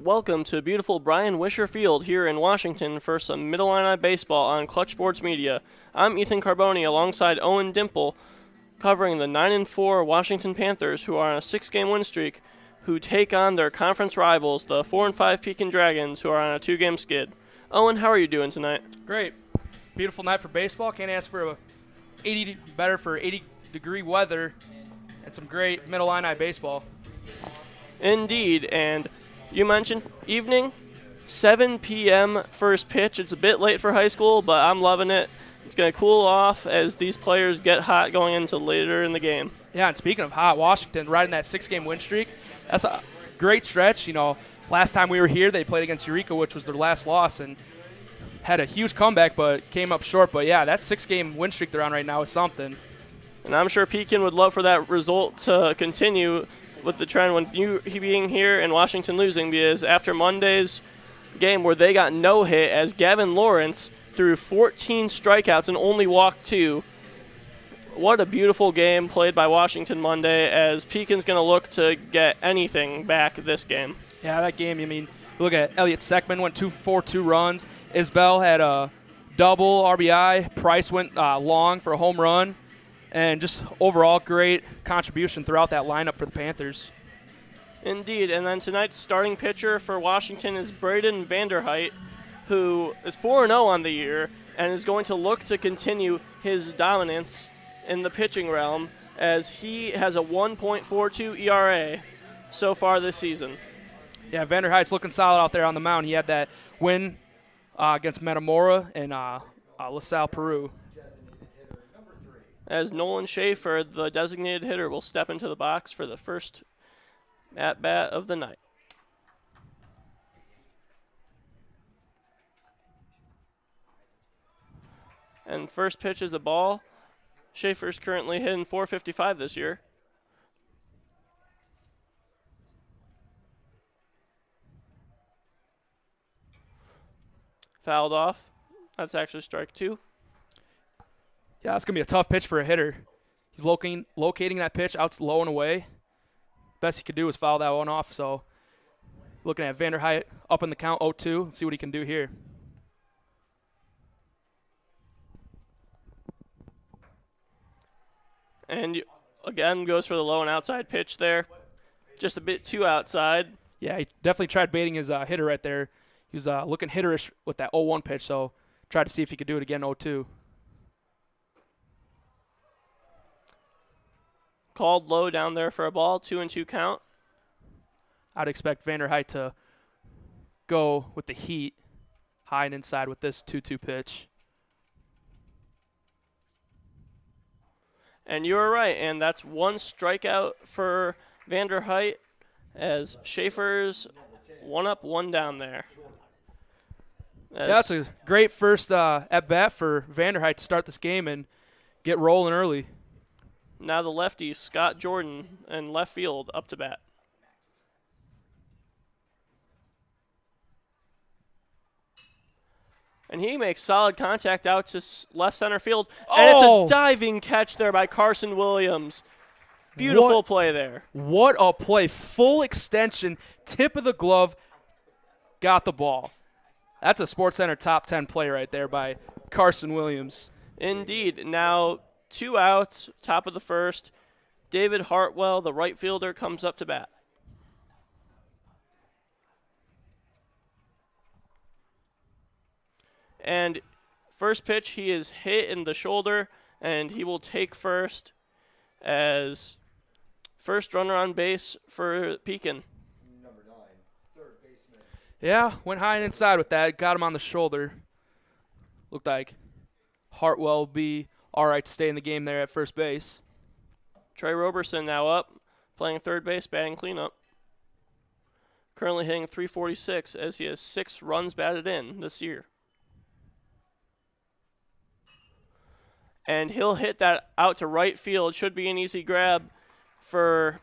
Welcome to beautiful Brian Wisher Field here in Washington for some Middle Illini baseball on Clutch Sports Media. I'm Ethan Carboni alongside Owen Dimple, covering the 9-4 Washington Panthers, who are on a 6-game win streak, who take on their conference rivals, the 4-5 Pekin Dragons, who are on a 2-game skid. Owen, how are you doing tonight? Great. Beautiful night for baseball. Can't ask for 80-degree weather and some great Middle Illini baseball. Indeed, and you mentioned evening, 7 p.m. first pitch. It's a bit late for high school, but I'm loving it. It's going to cool off as these players get hot going into later in the game. Yeah, and speaking of hot, Washington riding that 6-game win streak. That's a great stretch. You know, last time we were here, they played against Eureka, which was their last loss, and had a huge comeback, but came up short. But, yeah, that 6-game win streak they're on right now is something. And I'm sure Pekin would love for that result to continue with the trend when you being here and Washington losing, because after Monday's game where they got no hit as Gavin Lawrence threw 14 strikeouts and only walked 2. What a beautiful game played by Washington Monday, as Pekin's going to look to get anything back this game. Yeah, that game, I mean, look at Elliott Seckman went 2 for 2 runs. Isbell had a double RBI. Price went long for a home run. And just overall great contribution throughout that lineup for the Panthers. Indeed, and then tonight's starting pitcher for Washington is Braden Vanderheit, who is 4-0 on the year and is going to look to continue his dominance in the pitching realm, as he has a 1.42 ERA so far this season. Yeah, Vanderheit's looking solid out there on the mound. He had that win against Metamora and LaSalle, Peru. As Nolan Schaefer, the designated hitter, will step into the box for the first at-bat of the night. And first pitch is a ball. Schaefer's currently hitting .455 this year. Fouled off. That's actually strike 2. Yeah, that's going to be a tough pitch for a hitter. He's locating that pitch out low and away. Best he could do is foul that one off. So looking at Vanderheit up in the count 0-2. Let's see what he can do here. And again goes for the low and outside pitch there. Just a bit too outside. Yeah, he definitely tried baiting his hitter right there. He was looking hitterish with that 0-1 pitch, so tried to see if he could do it again 0-2. Called low down there for a ball, 2-2 count. I'd expect Vanderheit to go with the heat, high and inside with this 2-2 pitch. And you were right, and that's one strikeout for Vanderheit, as Schaefer's 1 up, 1 down there. Yeah, that's a great first at-bat for Vanderheit to start this game and get rolling early. Now the lefty, Scott Jordan, in left field, up to bat. And he makes solid contact out to left center field. And it's a diving catch there by Carson Williams. Beautiful play there. What a play. Full extension, tip of the glove, got the ball. That's a SportsCenter top 10 play right there by Carson Williams. Indeed. Now 2 outs, top of the first. David Hartwell, the right fielder, comes up to bat. And first pitch, he is hit in the shoulder, and he will take first as first runner on base for Pekin. Number 9, third baseman. Yeah, went high and inside with that. Got him on the shoulder. Looked like Hartwell will be all right to stay in the game there at first base. Trey Roberson now up, playing third base, batting cleanup. Currently hitting .346 as he has 6 runs batted in this year. And he'll hit that out to right field. Should be an easy grab for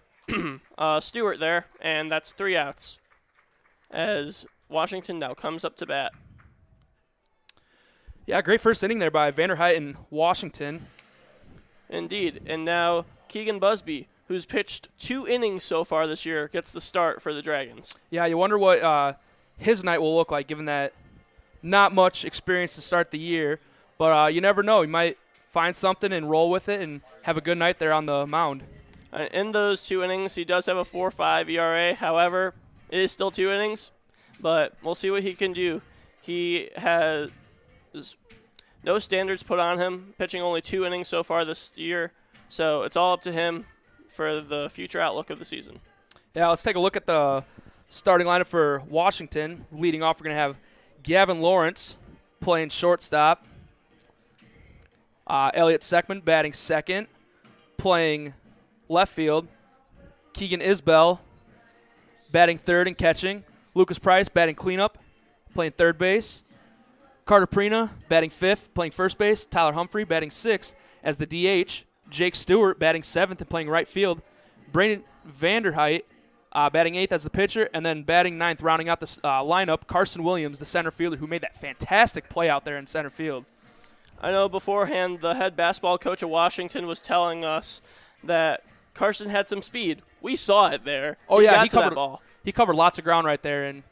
Stewart there, and that's 3 outs as Washington now comes up to bat. Yeah, great first inning there by Vanderheit and Washington. Indeed. And now Keegan Busby who's pitched 2 innings so far this year, gets the start for the Dragons. Yeah, you wonder what his night will look like, given that not much experience to start the year. But you never know. He might find something and roll with it and have a good night there on the mound. In those 2 innings, he does have a 4.5 ERA. However, it is still 2 innings, but we'll see what he can do. He has no standards put on him, pitching only 2 innings so far this year. So it's all up to him for the future outlook of the season. Yeah, let's take a look at the starting lineup for Washington. Leading off, we're going to have Gavin Lawrence playing shortstop. Elliot Seckman batting second. Playing left field. Keegan Isbell batting third and catching. Lucas Price batting cleanup, playing third base. Carter Prina batting fifth, playing first base. Tyler Humphrey batting sixth as the DH. Jake Stewart batting seventh and playing right field. Brandon Vanderheit batting eighth as the pitcher. And then batting ninth, rounding out the lineup, Carson Williams, the center fielder, who made that fantastic play out there in center field. I know beforehand the head basketball coach of Washington was telling us that Carson had some speed. We saw it there. Oh, yeah, he covered that ball. He covered lots of ground right there, and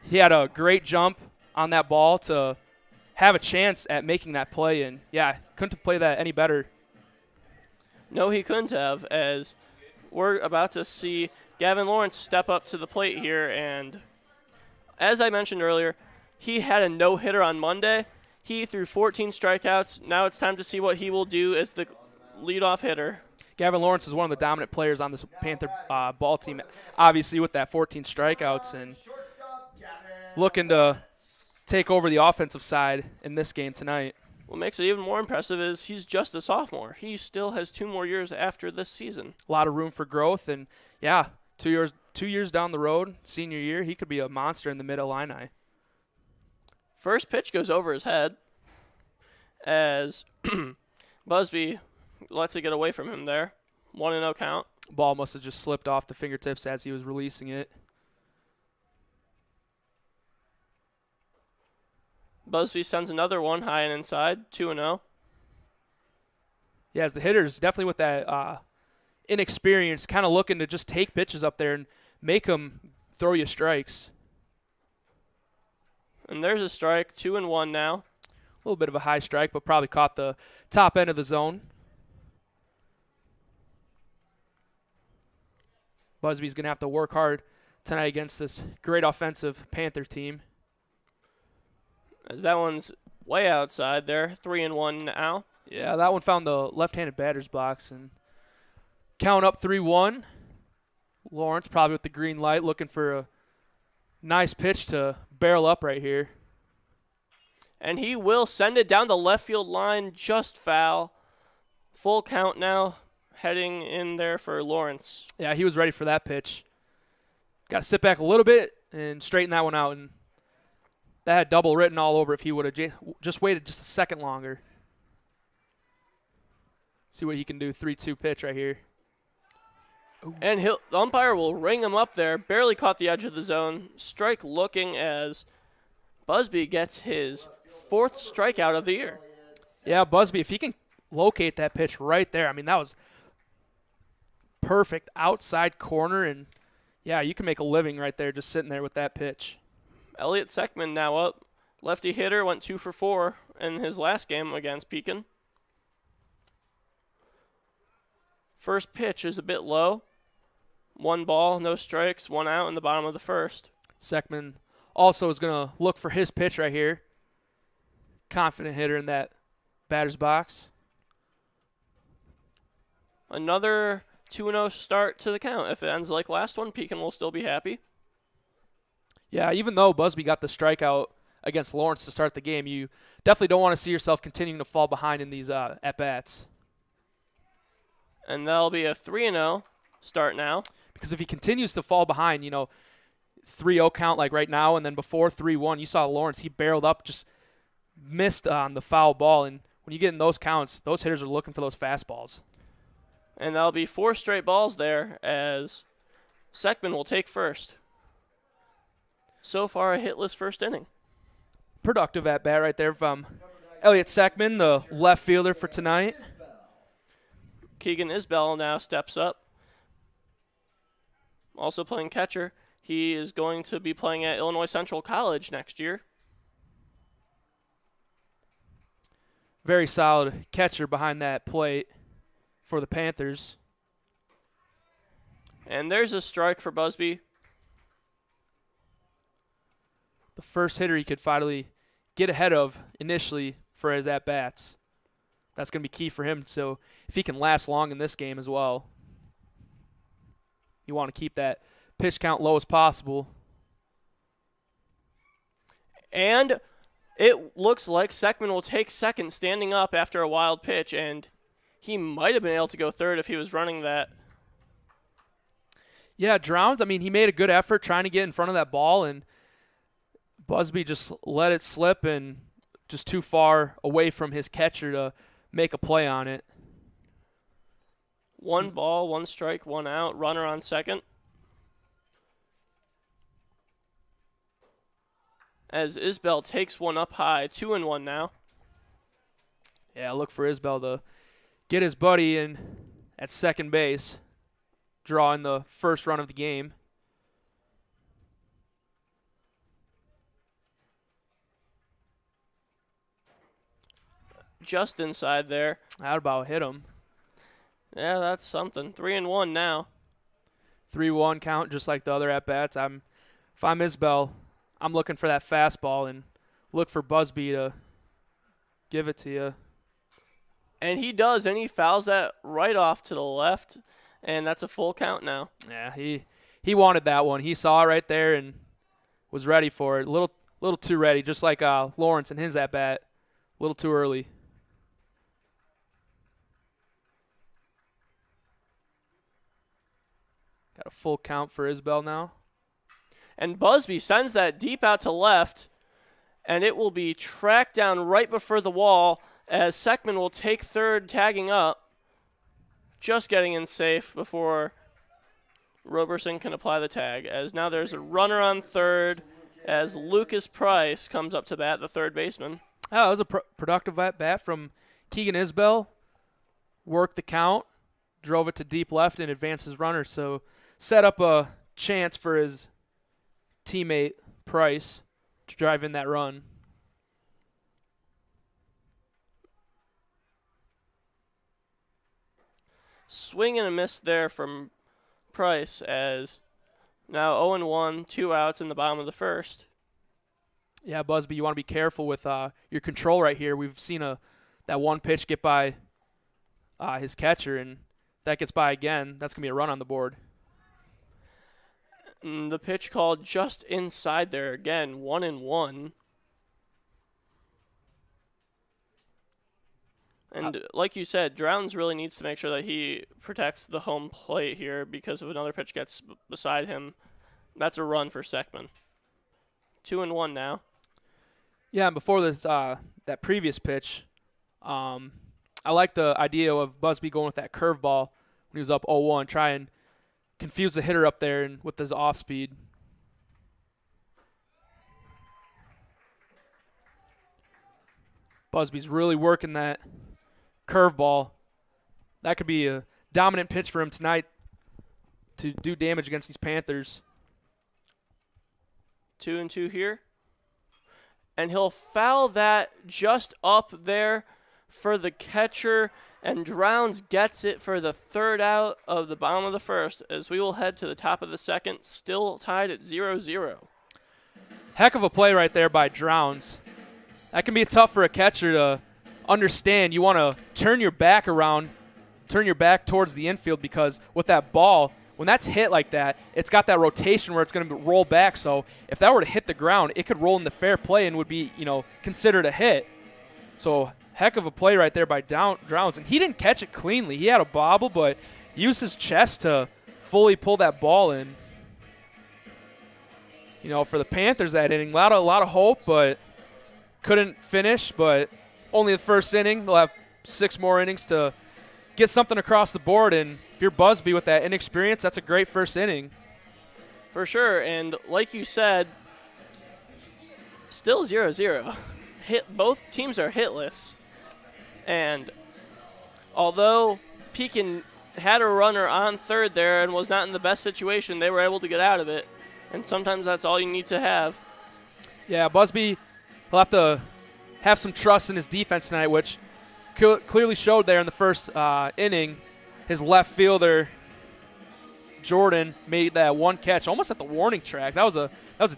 he had a great jump on that ball to have a chance at making that play. And, yeah, couldn't have played that any better. No, he couldn't have, as we're about to see Gavin Lawrence step up to the plate here. And as I mentioned earlier, he had a no-hitter on Monday. He threw 14 strikeouts. Now it's time to see what he will do as the leadoff hitter. Gavin Lawrence is one of the dominant players on this Panther ball team, obviously with that 14 strikeouts, and looking to take over the offensive side in this game tonight. What makes it even more impressive is he's just a sophomore. He still has 2 more years after this season. A lot of room for growth, and, yeah, 2 years down the road, senior year, he could be a monster in the mid-Illini. First pitch goes over his head as Busby lets it get away from him there. 1-0 count. Ball must have just slipped off the fingertips as he was releasing it. Busby sends another one high and inside, 2-0. Yeah, as the hitters, definitely with that inexperience, kind of looking to just take pitches up there and make them throw you strikes. And there's a strike, 2-1 now. A little bit of a high strike, but probably caught the top end of the zone. Busby's going to have to work hard tonight against this great offensive Panther team. As that one's way outside there, 3-1 now. Yeah, that one found the left-handed batter's box and count up 3-1. Lawrence probably with the green light looking for a nice pitch to barrel up right here. And he will send it down the left field line, just foul. Full count now, heading in there for Lawrence. Yeah, he was ready for that pitch. Got to sit back a little bit and straighten that one out. And that had double written all over if he would have just waited just a second longer. See what he can do. 3-2 pitch right here. Ooh. And the umpire will ring him up there. Barely caught the edge of the zone. Strike looking as Busby gets his 4th strikeout of the year. Yeah, Busby, if he can locate that pitch right there, I mean, that was perfect outside corner. And, yeah, you can make a living right there just sitting there with that pitch. Elliot Seckman now up. Lefty hitter went 2 for 4 in his last game against Pekin. First pitch is a bit low. 1 ball, no strikes, 1 out in the bottom of the first. Seckman also is going to look for his pitch right here. Confident hitter in that batter's box. Another 2-0 start to the count. If it ends like last one, Pekin will still be happy. Yeah, even though Busby got the strikeout against Lawrence to start the game, you definitely don't want to see yourself continuing to fall behind in these at-bats. And that'll be a 3-0 start now. Because if he continues to fall behind, 3-0 count like right now, and then before 3-1, you saw Lawrence, he barreled up, just missed on the foul ball. And when you get in those counts, those hitters are looking for those fastballs. And that'll be 4 straight balls there as Seckman will take first. So far, a hitless first inning. Productive at-bat right there from Elliot Seckman, the left fielder for tonight. Keegan Isbell now steps up. Also playing catcher. He is going to be playing at Illinois Central College next year. Very solid catcher behind that plate for the Panthers. And there's a strike for Busby. The first hitter he could finally get ahead of initially for his at-bats. That's going to be key for him. So if he can last long in this game as well, you want to keep that pitch count low as possible. And it looks like Sekman will take second standing up after a wild pitch, and he might have been able to go third if he was running that. Yeah, Drowns, I mean, he made a good effort trying to get in front of that ball, and Busby just let it slip and just too far away from his catcher to make a play on it. One ball, one strike, one out, runner on second. As Isbell takes one up high, 2-1 now. Yeah, look for Isbell to get his buddy in at second base, drawing the first run of the game. Just inside there. That about hit him. Yeah, that's something. 3-1 now. 3-1 count, just like the other at-bats. If I'm Isbell, I'm looking for that fastball and look for Busby to give it to you. And he does, and he fouls that right off to the left, and that's a full count now. Yeah, he wanted that one. He saw it right there and was ready for it. A little too ready, just like Lawrence and his at-bat. A little too early. Got a full count for Isbell now. And Busby sends that deep out to left, and it will be tracked down right before the wall as Sekman will take third, tagging up, just getting in safe before Roberson can apply the tag, as now there's a runner on third as Lucas Price comes up to bat, the third baseman. Oh, it was a productive at-bat from Keegan Isbell. Worked the count, drove it to deep left, and advanced his runner, so set up a chance for his teammate Price to drive in that run. Swing and a miss there from Price as now 0-1, 2 outs in the bottom of the first. Yeah, Busby, you want to be careful with your control right here. We've seen that one pitch get by his catcher, and if that gets by again, that's going to be a run on the board. And the pitch called just inside there again, 1-1. And like you said, Drowns really needs to make sure that he protects the home plate here, because if another pitch gets beside him, that's a run for Sekman. 2-1 now. Yeah, and before this, that previous pitch, I like the idea of Busby going with that curveball when he was up 0-1, try and confuse the hitter up there and with his off speed. Busby's really working that curveball. That could be a dominant pitch for him tonight to do damage against these Panthers. 2-2 here. And he'll foul that just up there for the catcher, and Drowns gets it for the third out of the bottom of the first, as we will head to the top of the second, still tied at 0-0. Heck of a play right there by Drowns. That can be tough for a catcher to understand. You want to turn your back around, turn your back towards the infield, because with that ball, when that's hit like that, it's got that rotation where it's going to roll back. So if that were to hit the ground, it could roll in the fair play and would be, considered a hit. So heck of a play right there by Drowns. And he didn't catch it cleanly. He had a bobble, but used his chest to fully pull that ball in. For the Panthers that inning, a lot of hope, but couldn't finish. But only the first inning. They'll have 6 more innings to get something across the board, and if you're Busby with that inexperience, that's a great first inning. For sure, and like you said, still 0-0. Both teams are hitless, and although Pekin had a runner on third there and was not in the best situation, they were able to get out of it. And sometimes that's all you need to have. Yeah, Busby will have to have some trust in his defense tonight, which clearly showed there in the first inning. His left fielder, Jordan, made that one catch almost at the warning track. That was a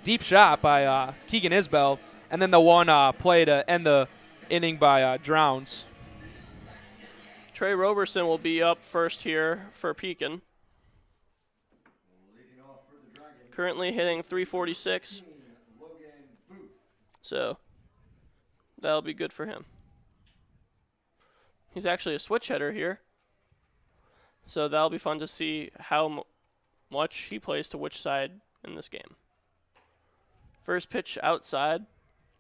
deep shot by Keegan Isbell. And then the one play to end the inning by Drowns. Trey Roberson will be up first here for Pekin. Leading off for the Dragons, Currently hitting 346, Logan Booth. so that'll be good for him. He's actually a switch hitter here, so that'll be fun to see how much he plays to which side in this game. First pitch outside,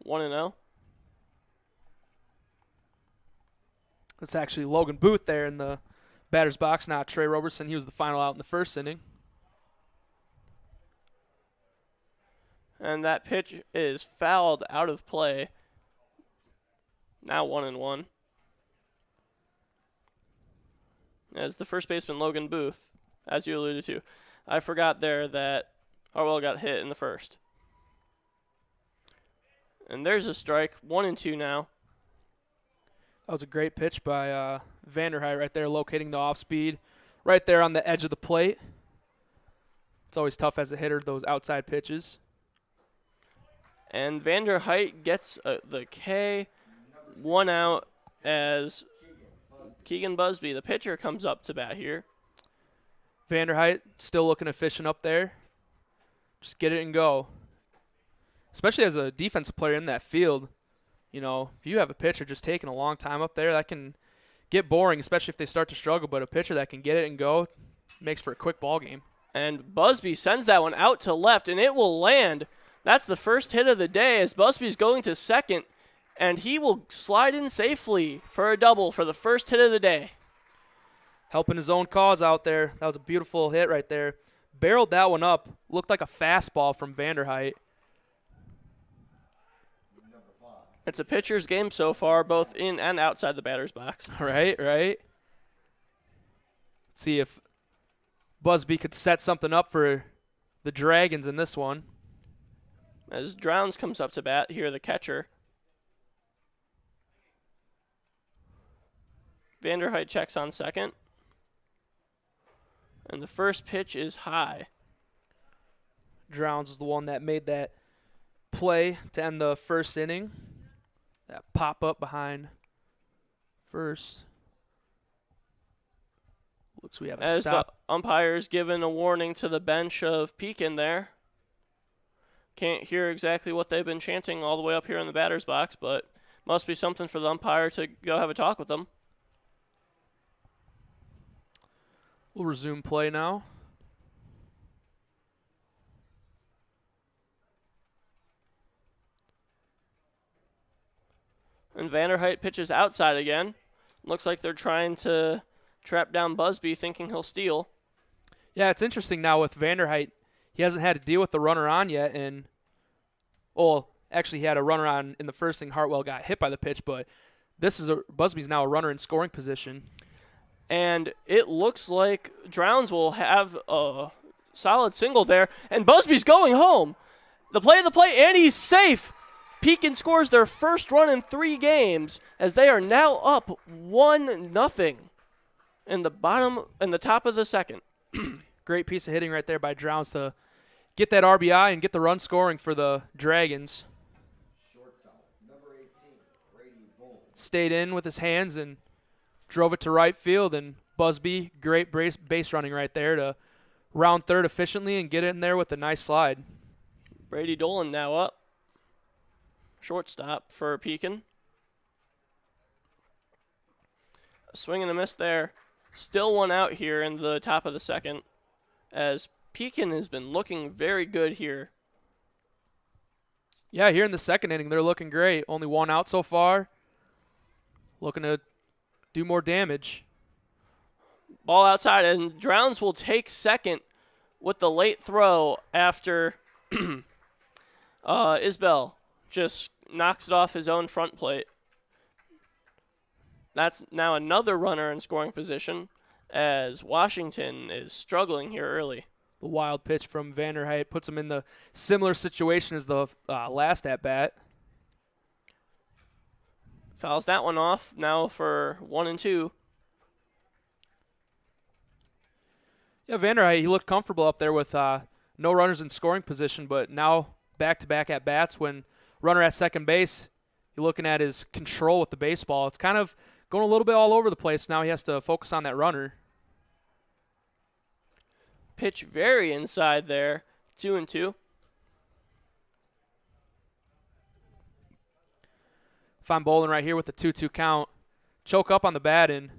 1-0. That's actually Logan Booth there in the batter's box, not Trey Roberson. He was the final out in the first inning. And that pitch is fouled out of play. Now 1-1. As the first baseman, Logan Booth, as you alluded to. I forgot there that Harwell got hit in the first. And there's a strike, 1-2 now. That was a great pitch by Vanderheit right there, locating the off speed right there on the edge of the plate. It's always tough as a hitter, those outside pitches. And Vanderheit gets the K, 1 out, as Keegan Busby, the pitcher, comes up to bat here. Vanderheit still looking efficient up there. Just get it and go. Especially as a defensive player in that field. You know, if you have a pitcher just taking a long time up there, that can get boring, especially if they start to struggle. But a pitcher that can get it and go makes for a quick ball game. And Busby sends that one out to left, and it will land. That's the first hit of the day as Busby's going to second, and he will slide in safely for a double for the first hit of the day. Helping his own cause out there. That was a beautiful hit right there. Barreled that one up. Looked like a fastball from Vanderheit. It's a pitcher's game so far, both in and outside the batter's box. Right. Let's see if Busby could set something up for the Dragons in this one. As Drowns comes up to bat, here the catcher. Vanderheit checks on second. And the first pitch is high. Drowns is the one that made that play to end the first inning. That pop up behind first. Looks we have a As stop. the umpire's given a warning to the bench of Pekin there. Can't hear exactly what they've been chanting all the way up here in the batter's box, but must be something for the umpire to go have a talk with them. We'll resume play now. And Vanderheit pitches outside again. Looks like they're trying to trap down Busby, thinking he'll steal. Yeah, it's interesting now with Vanderheit. He hasn't had to deal with the runner on yet, and actually he had a runner on in the first thing. Hartwell got hit by the pitch, but Busby's now a runner in scoring position. And it looks like Drowns will have a solid single there, and Busby's going home. The play of the play, and he's safe. Pekin scores their first run in 3 games as they are now up 1-0 in the top of the second. Great piece of hitting right there by Drowns to get that RBI and get the run scoring for the Dragons. Shortstop, number 18, Brady Bold. Stayed in with his hands and drove it to right field. And Busby, great base running right there to round third efficiently and get in there with a nice slide. Brady Dolan now up. Shortstop for Pekin. A swing and a miss there. Still 1 out here in the top of the second, as Pekin has been looking very good here. Yeah, here in the second inning, they're looking great. Only 1 out so far. Looking to do more damage. Ball outside, and Drowns will take second with the late throw after Isbell just knocks it off his own front plate. That's now another runner in scoring position as Washington is struggling here early. The wild pitch from Vanderheit puts him in the similar situation as the last at-bat. Fouls that one off now for 1-2. Yeah, Vanderheit, he looked comfortable up there with no runners in scoring position, but now back-to-back at-bats when runner at second base, you're looking at his control with the baseball. It's kind of going a little bit all over the place. Now he has to focus on that runner. Pitch very inside there, 2-2. If I'm bowling right here with the 2-2 count, choke up on the bat and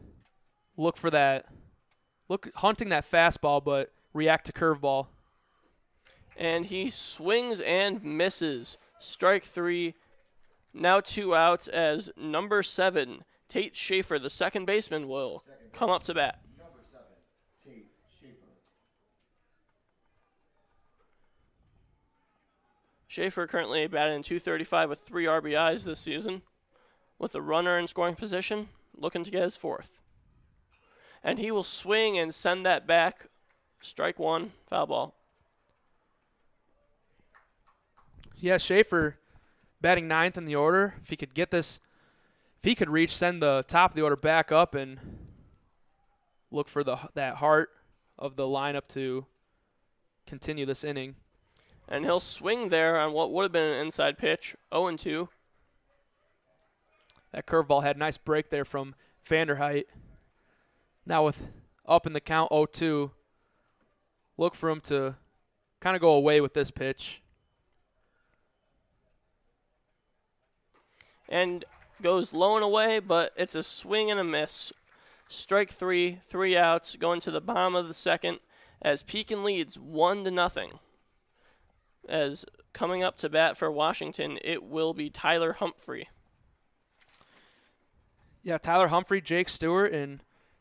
look for that. Look, hunting that fastball, but react to curveball. And he swings and misses. Strike 3. Now 2 outs as number 7, Tate Schaefer, the second baseman, will come up to bat. Number 7, Tate Schaefer. Schaefer currently batting .235 with 3 RBIs this season, with a runner in scoring position, looking to get his 4th. And he will swing and send that back. Strike 1, foul ball. Yeah, Schaefer batting 9th in the order. If he could get this, if he could send the top of the order back up and look for that heart of the lineup to continue this inning. And he'll swing there on what would have been an inside pitch, 0-2. That curveball had a nice break there from Vanderheit. Now with up in the count 0-2, look for him to kind of go away with this pitch. And goes low and away, but it's a swing and a miss. Strike 3, 3 outs, going to the bottom of the second as Pekin leads 1-0. As coming up to bat for Washington, it will be Tyler Humphrey. Yeah, Tyler Humphrey, Jake Stewart, and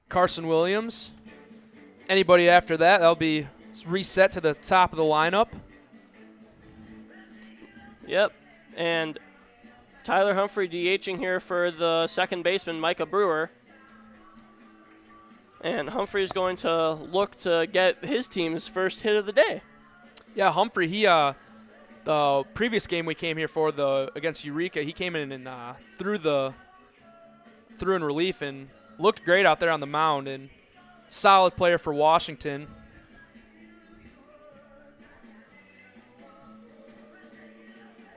Carson Williams. Anybody after that, that'll be reset to the top of the lineup. Yep, and Tyler Humphrey DHing here for the second baseman, Micah Brewer. And Humphrey is going to look to get his team's first hit of the day. Yeah, Humphrey, he the previous game we came here for against Eureka, he came in and threw in relief and looked great out there on the mound, and solid player for Washington.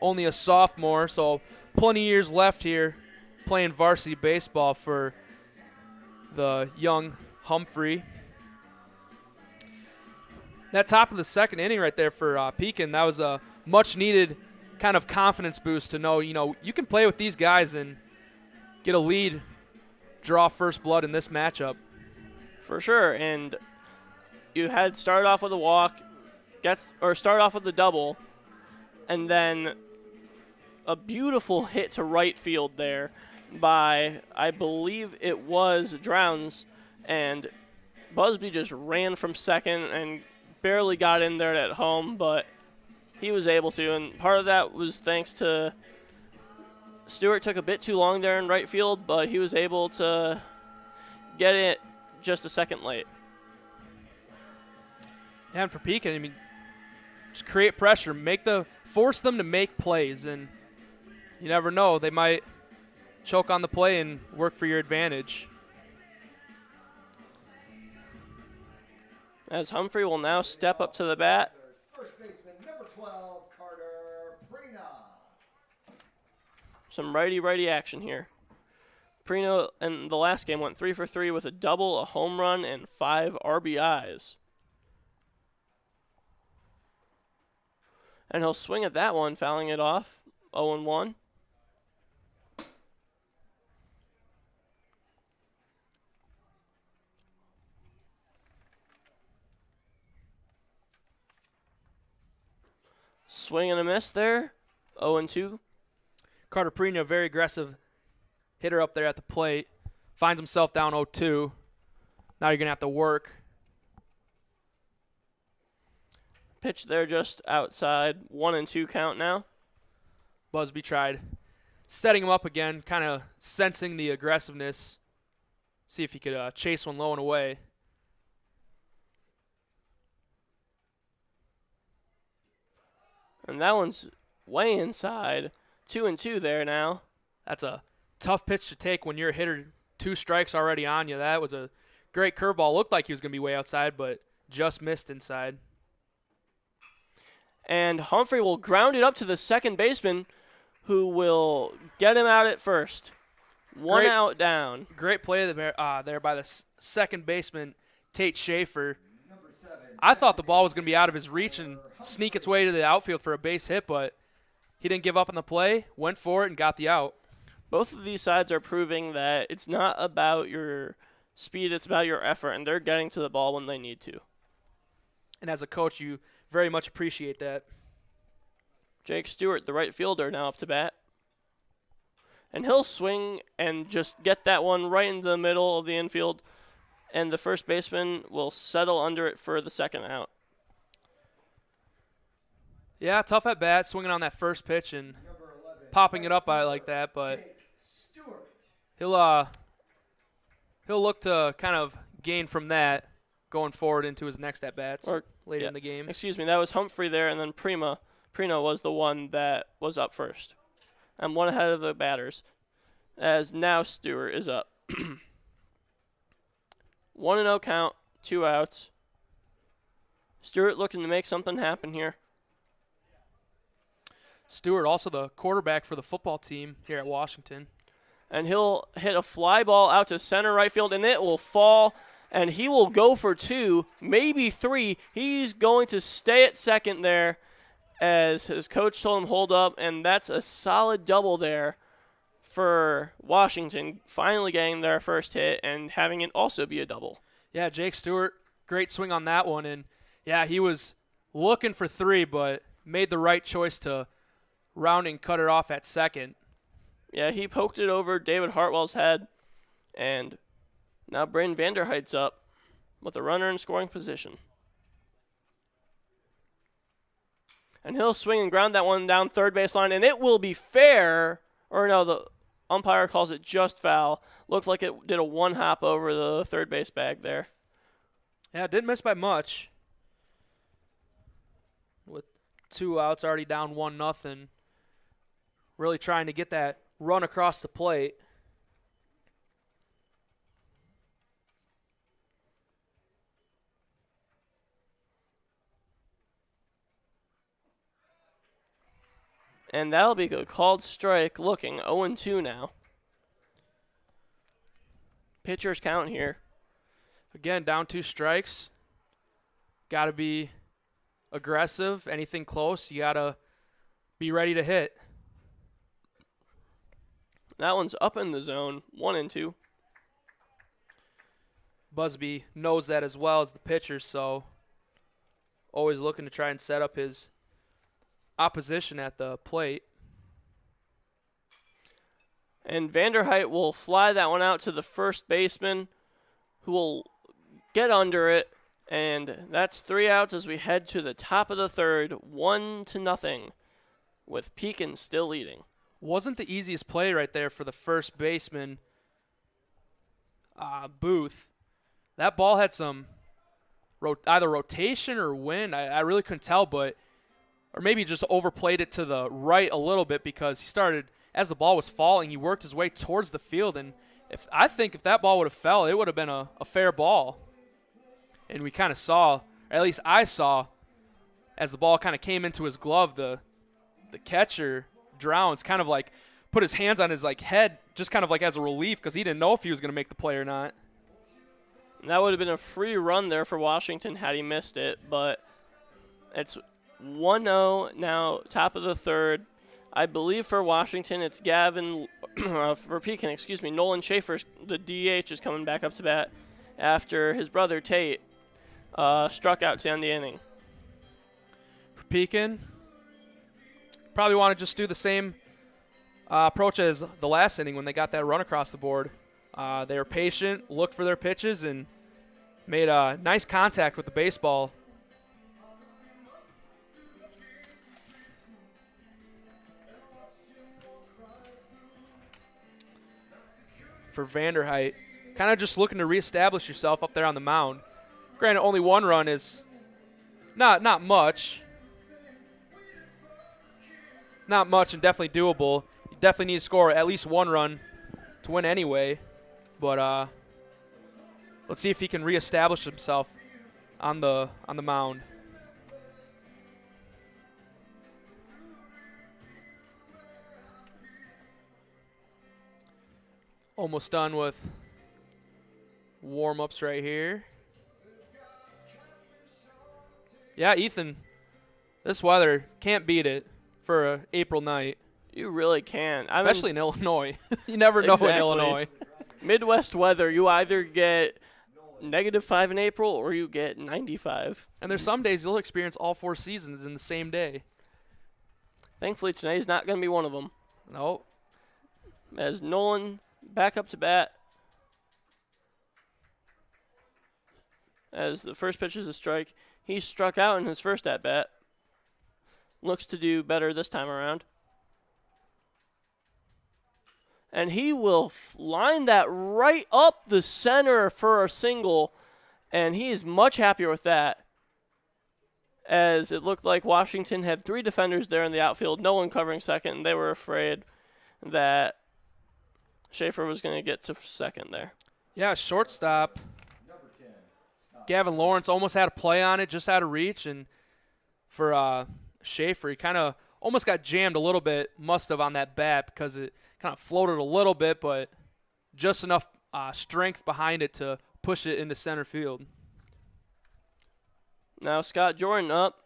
Only a sophomore, so plenty of years left here playing varsity baseball for the young Humphrey. That top of the second inning right there for Pekin, that was a much-needed kind of confidence boost to know, you can play with these guys and get a lead, draw first blood in this matchup. For sure, and you had started off with a walk, start off with a double, and then a beautiful hit to right field there by, I believe it was Drowns, and Busby just ran from second and barely got in there at home, but he was able to, and part of that was thanks to Stewart. Took a bit too long there in right field, but he was able to get it just a second late. And for Pekin, just create pressure, force them to make plays, and you never know, they might choke on the play and work for your advantage. As Humphrey will now step up to the bat. First baseman, number 12, Carter Prina. Some righty-righty action here. Prino in the last game went 3 for 3 with a double, a home run, and 5 RBIs. And he'll swing at that one, fouling it off, 0-1. Swing and a miss there, 0-2. Carter Prina, very aggressive hitter up there at the plate. Finds himself down 0-2. Now you're going to have to work. Pitch there just outside, 1-2 count now. Busby tried setting him up again, kind of sensing the aggressiveness. See if he could chase one low and away. And that one's way inside. 2-2 there now. That's a tough pitch to take when you're a hitter 2 strikes already on you. That was a great curveball. Looked like he was going to be way outside, but just missed inside. And Humphrey will ground it up to the second baseman, who will get him out at first. One out down. Great play there by the second baseman, Tate Schaefer. I thought the ball was going to be out of his reach and sneak its way to the outfield for a base hit, but he didn't give up on the play, went for it, and got the out. Both of these sides are proving that it's not about your speed, it's about your effort, and they're getting to the ball when they need to. And as a coach, you very much appreciate that. Jake Stewart, the right fielder, now up to bat. And he'll swing and just get that one right into the middle of the infield, and the first baseman will settle under it for the second out. Yeah, tough at bat, swinging on that first pitch and popping it up like that, but he'll look to kind of gain from that going forward into his next at bats later in the game. Excuse me, that was Humphrey there, and then Prino was the one that was up first. I'm one ahead of the batters, as now Stewart is up. 1-0 count, 2 outs. Stewart looking to make something happen here. Stewart, also the quarterback for the football team here at Washington. And he'll hit a fly ball out to center right field, and it will fall, and he will go for 2, maybe 3. He's going to stay at second there, as his coach told him hold up, and that's a solid double there for Washington, finally getting their first hit and having it also be a double. Yeah, Jake Stewart, great swing on that one, and yeah, he was looking for 3, but made the right choice to round and cut it off at second. Yeah, he poked it over David Hartwell's head, and now Braden Vanderheit's up with a runner in scoring position. And he'll swing and ground that one down third baseline, and it will be fair. Or no, the umpire calls it just foul. Looked like it did a one-hop over the third base bag there. Yeah, didn't miss by much. With 2 outs, already down 1-0. Really trying to get that run across the plate. And that'll be a called strike, looking 0-2 now. Pitcher's count here. Again, down 2 strikes. Got to be aggressive. Anything close, you got to be ready to hit. That one's up in the zone, 1-2. Busby knows that as well as the pitcher, so always looking to try and set up his opposition at the plate. And Vanderheit will fly that one out to the first baseman, who will get under it. And that's 3 outs as we head to the top of the third, 1-0, with Pekin still leading. Wasn't the easiest play right there for the first baseman, Booth. That ball had some either rotation or wind. I really couldn't tell, but or maybe just overplayed it to the right a little bit because he started, as the ball was falling, he worked his way towards the field. And I think if that ball would have fell, it would have been a fair ball. And we kind of saw, or at least I saw, as the ball kind of came into his glove, the catcher, Drowns, kind of like put his hands on his head just kind of like as a relief because he didn't know if he was going to make the play or not. And that would have been a free run there for Washington had he missed it, but it's 1-0 now, top of the third. I believe for Washington it's Gavin, for Pekin, Nolan Schaefer, the DH, is coming back up to bat after his brother Tate struck out to end the inning. For Pekin, probably want to just do the same approach as the last inning when they got that run across the board. They were patient, looked for their pitches, and made a nice contact with the baseball. For Vanderheit, kind of just looking to reestablish yourself up there on the mound. Granted, only 1 run is not much, not much and definitely doable. You definitely need to score at least 1 run to win anyway. But let's see if he can reestablish himself on the mound. Almost done with warm-ups right here. Yeah, Ethan, this weather can't beat it for an April night. You really can. Especially in Illinois. You never know Exactly. in Illinois. Midwest weather, you either get -5 in April or you get 95. And there's some days you'll experience all 4 seasons in the same day. Thankfully, today's not going to be one of them. No. As Nolan back up to bat. As the first pitch is a strike. He struck out in his first at-bat. Looks to do better this time around. And he will line that right up the center for a single. And he is much happier with that. As it looked like Washington had 3 defenders there in the outfield. No one covering second. And they were afraid that Schaefer was going to get to second there. Yeah, shortstop. Gavin Lawrence almost had a play on it, just out of reach. And for Schaefer, he kind of almost got jammed a little bit, must have, on that bat because it kind of floated a little bit, but just enough strength behind it to push it into center field. Now Scott Jordan up.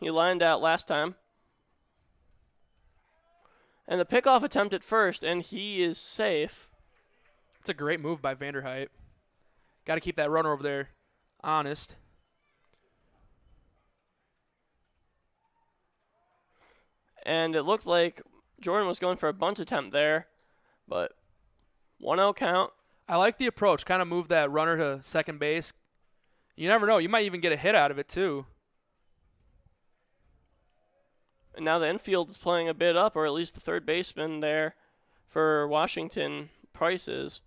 He lined out last time. And the pickoff attempt at first, and he is safe. It's a great move by Vanderheit. Got to keep that runner over there honest. And it looked like Jordan was going for a bunt attempt there, but 1-0 count. I like the approach. Kind of move that runner to second base. You never know. You might even get a hit out of it, too. And now the infield is playing a bit up, or at least the third baseman there for Washington, Price is.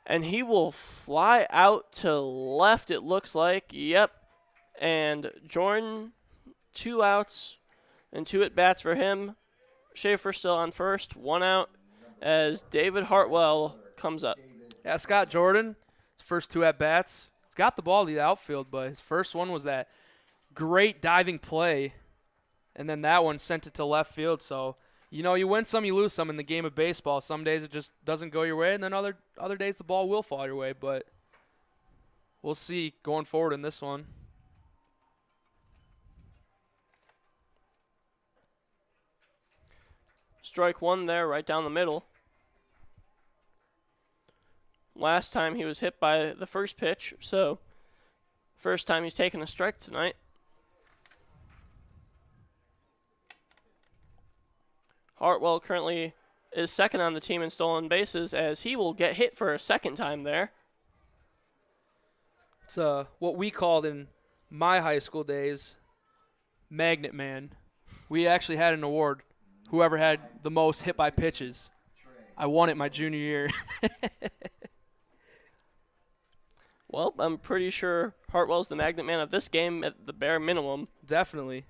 And he will fly out to left, it looks like. Yep. And Jordan, 2 outs and 2 at-bats for him. Schaefer still on first, 1 out, as David Hartwell comes up. Yeah, Scott Jordan, his first 2 at-bats. He's got the ball to the outfield, but his first one was that great diving play, and then that one sent it to left field. So, you know, you win some, you lose some in the game of baseball. Some days it just doesn't go your way, and then other days the ball will fall your way. But we'll see going forward in this one. Strike 1 there, right down the middle. Last time he was hit by the first pitch, so first time he's taken a strike tonight. Hartwell currently is second on the team in stolen bases, as he will get hit for a second time there. It's what we called in my high school days Magnet Man. We actually had an award. Whoever had the most hit by pitches. I won it my junior year. Well, I'm pretty sure Hartwell's the magnet man of this game at the bare minimum. Definitely.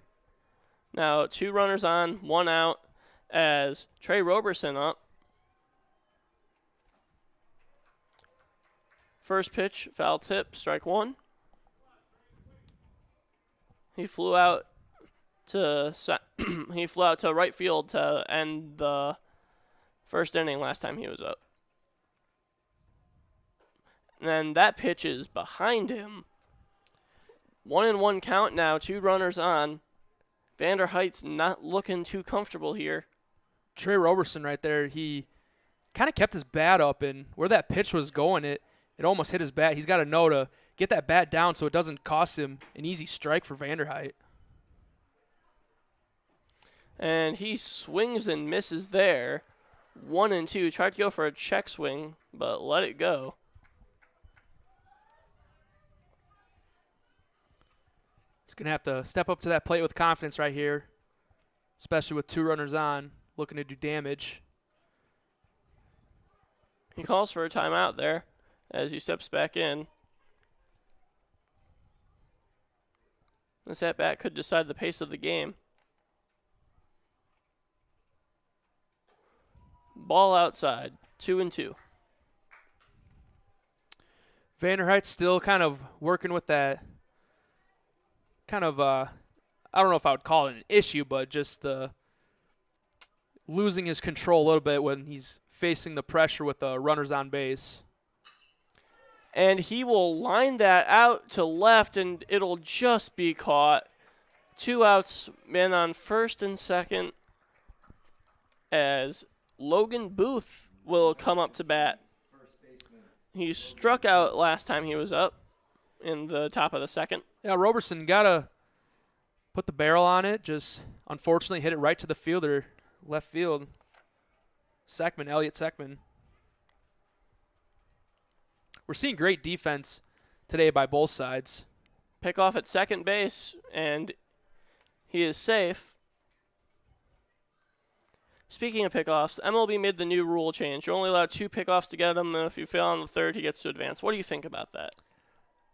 Now, 2 runners on, 1 out, as Trey Roberson up. First pitch, foul tip, strike 1. He flew out to right field to end the first inning last time he was up. And then that pitch is behind him. 1-1 count now, 2 runners on. Vanderheit's not looking too comfortable here. Trey Roberson right there, he kind of kept his bat up, and where that pitch was going, it almost hit his bat. He's got to know to get that bat down so it doesn't cost him an easy strike for Vanderheit. And he swings and misses there. 1-2. Tried to go for a check swing, but let it go. He's going to have to step up to that plate with confidence right here, especially with 2 runners on, looking to do damage. He calls for a timeout there as he steps back in. This at-bat could decide the pace of the game. Ball outside, 2-2. Vanderheit's still kind of working with that kind of, I don't know if I would call it an issue, but just the losing his control a little bit when he's facing the pressure with the runners on base. And he will line that out to left, and it'll just be caught. 2 outs, men on first and second, as Logan Booth will come up to bat. He struck out last time he was up in the top of the second. Yeah, Roberson got to put the barrel on it. Just unfortunately hit it right to the fielder, left field. Elliot Sekman. We're seeing great defense today by both sides. Pick off at second base, and he is safe. Speaking of pickoffs, MLB made the new rule change. You're only allowed 2 pickoffs to get him, and if you fail on the third, he gets to advance. What do you think about that?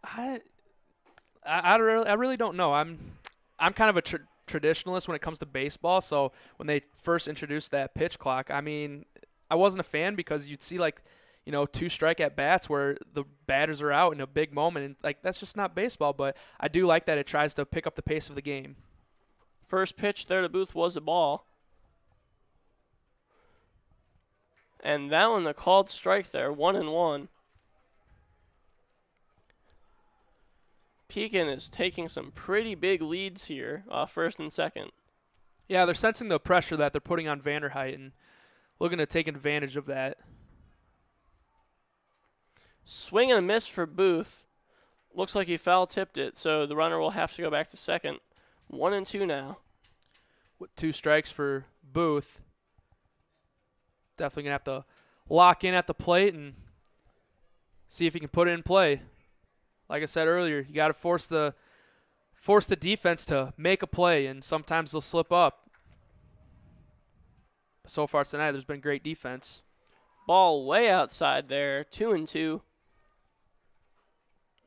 I really don't know. I'm kind of a traditionalist when it comes to baseball, so when they first introduced that pitch clock, I mean, I wasn't a fan because you'd see 2 strike at bats where the batters are out in a big moment, and that's just not baseball, but I do like that it tries to pick up the pace of the game. First pitch there to Booth was a ball. And that one, a called strike there, 1-1. Pekin is taking some pretty big leads here, first and second. Yeah, they're sensing the pressure that they're putting on Vanderheit and looking to take advantage of that. Swing and a miss for Booth. Looks like he foul tipped it, so the runner will have to go back to second. 1-2 now. With 2 strikes for Booth. Definitely going to have to lock in at the plate and see if he can put it in play. Like I said earlier, you got to force the defense to make a play, and sometimes they'll slip up. So far tonight, there's been great defense. Ball way outside there, 2-2.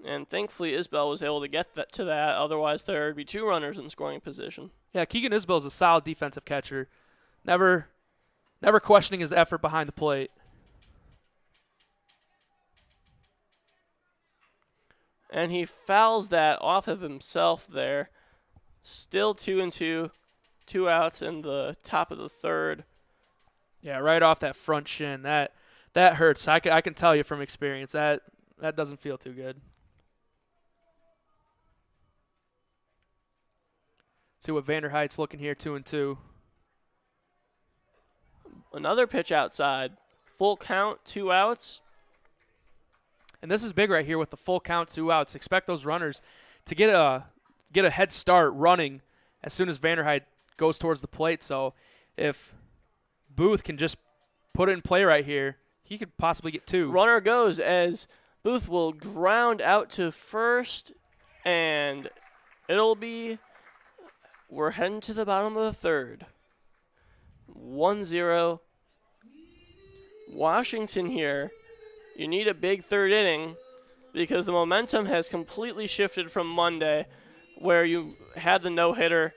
And thankfully, Isbell was able to get to that. Otherwise, there would be 2 runners in scoring position. Yeah, Keegan Isbell is a solid defensive catcher. Never questioning his effort behind the plate. And he fouls that off of himself there. Still 2-2. 2 outs in the top of the third. Yeah, right off that front shin. That hurts. I can tell you from experience. That doesn't feel too good. See what Vanderheit's looking here, 2-2. Another pitch outside. Full count, 2 outs. And this is big right here with the full count, 2 outs. Expect those runners to get a head start running as soon as Vanderheit goes towards the plate. So if Booth can just put it in play right here, he could possibly get 2. Runner goes as Booth will ground out to first, and we're heading to the bottom of the third. 1-0. Washington here. You need a big third inning because the momentum has completely shifted from Monday where you had the no-hitter.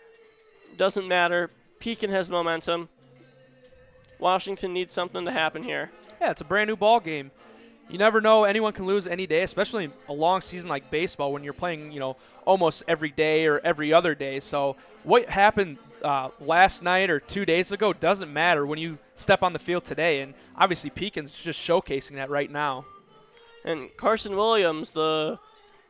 Doesn't matter. Pekin has momentum. Washington needs something to happen here. Yeah, it's a brand new ball game. You never know. Anyone can lose any day, especially a long season like baseball when you're playing, almost every day or every other day. So what happened last night or 2 days ago doesn't matter when you step on the field today. And obviously Pekin's just showcasing that right now. And Carson Williams, the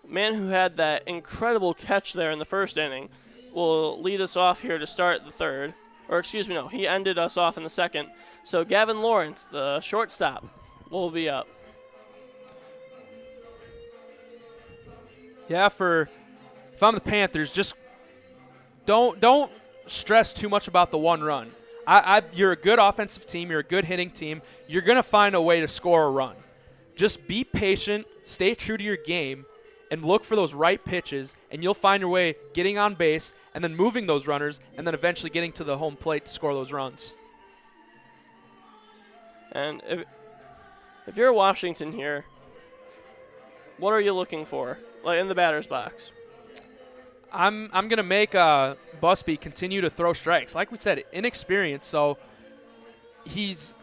man who had that incredible catch there in the first inning, will lead us off here to start the third. Or excuse me, no, he ended us off in the second. So Gavin Lawrence, the shortstop, will be up. Yeah, if I'm the Panthers, just don't stress too much about the 1 run. You're a good offensive team. You're a good hitting team. You're going to find a way to score a run. Just be patient, stay true to your game, and look for those right pitches, and you'll find your way getting on base and then moving those runners and then eventually getting to the home plate to score those runs. And if you're Washington here, what are you looking for, in the batter's box? I'm going to make Busby continue to throw strikes. Like we said, inexperienced, so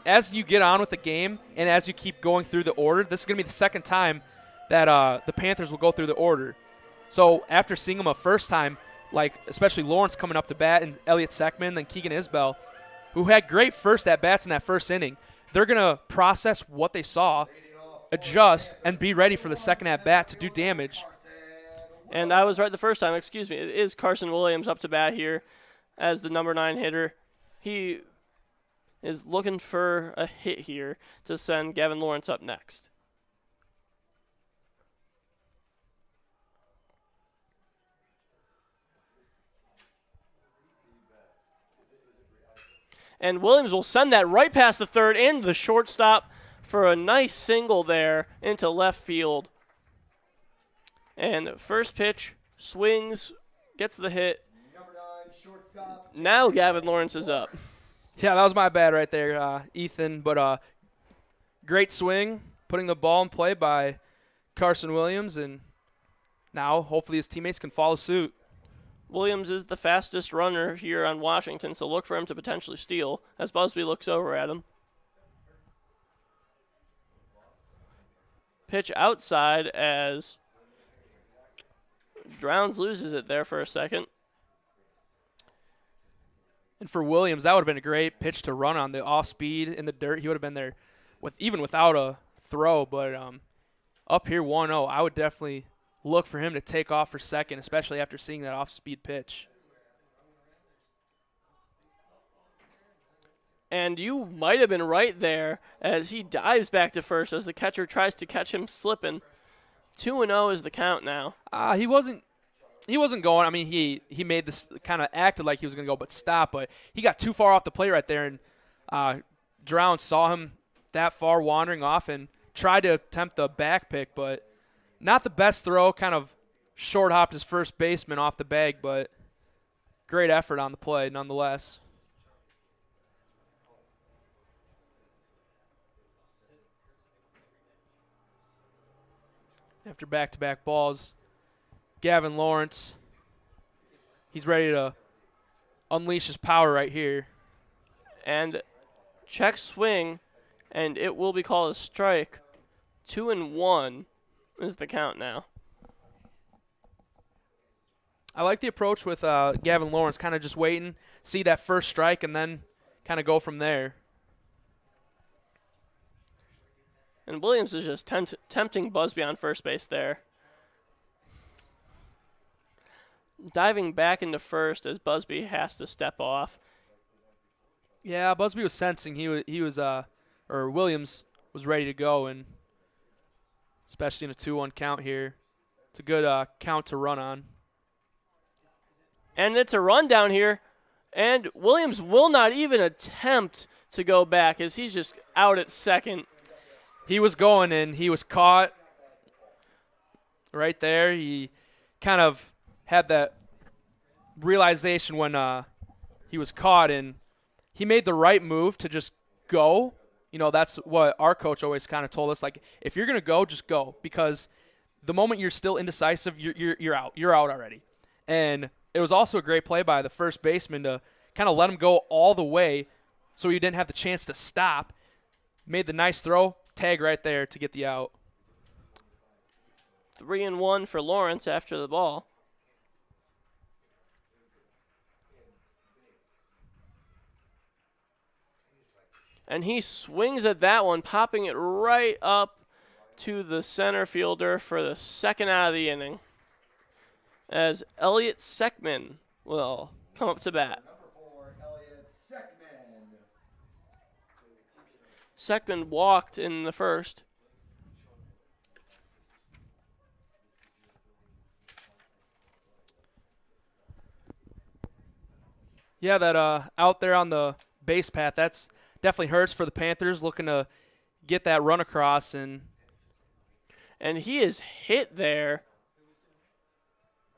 as you get on with the game and as you keep going through the order, this is going to be the second time that the Panthers will go through the order. So after seeing them a first time, like especially Lawrence coming up to bat and Elliott Seckman, then Keegan Isbell, who had great first at-bats in that first inning, they're going to process what they saw, adjust, and be ready for the second at-bat to do damage. And I was right the first time, excuse me. It is Carson Williams up to bat here as the number 9 hitter. He is looking for a hit here to send Gavin Lawrence up next. And Williams will send that right past the third and the shortstop for a nice single there into left field. And first pitch, swings, gets the hit. Number 9, shortstop. Now Gavin Lawrence is up. Yeah, that was my bad right there, Ethan. But great swing, putting the ball in play by Carson Williams. And now hopefully his teammates can follow suit. Williams is the fastest runner here on Washington, so look for him to potentially steal as Busby looks over at him. Pitch outside as Drowns loses it there for a second. And for Williams, that would have been a great pitch to run on the off speed in the dirt. He would have been there even without a throw. But up here 1-0, I would definitely look for him to take off for second, especially after seeing that off-speed pitch. And you might have been right there as he dives back to first as the catcher tries to catch him slipping. 2-0 is the count now. He wasn't going. I mean, he made this kind of acted like he was going to go, but stop. But he got too far off the plate right there, and Drown saw him that far wandering off and tried to attempt the back pick, but not the best throw, kind of short-hopped his first baseman off the bag, but great effort on the play nonetheless. After back-to-back balls, Gavin Lawrence, he's ready to unleash his power right here. And check swing, and it will be called a strike. 2-1. Is the count now. I like the approach with Gavin Lawrence, kind of just waiting, see that first strike, and then kind of go from there. And Williams is just tempting Busby on first base there. Diving back into first as Busby has to step off. Yeah, Busby was sensing Williams was ready to go, and especially in a 2-1 count here. It's a good count to run on. And it's a run down here. And Williams will not even attempt to go back as he's just out at second. He was going, and he was caught right there. He kind of had that realization when he was caught, and he made the right move to just go. You know, that's what our coach always kind of told us. Like, if you're going to go, just go. Because the moment you're still indecisive, you're out. You're out already. And it was also a great play by the first baseman to kind of let him go all the way so he didn't have the chance to stop. Made the nice throw, tag right there to get the out. 3-1 for Lawrence after the ball. And he swings at that one, popping it right up to the center fielder for the second out of the inning. As Elliott Seckman will come up to bat. Number 4, Elliott Seckman. Seckman walked in the first. Yeah, that out there on the base path, that's definitely hurts for the Panthers, looking to get that run across. And he is hit there.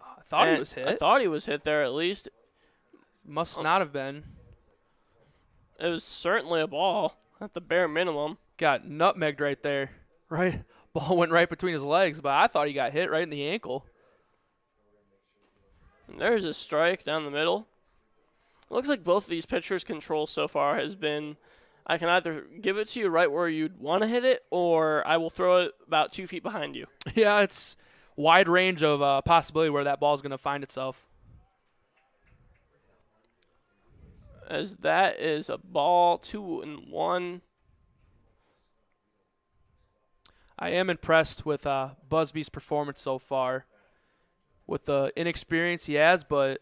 I thought he was hit. I thought he was hit there at least. Must not have been. It was certainly a ball at the bare minimum. Got nutmegged right there. Right, ball went right between his legs, but I thought he got hit right in the ankle. And there's a strike down the middle. It looks like both of these pitchers' control so far has been I can either give it to you right where you'd want to hit it, or I will throw it about 2 feet behind you. Yeah, it's wide range of possibility where that ball's going to find itself. As that is a ball, 2-1. I am impressed with Busby's performance so far. With the inexperience he has, but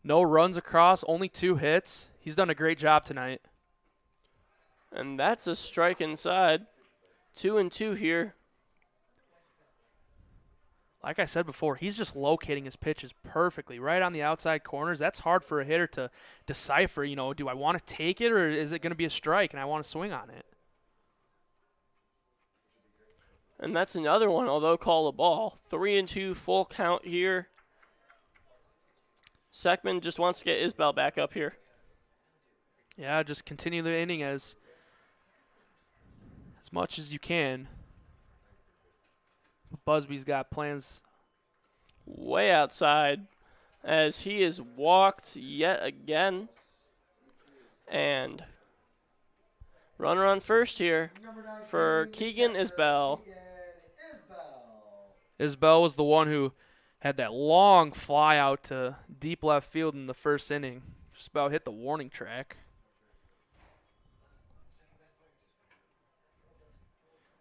no runs across, only 2 hits. He's done a great job tonight. And that's a strike inside. 2-2 here. Like I said before, he's just locating his pitches perfectly, right on the outside corners. That's hard for a hitter to decipher, do I want to take it or is it going to be a strike and I want to swing on it? And that's another one, although call a ball. 3-2, full count here. Sekman just wants to get Isbell back up here. Yeah, just continue the inning as much as you can. Busby's got plans. Way outside as he is walked yet again. And runner on first here for Keegan Isbell. Isbell was the one who had that long fly out to deep left field in the first inning. Just about hit the warning track.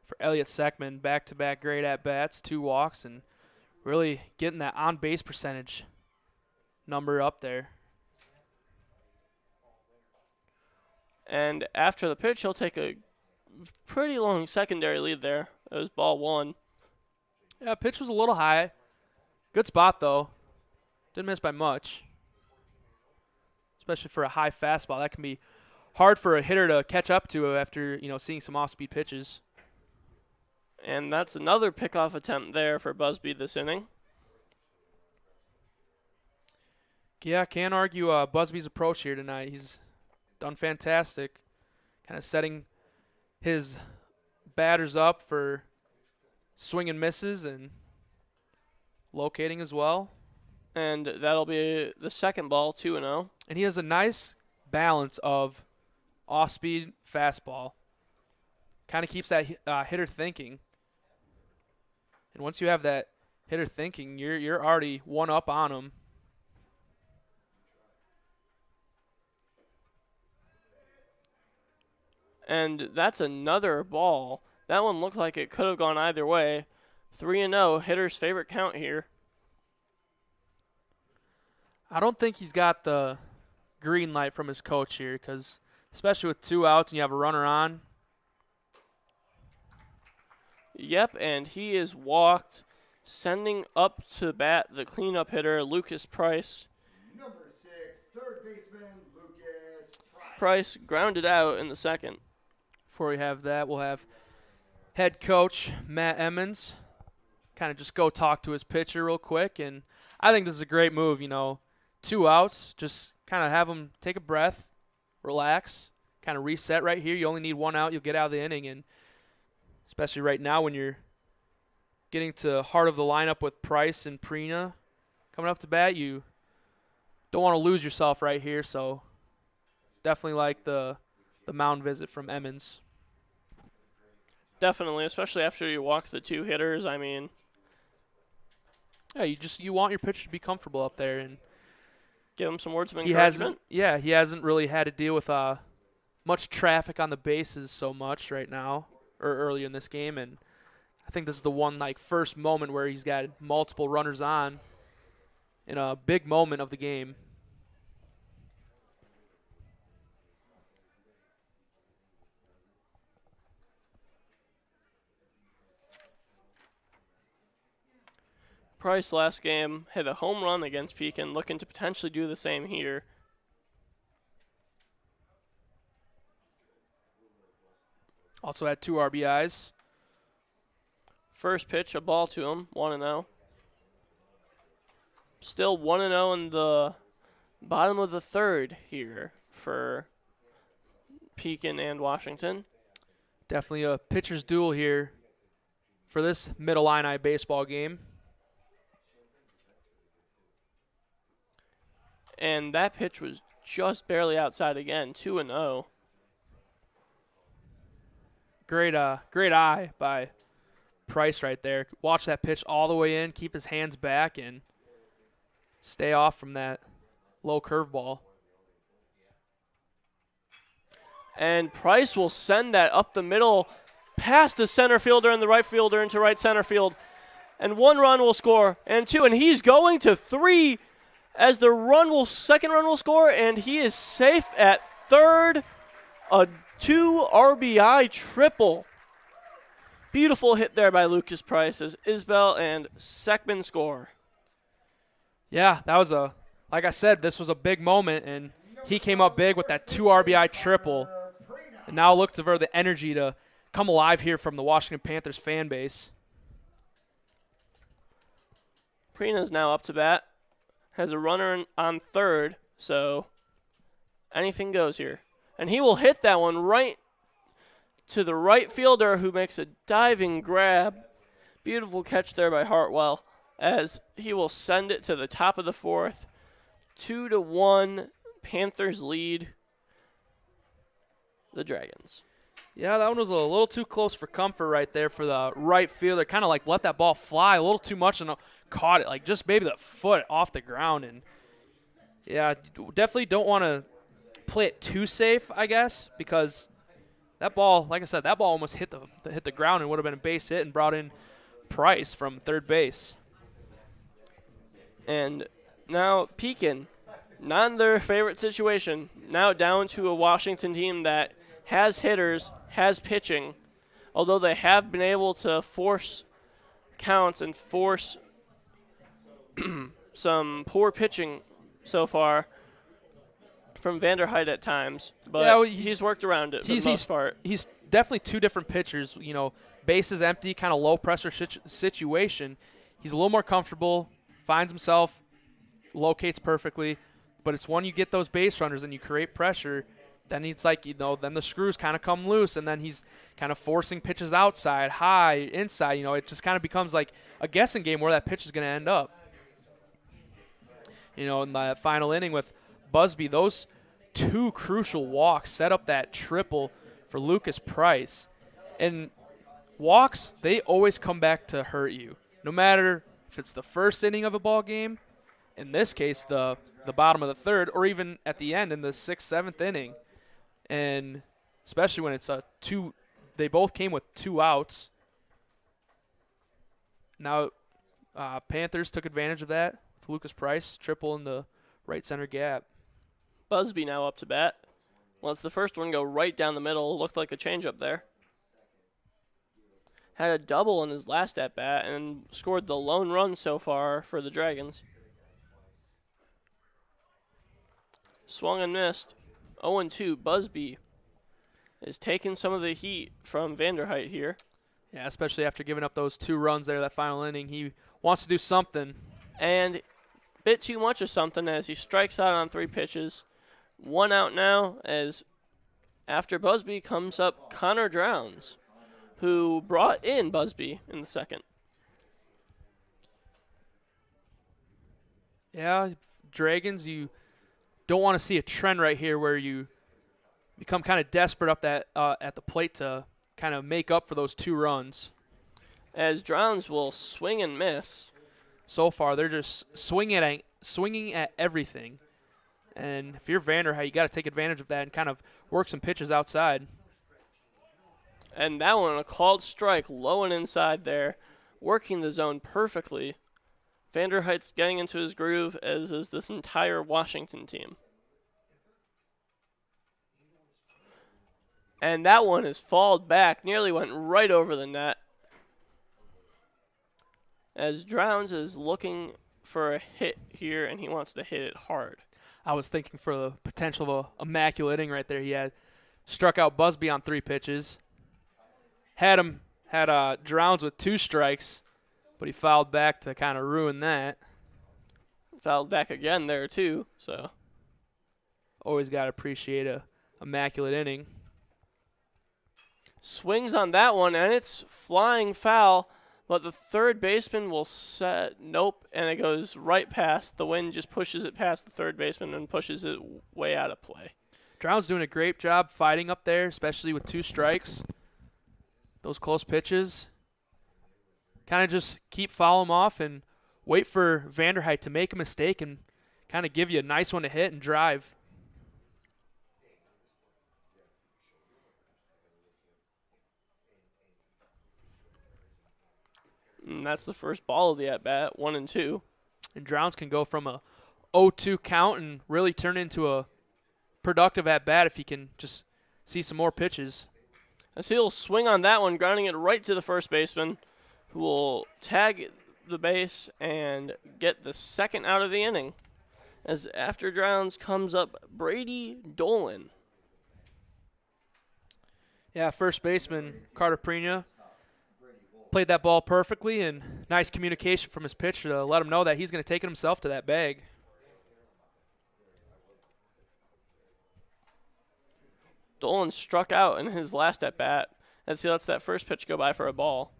For Elliott Sekman, back-to-back great at-bats, 2 walks, and really getting that on-base percentage number up there. And after the pitch, he'll take a pretty long secondary lead there. It was ball 1. Yeah, pitch was a little high. Good spot, though. Didn't miss by much. Especially for a high fastball. That can be hard for a hitter to catch up to after, seeing some off-speed pitches. And that's another pickoff attempt there for Busby this inning. Yeah, can't argue Busby's approach here tonight. He's done fantastic. Kind of setting his batters up for swing and misses and locating as well. And that'll be the second ball, 2-0. And he has a nice balance of off-speed fastball. Kind of keeps that hitter thinking. And once you have that hitter thinking, you're already one up on him. And that's another ball. That one looked like it could have gone either way. 3-0, hitter's favorite count here. I don't think he's got the green light from his coach here because especially with 2 outs and you have a runner on. Yep, and he is walked, sending up to bat the cleanup hitter, Lucas Price. Number 6, third baseman, Lucas Price. Price grounded out in the second. Before we have that, we'll have head coach Matt Emmons kind of just go talk to his pitcher real quick. And I think this is a great move, 2 outs, just kind of have him take a breath, relax, kind of reset right here. You only need 1 out, you'll get out of the inning. And especially right now when you're getting to heart of the lineup with Price and Prina coming up to bat, you don't want to lose yourself right here. So definitely like the mound visit from Emmons. Definitely, especially after you walk the 2 hitters. I mean, yeah, you want your pitcher to be comfortable up there and give him some words of encouragement. He hasn't really had to deal with much traffic on the bases so much right now or earlier in this game, and I think this is the one first moment where he's got multiple runners on in a big moment of the game. Price last game hit a home run against Pekin, looking to potentially do the same here. Also had 2 RBIs. First pitch, a ball to him, 1-0. Still 1-0 in the bottom of the third here for Pekin and Washington. Definitely a pitcher's duel here for this Mid-Illini baseball game. And that pitch was just barely outside again, 2-0. Great eye by Price right there. Watch that pitch all the way in, keep his hands back, and stay off from that low curveball. And Price will send that up the middle past the center fielder and the right fielder into right center field. And 1 run will score, and 2, and he's going to 3 as the second run will score, and he is safe at third. A 2 RBI triple. Beautiful hit there by Lucas Price as Isbell and Sekman score. Yeah, that was like I said, this was a big moment, and he came up big with that 2 RBI triple. And now look for the energy to come alive here from the Washington Panthers fan base. Prena's now up to bat. Has a runner on third, so anything goes here. And he will hit that one right to the right fielder, who makes a diving grab. Beautiful catch there by Hartwell, as he will send it to the top of the 4th. 2-1, Panthers lead the Dragons. Yeah, that one was a little too close for comfort right there for the right fielder. Kind of like let that ball fly a little too much and caught it, like just maybe the foot off the ground. And yeah, definitely don't want to play it too safe, I guess, because that ball, like I said, that ball almost hit the ground and would have been a base hit and brought in Price from third base. And now Pekin, not in their favorite situation, now down to a Washington team that has hitters, has pitching, although they have been able to force counts and force some poor pitching so far from Vanderheit at times, but yeah, well, he's worked around it for the most part. He's definitely 2 different pitchers. Bases empty, kind of low pressure situation. He's a little more comfortable, finds himself, locates perfectly, but it's when you get those base runners and you create pressure, then it's like, then the screws kind of come loose, and then he's kind of forcing pitches outside, high, inside. It just kind of becomes like a guessing game where that pitch is going to end up. In the final inning with Busby, those 2 crucial walks set up that triple for Lucas Price. And walks, they always come back to hurt you, no matter if it's the first inning of a ball game, in this case the bottom of the 3rd, or even at the end in the 6th, 7th inning. And especially when it's they both came with 2 outs. Now Panthers took advantage of that with Lucas Price, triple in the right center gap. Busby now up to bat. Lets the first one go right down the middle. Looked like a changeup there. Had a double in his last at-bat and scored the lone run so far for the Dragons. Swung and missed. 0-2. Busby is taking some of the heat from Vanderheit here. Yeah, especially after giving up those 2 runs there that final inning. He wants to do something. And a bit too much of something as he strikes out on 3 pitches. 1 out now, as after Busby comes up Connor Drowns, who brought in Busby in the 2nd. Yeah, Dragons, you don't want to see a trend right here where you become kind of desperate up that at the plate to kind of make up for those 2 runs. As Drowns will swing and miss. So far, they're just swinging at everything. And if you're Vanderheit, you got to take advantage of that and kind of work some pitches outside. And that one, a called strike, low and inside there, working the zone perfectly. Vanderheit's getting into his groove, as is this entire Washington team. And that one is fouled back, nearly went right over the net. As Drowns is looking for a hit here, and he wants to hit it hard. I was thinking for the potential of a immaculate inning right there. He had struck out Busby on 3 pitches. Had Drowns with 2 strikes, but he fouled back to kind of ruin that. Fouled back again there too, so always got to appreciate a immaculate inning. Swings on that one, and it's flying foul, but the third baseman will set, nope, and it goes right past. The wind just pushes it past the third baseman and pushes it way out of play. Drowns doing a great job fighting up there, especially with 2 strikes. those close pitches. Kind of just keep foul him off and wait for Vanderheit to make a mistake and kind of give you a nice one to hit and drive. And that's the first ball of the at-bat, 1-2. And Drowns can go from a 0-2 count and really turn into a productive at-bat if he can just see some more pitches. As he'll swing on that one, grounding it right to the first baseman, who will tag the base and get the second out of the inning. As after Drowns comes up Brady Dolan. Yeah, first baseman Carter Prina played that ball perfectly, and nice communication from his pitcher to let him know that he's going to take it himself to that bag. Dolan struck out in his last at-bat as he lets that first pitch go by for a ball.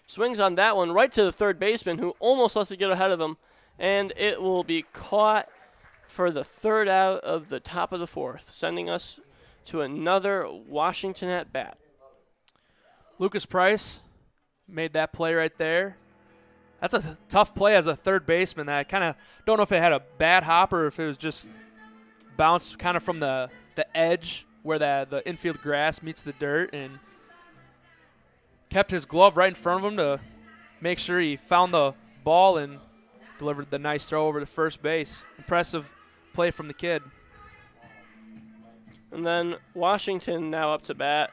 Swings on that one right to the third baseman, who almost lets it get ahead of him, and it will be caught for the third out of the top of the fourth, sending us to another Washington at-bat. Lucas Price made that play right there. That's a tough play as a third baseman. I kind of don't know if it had a bad hop or if it was just bounced kind of from the edge where the infield grass meets the dirt, and kept his glove right in front of him to make sure he found the ball and delivered the nice throw over to first base. Impressive play from the kid. And then Washington now up to bat.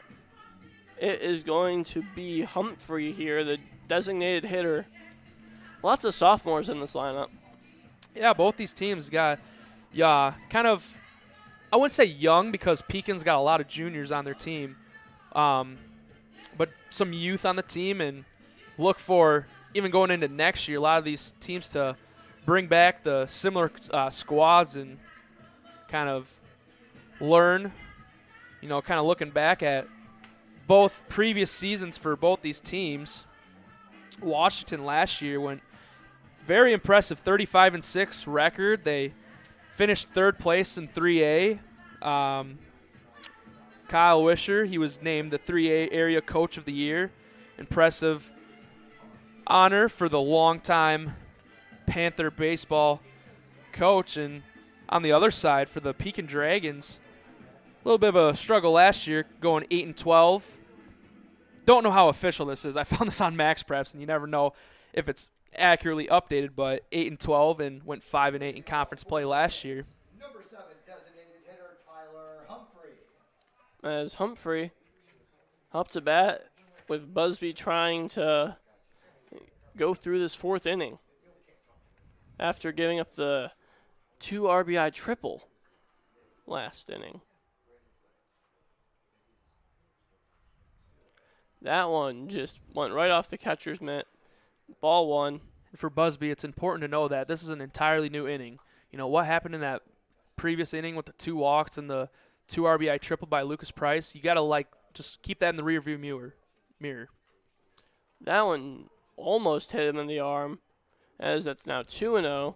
It is going to be Humphrey here, the designated hitter. Lots of sophomores in this lineup. Yeah, both these teams got kind of, I wouldn't say young because Pekin's got a lot of juniors on their team, but some youth on the team, and look for, even going into next year, a lot of these teams to bring back the similar squads and kind of learn, kind of looking back at both previous seasons for both these teams. Washington last year went very impressive 35-6 record. They finished third place in 3A. Kyle Wisher, he was named the 3A area coach of the year. Impressive honor for the longtime Panther baseball coach. And on the other side for the Pekin Dragons, a little bit of a struggle last year, going 8-12. Don't know how official this is. I found this on Max Preps, and you never know if it's accurately updated, but 8-12 and went 5-8 in conference play last year. Number 7 designated hitter Tyler Humphrey. As Humphrey up to bat with Busby trying to go through this fourth inning after giving up the 2 RBI triple last inning. That one just went right off the catcher's mitt. Ball 1. For Busby, it's important to know that this is an entirely new inning. What happened in that previous inning with the 2 walks and the 2 RBI triple by Lucas Price, you got to just keep that in the rearview mirror. That one almost hit him in the arm, as that's now 2-0.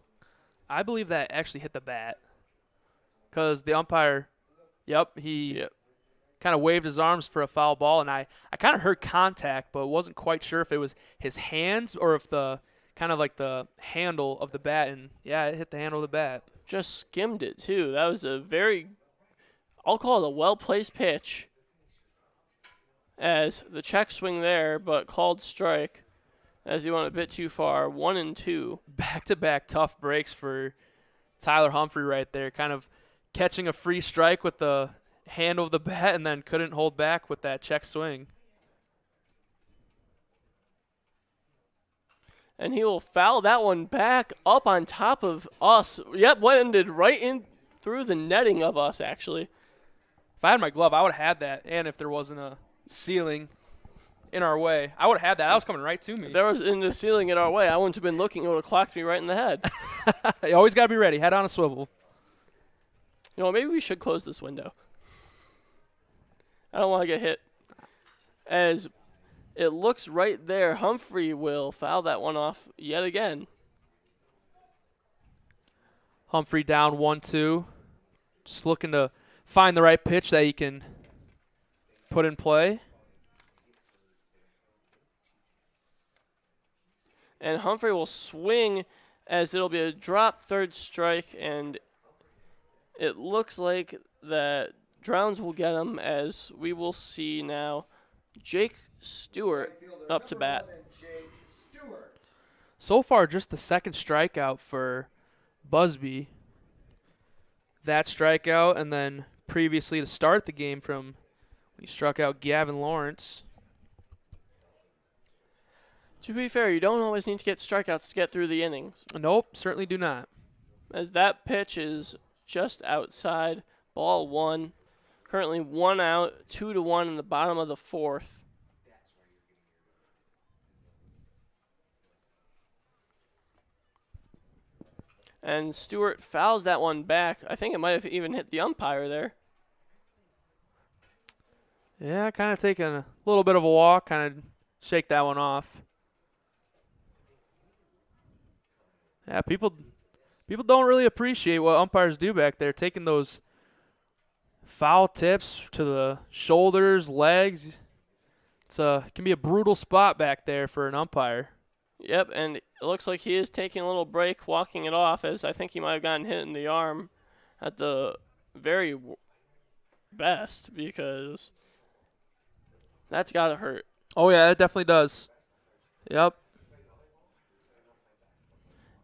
I believe that actually hit the bat because the umpire, he kind of waved his arms for a foul ball, and I kind of heard contact, but wasn't quite sure if it was his hands or if the kind of like the handle of the bat, and it hit the handle of the bat. Just skimmed it, too. That was a very, I'll call it a well-placed pitch, as the check swing there, but called strike as he went a bit too far. 1-2. Back-to-back tough breaks for Tyler Humphrey right there, kind of catching a free strike with the handle of the bat and then couldn't hold back with that check swing. And he will foul that one back up on top of us. Landed right in through the netting of us, actually. If I had my glove, I would have had that. And if there wasn't a ceiling in our way, I would have had that. That was coming right to me. If there was in the ceiling in our way, I wouldn't have been looking. It would have clocked me right in the head. You always got to be ready. Head on a swivel. Maybe we should close this window. I don't want to get hit. As it looks right there, Humphrey will foul that one off yet again. Humphrey down 1-2. Just looking to find the right pitch that he can put in play. And Humphrey will swing as it'll be a drop, third strike, and it looks like that Drowns will get him, as we will see now Jake Stewart up to bat. Jake Stewart. So far, just the second strikeout for Busby. That strikeout, and then previously to start the game from when he struck out Gavin Lawrence. To be fair, you don't always need to get strikeouts to get through the innings, Nope, certainly do not. as that pitch is just outside, ball one. Currently 1 out, 2-1 in the bottom of the fourth. And Stewart fouls that one back. I think it might have even hit the umpire there. Yeah, kind of taking a little bit of a walk, kind of shake that one off. Yeah, people don't really appreciate what umpires do back there, taking those foul tips to the shoulders, legs. It can be a brutal spot back there for an umpire. Yep, and it looks like he is taking a little break, walking it off, as I think he might have gotten hit in the arm at the very best, because that's got to hurt. Oh, yeah, it definitely does. Yep.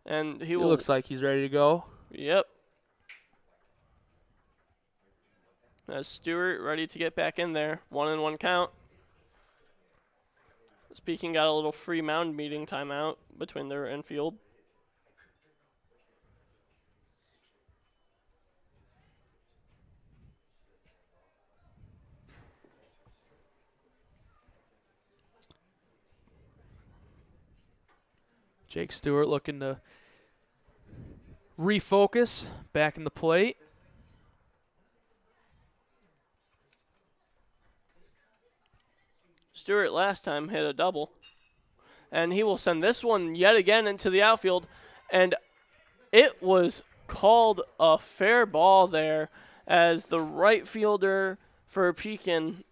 And he It will. looks like he's ready to go. Yep. As Stewart ready to get back in there. 1-1 count. Speaking got a little free mound meeting timeout between their infield. Jake Stewart looking to refocus back in the plate. Stewart last time hit a double. And he will send this one yet again into the outfield. And it was called a fair ball there, as the right fielder for Pekin,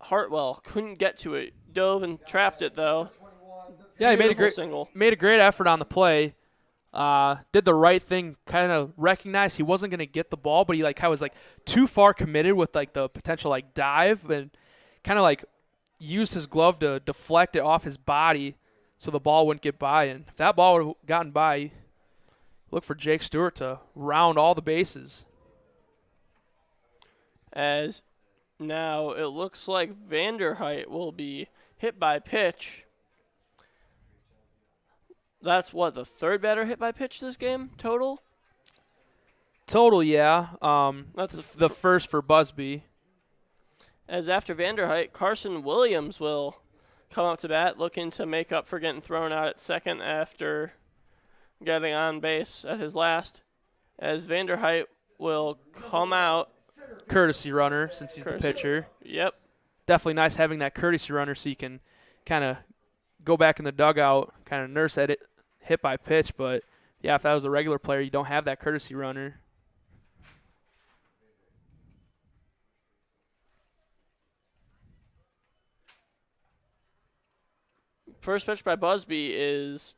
Hartwell, couldn't get to it. Dove and trapped it, though. Yeah, he Single. made a great effort on the play. Did the right thing, kind of recognized he wasn't going to get the ball, but he was too far committed with the potential dive, and kind of used his glove to deflect it off his body so the ball wouldn't get by. And if that ball would have gotten by, look for Jake Stewart to round all the bases. As now it looks like Vanderheit will be hit by pitch. That's what, the third batter hit by pitch this game total? Total, yeah. That's the first for Busby. As after Vanderheit, Carson Williams will come up to bat, looking to make up for getting thrown out at second after getting on base at his last. As Vanderheit will come out. Courtesy runner, since he's the pitcher. Yep. Definitely nice having that courtesy runner so you can kind of go back in the dugout, kind of nurse at it, hit by pitch. But, yeah, if that was a regular player, you don't have that courtesy runner. First pitch by Busby is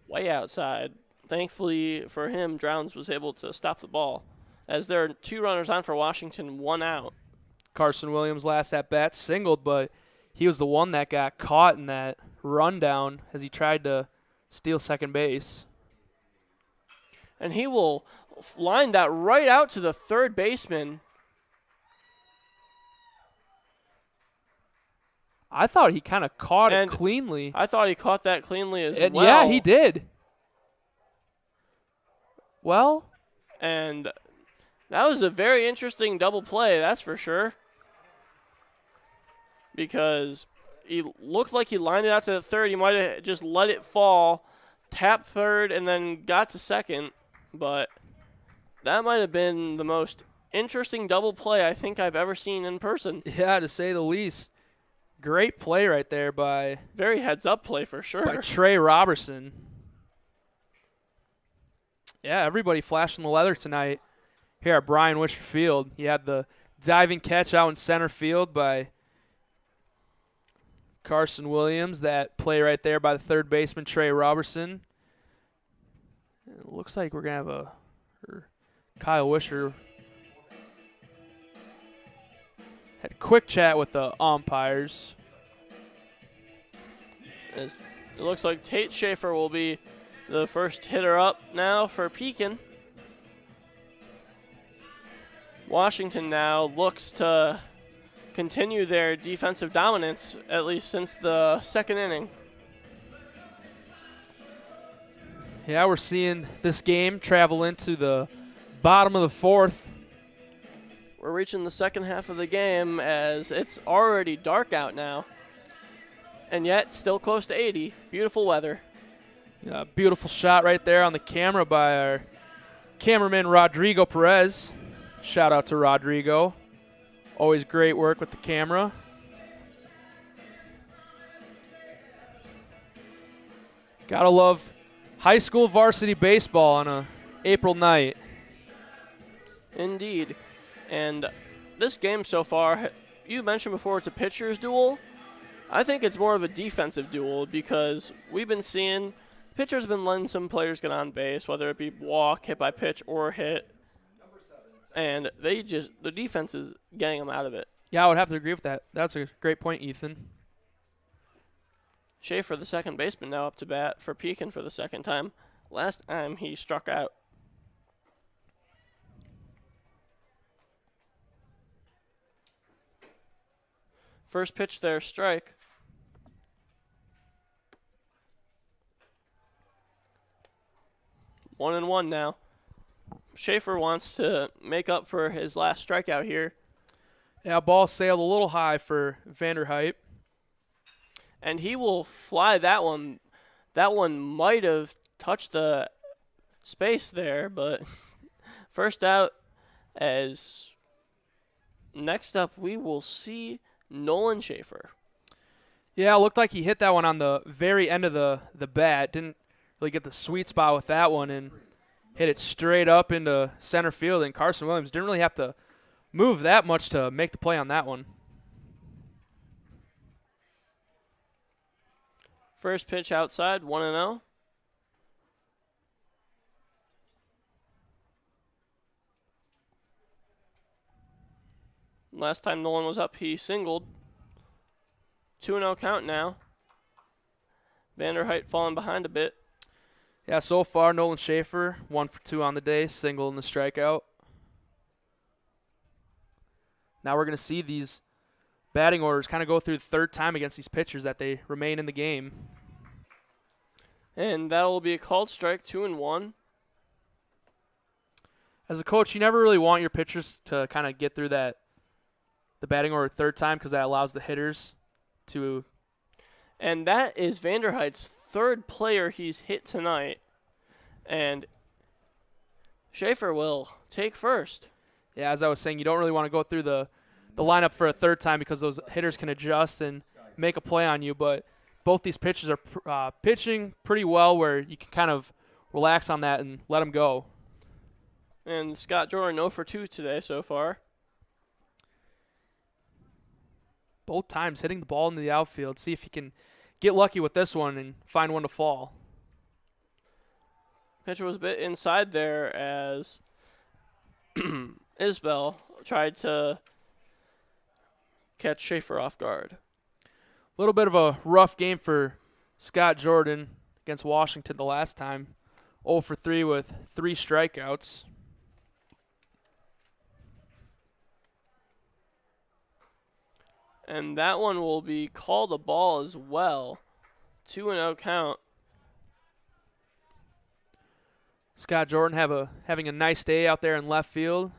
way outside. Thankfully for him, Drowns was able to stop the ball, as there are 2 runners on for Washington, 1 out. Carson Williams last at bat singled, but he was the one that got caught in that rundown as he tried to steal second base. And he will line that right out to the third baseman. I thought he kind of caught it cleanly. I thought he caught that cleanly as well. Yeah, he did. Well. And that was a very interesting double play, that's for sure. Because he looked like he lined it out to the third. He might have just let it fall, tapped third, and then got to second. But that might have been the most interesting double play I think I've ever seen in person. Yeah, to say the least. Great play right there by very heads-up play for sure. By Trey Robertson. Yeah, everybody flashing the leather tonight here at Brian Wisher Field. He had the diving catch out in center field by Carson Williams. That play right there by the third baseman, Trey Robertson. It looks like we're going to have Kyle Wisher had a quick chat with the umpires. It looks like Tate Schaefer will be the first hitter up now for Pekin. Washington now looks to continue their defensive dominance, at least since the second inning. Yeah, we're seeing this game travel into the bottom of the fourth. We're reaching the second half of the game as it's already dark out now, and yet still close to 80. Beautiful weather. Yeah, beautiful shot right there on the camera by our cameraman Rodrigo Perez. Shout out to Rodrigo. Always great work with the camera. Gotta love high school varsity baseball on a April night. Indeed. And this game so far, you mentioned before it's a pitcher's duel. I think it's more of a defensive duel because we've been seeing pitchers been letting some players get on base, whether it be walk, hit by pitch, or hit. And the defense is getting them out of it. Yeah, I would have to agree with that. That's a great point, Ethan. Schaefer, the second baseman, now up to bat for Pekin for the second time. Last time he struck out. First pitch there, strike. One and one now. Schaefer wants to make up for his last strikeout here. Yeah, ball sailed a little high for Vanderhype. And he will fly that one. That one might have touched the space there, but first out. As next up, we will see Nolan Schaefer. Yeah, it looked like he hit that one on the very end of the bat. Didn't really get the sweet spot with that one and hit it straight up into center field. And Carson Williams didn't really have to move that much to make the play on that one. First pitch outside, 1-0. Last time Nolan was up, he singled. 2-0 count now. Vanderhyte falling behind a bit. Yeah, so far, Nolan Schaefer, 1 for 2 on the day, single in the strikeout. Now we're going to see these batting orders kind of go through the third time against these pitchers that they remain in the game. And that will be a called strike, 2-1. As a coach, you never really want your pitchers to kind of get through the batting order third time because that allows the hitters to. And that is Vanderhyte's third player he's hit tonight. And Schaefer will take first. Yeah, as I was saying, you don't really want to go through the lineup for a third time because those hitters can adjust and make a play on you. But both these pitchers are pitching pretty well where you can kind of relax on that and let them go. And Scott Jordan 0 for 2 today so far. Both times hitting the ball into the outfield. See if he can get lucky with this one and find one to fall. Pitcher was a bit inside there as Isbell tried to catch Schaefer off guard. A little bit of a rough game for Scott Jordan against Washington the last time. 0 for 3 with 3 strikeouts. And that one will be called a ball as well. 2-0 count. Scott Jordan having a nice day out there in left field.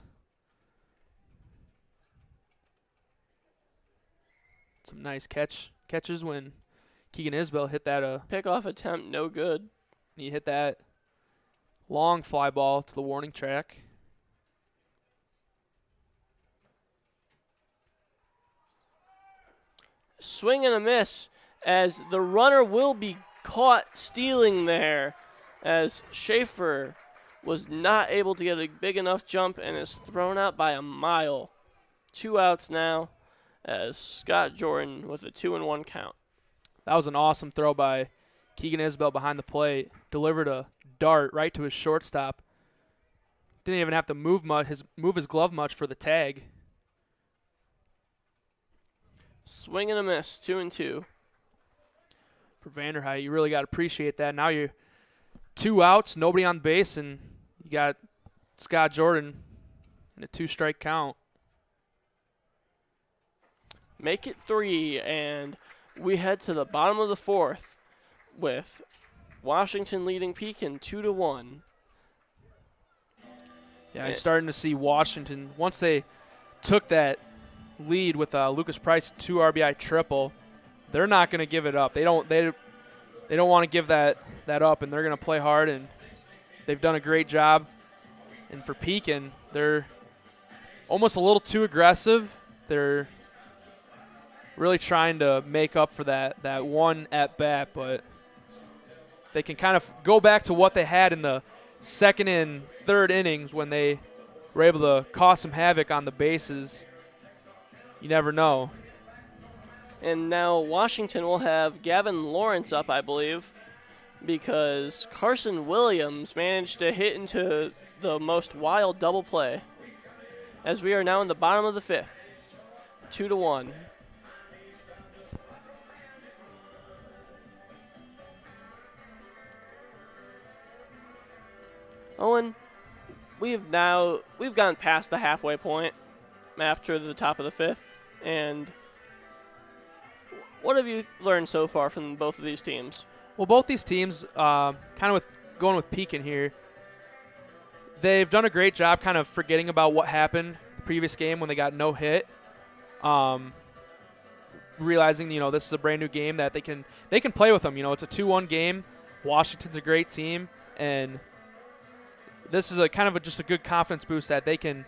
Some nice catches when Keegan Isbell hit that. Pickoff attempt, no good. He hit that long fly ball to the warning track. Swing and a miss as the runner will be caught stealing there as Schaefer was not able to get a big enough jump and is thrown out by a mile. 2 outs now as Scott Jordan with a 2-1 count. That was an awesome throw by Keegan Isbell behind the plate. Delivered a dart right to his shortstop. Didn't even have to move his glove much for the tag. Swing and a miss, 2-2. For Vanderhyde, you really got to appreciate that. Now you're 2 outs, nobody on base, and you got Scott Jordan in a 2-strike count. Make it 3, and we head to the bottom of the 4th with Washington leading Pekin 2-1. Yeah, you're starting to see Washington, once they took that lead with Lucas Price 2 RBI triple, they're not going to give it up. They don't want to give that up, and they're going to play hard, and they've done a great job. And for Pekin, they're almost a little too aggressive. They're really trying to make up for that one at bat, but they can kind of go back to what they had in the second and third innings when they were able to cause some havoc on the bases. You never know. And now Washington will have Gavin Lawrence up, I believe, because Carson Williams managed to hit into the most wild double play. As we are now in the bottom of the 5th, 2-1. Owen, we've gone past the halfway point after the top of the 5th, and what have you learned so far from both of these teams? Well, both these teams, kind of going with Pekin here, they've done a great job kind of forgetting about what happened the previous game when they got no hit. Realizing, this is a brand new game that they can play with them. It's a 2-1 game. Washington's a great team, and this is just a good confidence boost that they can,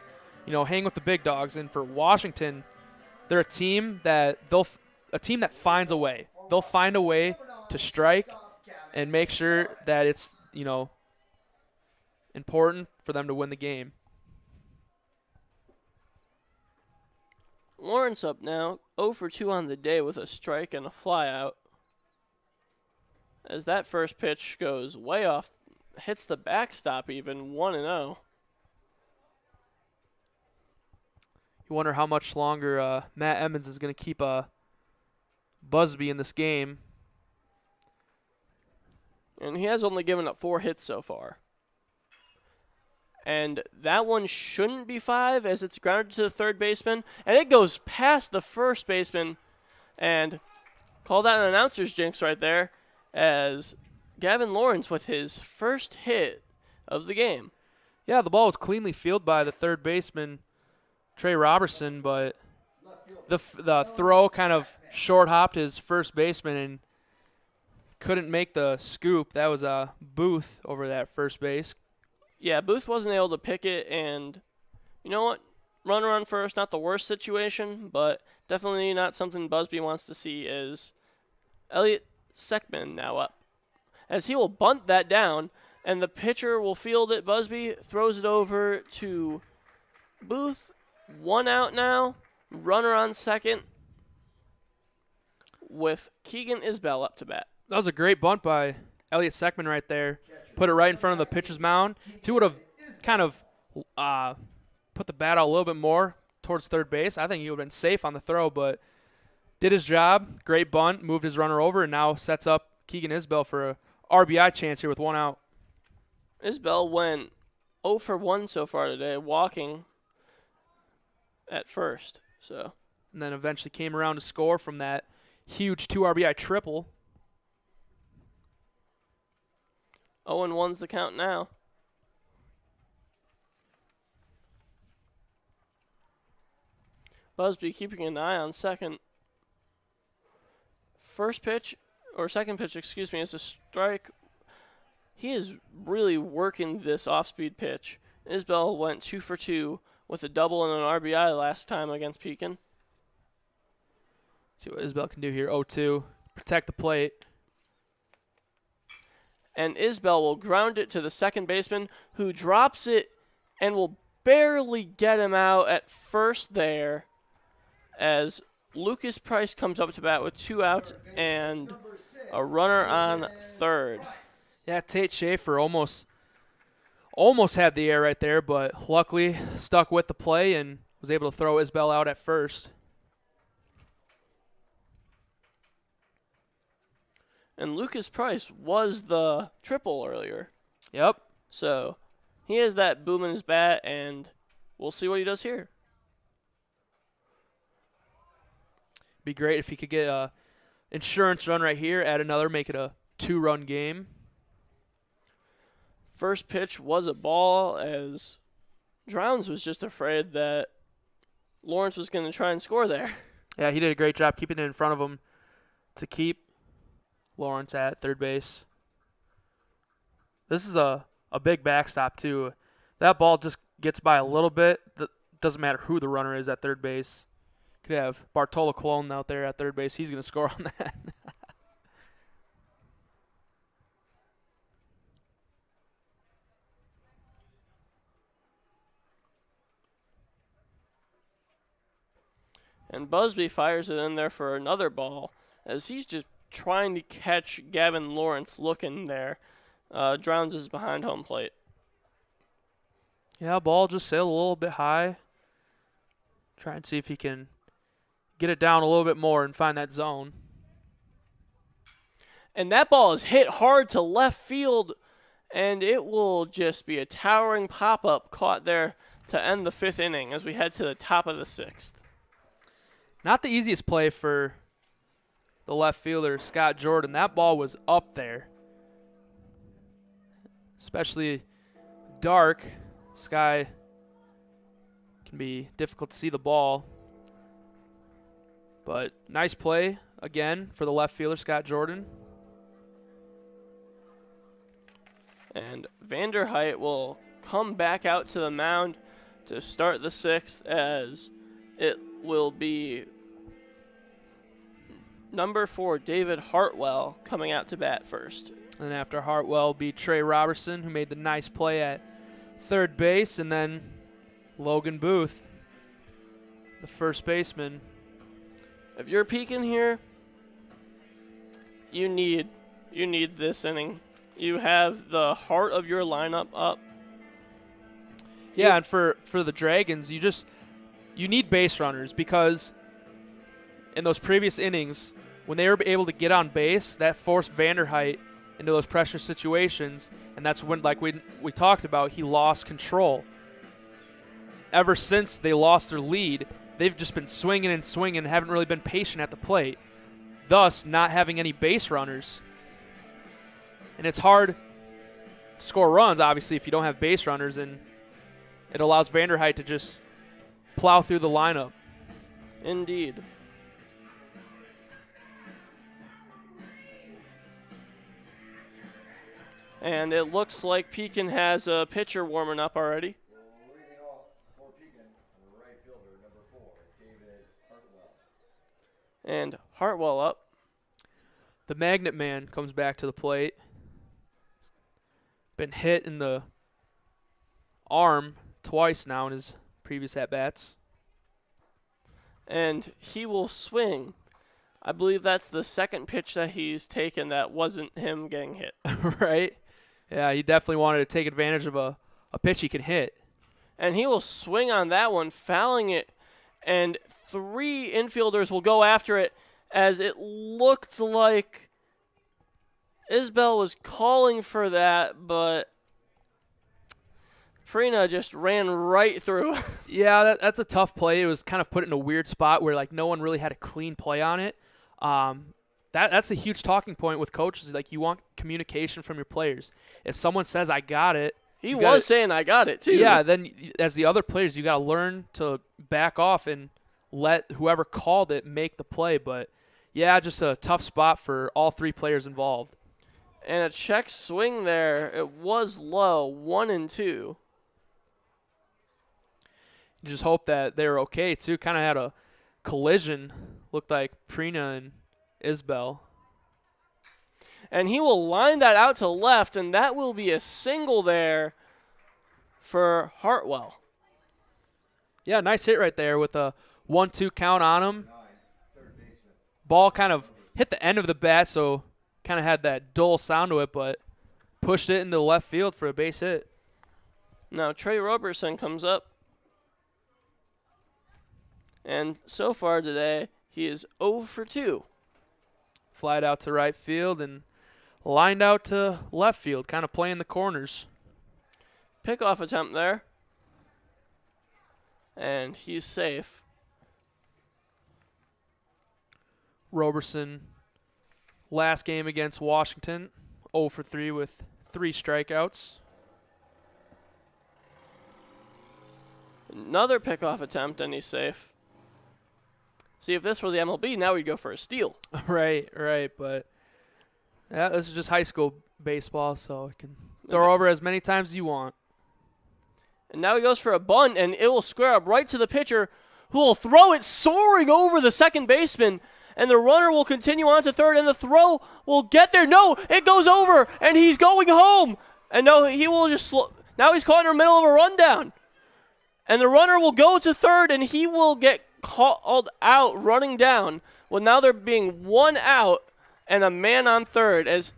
hang with the big dogs. And for Washington, they're a team that finds a way. They'll find a way to strike and make sure that it's, important for them to win the game. Lawrence up now, 0 for 2 on the day with a strike and a flyout. As that first pitch goes way off, hits the backstop even, 1-0. You wonder how much longer Matt Emmons is going to keep Busby in this game. And he has only given up 4 hits so far. And that one shouldn't be 5 as it's grounded to the third baseman. And it goes past the first baseman. And call that an announcer's jinx right there, as Gavin Lawrence with his first hit of the game. Yeah, the ball was cleanly fielded by the third baseman, Trey Robertson, but the throw kind of short-hopped his first baseman and couldn't make the scoop. That was Booth over that first base. Yeah, Booth wasn't able to pick it, and you know what? Runner on first, not the worst situation, but definitely not something Busby wants to see. Is Elliot Seckman now up, as he will bunt that down, and the pitcher will field it. Busby throws it over to Booth. 1 out now. Runner on second with Keegan Isbell up to bat. That was a great bunt by Elliot Seckman right there. Put it right in front of the pitcher's mound. If he would have kind of put the bat out a little bit more towards third base, I think he would have been safe on the throw, but did his job. Great bunt, moved his runner over, and now sets up Keegan Isbell for a RBI chance here with 1 out. Isbell went 0 for 1 so far today, walking at first. And then eventually came around to score from that huge 2 RBI triple. 0-1's the count now. Busby keeping an eye on second. Second pitch, is a strike. He is really working this off-speed pitch. Isbell went 2 for 2 with a double and an RBI last time against Pekin. See what Isbell can do here. 0-2. Protect the plate. and Isbell will ground it to the second baseman, who drops it and will barely get him out at first there, as Lucas Price comes up to bat with 2 outs and a runner on third. Yeah, Tate Schaefer almost had the air right there, but luckily stuck with the play and was able to throw Isbell out at first. And Lucas Price was the triple earlier. Yep. So he has that boom in his bat, and we'll see what he does here. Be great if he could get a insurance run right here, add another, make it a 2-run game. First pitch was a ball, as Drowns was just afraid that Lawrence was going to try and score there. Yeah, he did a great job keeping it in front of him to keep Lawrence at third base. This is a big backstop, too. That ball just gets by a little bit. Doesn't matter who the runner is at third base. Could have Bartolo Colon out there at third base. He's going to score on that. And Busby fires it in there for another ball, as he's just trying to catch Gavin Lawrence looking there. Drowns is behind home plate. Yeah, ball just sailed a little bit high. Try and see if he can get it down a little bit more and find that zone. And that ball is hit hard to left field, and it will just be a towering pop-up caught there to end the 5th inning as we head to the top of the 6th. Not the easiest play for the left fielder, Scott Jordan. That ball was up there. Especially dark. Sky can be difficult to see the ball. But nice play, again, for the left fielder, Scott Jordan. And Vanderheit will come back out to the mound to start the 6th, as it will be number 4, David Hartwell, coming out to bat first. And after Hartwell will be Trey Robertson, who made the nice play at third base, and then Logan Booth, the first baseman. If you're Pekin here, you need this inning. You have the heart of your lineup up. Yeah, and for the Dragons, you need base runners, because in those previous innings, when they were able to get on base, that forced Vanderheit into those pressure situations, and that's when, like we talked about, he lost control. Ever since they lost their lead, they've just been swinging and swinging, haven't really been patient at the plate, thus not having any base runners. And it's hard to score runs, obviously, if you don't have base runners, and it allows Vanderheit to just plow through the lineup. Indeed. And it looks like Pekin has a pitcher warming up already. Leading off for Pekin, right fielder, number 4, David Hartwell. And Hartwell up. The Magnet Man comes back to the plate. Been hit in the arm twice now in his previous at-bats. And he will swing. I believe that's the second pitch that he's taken that wasn't him getting hit. Right? Yeah, he definitely wanted to take advantage of a pitch he can hit. And he will swing on that one, fouling it, and 3 infielders will go after it, as it looked like Isbell was calling for that, but Prina just ran right through. Yeah, that's a tough play. It was kind of put in a weird spot where, like, no one really had a clean play on it. That's a huge talking point with coaches. Like, you want communication from your players. If someone says, I got it. He was saying, I got it, too. Yeah, then as the other players, you got to learn to back off and let whoever called it make the play. But, yeah, just a tough spot for all 3 players involved. And a check swing there. It was low, 1-2. You just hope that they're okay, too. Kind of had a collision. Looked like Prina and Isbell. and he will line that out to left, and that will be a single there for Hartwell. Yeah, nice hit right there with a 1-2 count on him. Ball kind of hit the end of the bat, so kind of had that dull sound to it, but pushed it into left field for a base hit. Now Trey Roberson comes up. And so far today, he is 0 for 2. Flied out to right field and lined out to left field, kind of playing the corners. Pickoff attempt there. And he's safe. Roberson, last game against Washington, 0 for 3 with 3 strikeouts. Another pickoff attempt, and he's safe. See, if this were the MLB, now we'd go for a steal. Right, but yeah, this is just high school baseball, so you can throw over as many times as you want. And now he goes for a bunt, and it will square up right to the pitcher, who will throw it soaring over the second baseman, and the runner will continue on to third, and the throw will get there. No, it goes over, and he's going home. And no, he will just now he's caught in the middle of a rundown. And the runner will go to third, and he will get called out running down. Well, now there being 1 out and a man on third. As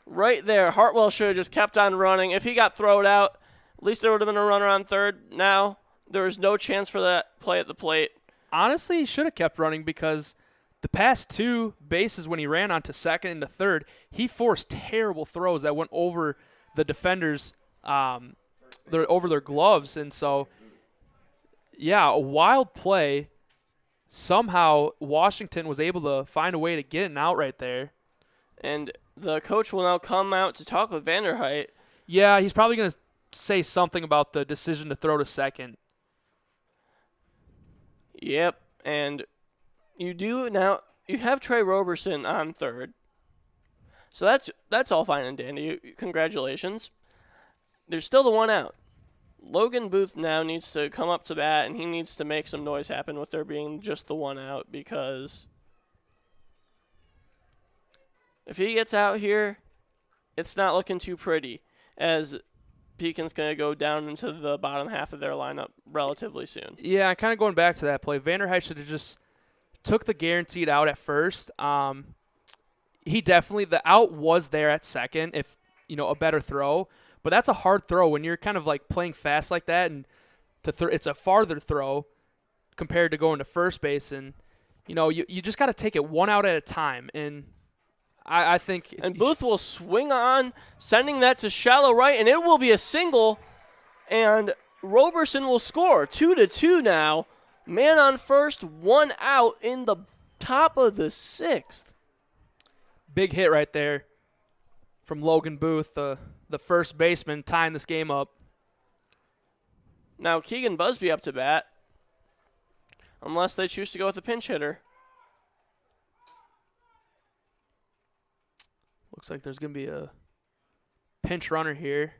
right there, Hartwell should have just kept on running. If he got thrown out, at least there would have been a runner on third. Now there is no chance for that play at the plate. Honestly, he should have kept running because the past 2 bases when he ran onto second and to third, he forced terrible throws that went over the defenders, over their gloves, and so. Yeah, a wild play. Somehow Washington was able to find a way to get an out right there. And the coach will now come out to talk with Vanderheit. Yeah, he's probably going to say something about the decision to throw to second. Yep, and you have Trey Roberson on third. So that's all fine and dandy. Congratulations. There's still the 1 out. Logan Booth now needs to come up to bat, and he needs to make some noise happen with there being just the 1 out, because if he gets out here, it's not looking too pretty, as Pekin's going to go down into the bottom half of their lineup relatively soon. Yeah, kind of going back to that play, Vanderheit should have just took the guaranteed out at first. He definitely, the out was there at second, if, a better throw. But that's a hard throw when you're kind of like playing fast like that, and it's a farther throw compared to going to first base. And, you just got to take it 1 out at a time. And I think. And Booth will swing on, sending that to shallow right, and it will be a single. And Roberson will score 2-2 now. Man on first, 1 out in the top of the 6th. Big hit right there from Logan Booth, the first baseman, tying this game up. Now Keegan Busby up to bat, unless they choose to go with a pinch hitter. Looks like there's going to be a pinch runner here.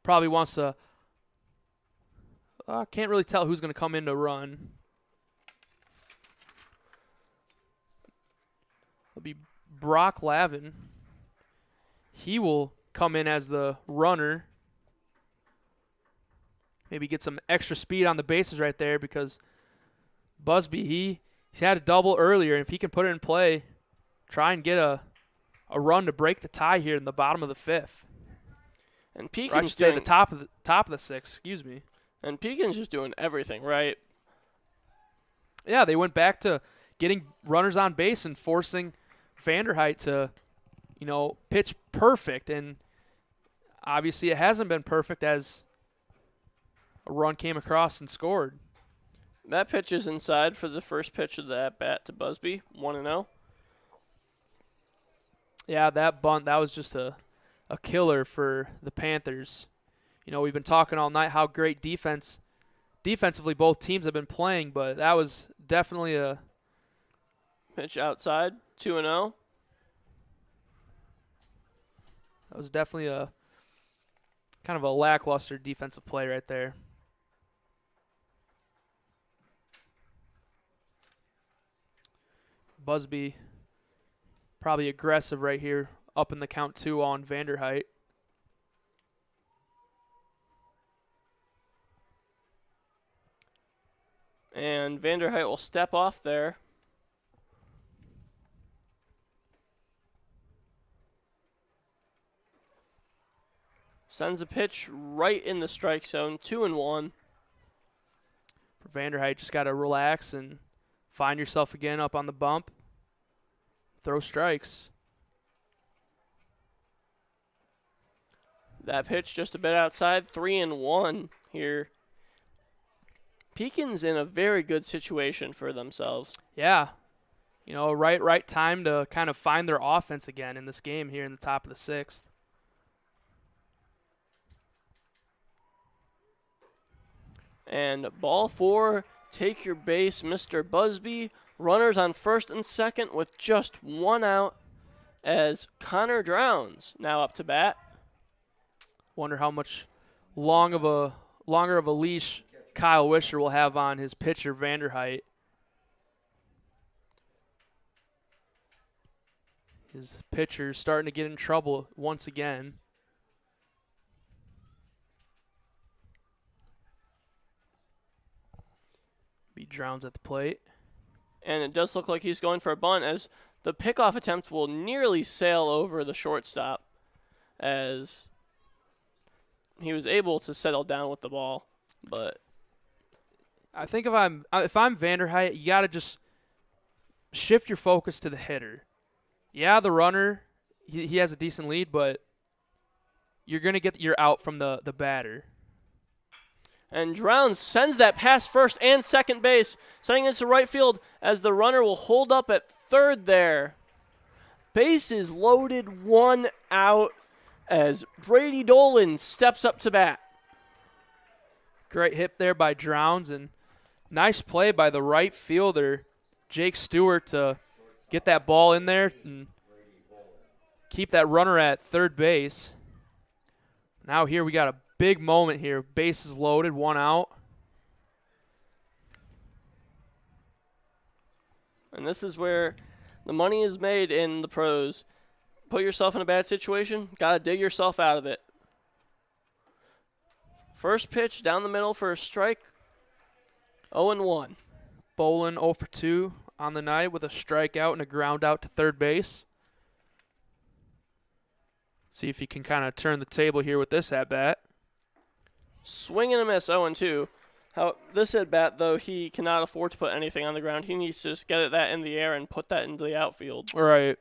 Probably wants to. Can't really tell who's going to come in to run. It'll be Brock Lavin. He will come in as the runner. Maybe get some extra speed on the bases right there, because Busby, he had a double earlier, and if he can put it in play, try and get a run to break the tie here in the bottom of the 5th. And Or I Pekin's should say the top of the 6th, excuse me. And Pekin's just doing everything right. Yeah, they went back to getting runners on base and forcing Vanderheit to, pitch perfect. And obviously it hasn't been perfect, as a run came across and scored. That pitch is inside for the first pitch of the at-bat to Busby, 1-0. Yeah, that bunt, that was just a killer for the Panthers. We've been talking all night how great defensively both teams have been playing, but that was definitely a pitch outside, 2-0. That was definitely a kind of a lackluster defensive play right there. Busby probably aggressive right here, up in the count 2 on Vanderheit. And Vanderheit will step off there. Sends a pitch right in the strike zone, 2-1. For Vanderheit, just got to relax and find yourself again up on the bump. Throw strikes. That pitch just a bit outside, 3-1 here. Pekin's in a very good situation for themselves. Yeah. You know, right time to kind of find their offense again in this game here in the top of the 6th. And ball 4, take your base, Mr. Busby. Runners on first and second with just 1 out as Connor Drowns now up to bat. Wonder how much longer of a leash Kyle Wisher will have on his pitcher Vanderheit. His pitcher's starting to get in trouble once again. Be Drowns at the plate. And it does look like he's going for a bunt as the pickoff attempt will nearly sail over the shortstop as he was able to settle down with the ball. But I think if I'm Vanderheit, you got to just shift your focus to the hitter. Yeah, the runner, he has a decent lead, but you're going to get your out from the batter. And Drowns sends that past first and second base, sending it to right field as the runner will hold up at third there. Bases loaded, 1 out as Brady Dolan steps up to bat. Great hit there by Drowns, and nice play by the right fielder, Jake Stewart, to get that ball in there and keep that runner at third base. Now here we got a big moment here. Bases loaded, 1 out. And this is where the money is made in the pros. Put yourself in a bad situation, got to dig yourself out of it. First pitch down the middle for a strike, 0-1. Bolin 0 for 2 on the night with a strikeout and a ground out to third base. See if he can kind of turn the table here with this at-bat. Swing and a miss, 0-2. This at-bat, though, he cannot afford to put anything on the ground. He needs to just get that in the air and put that into the outfield. Right.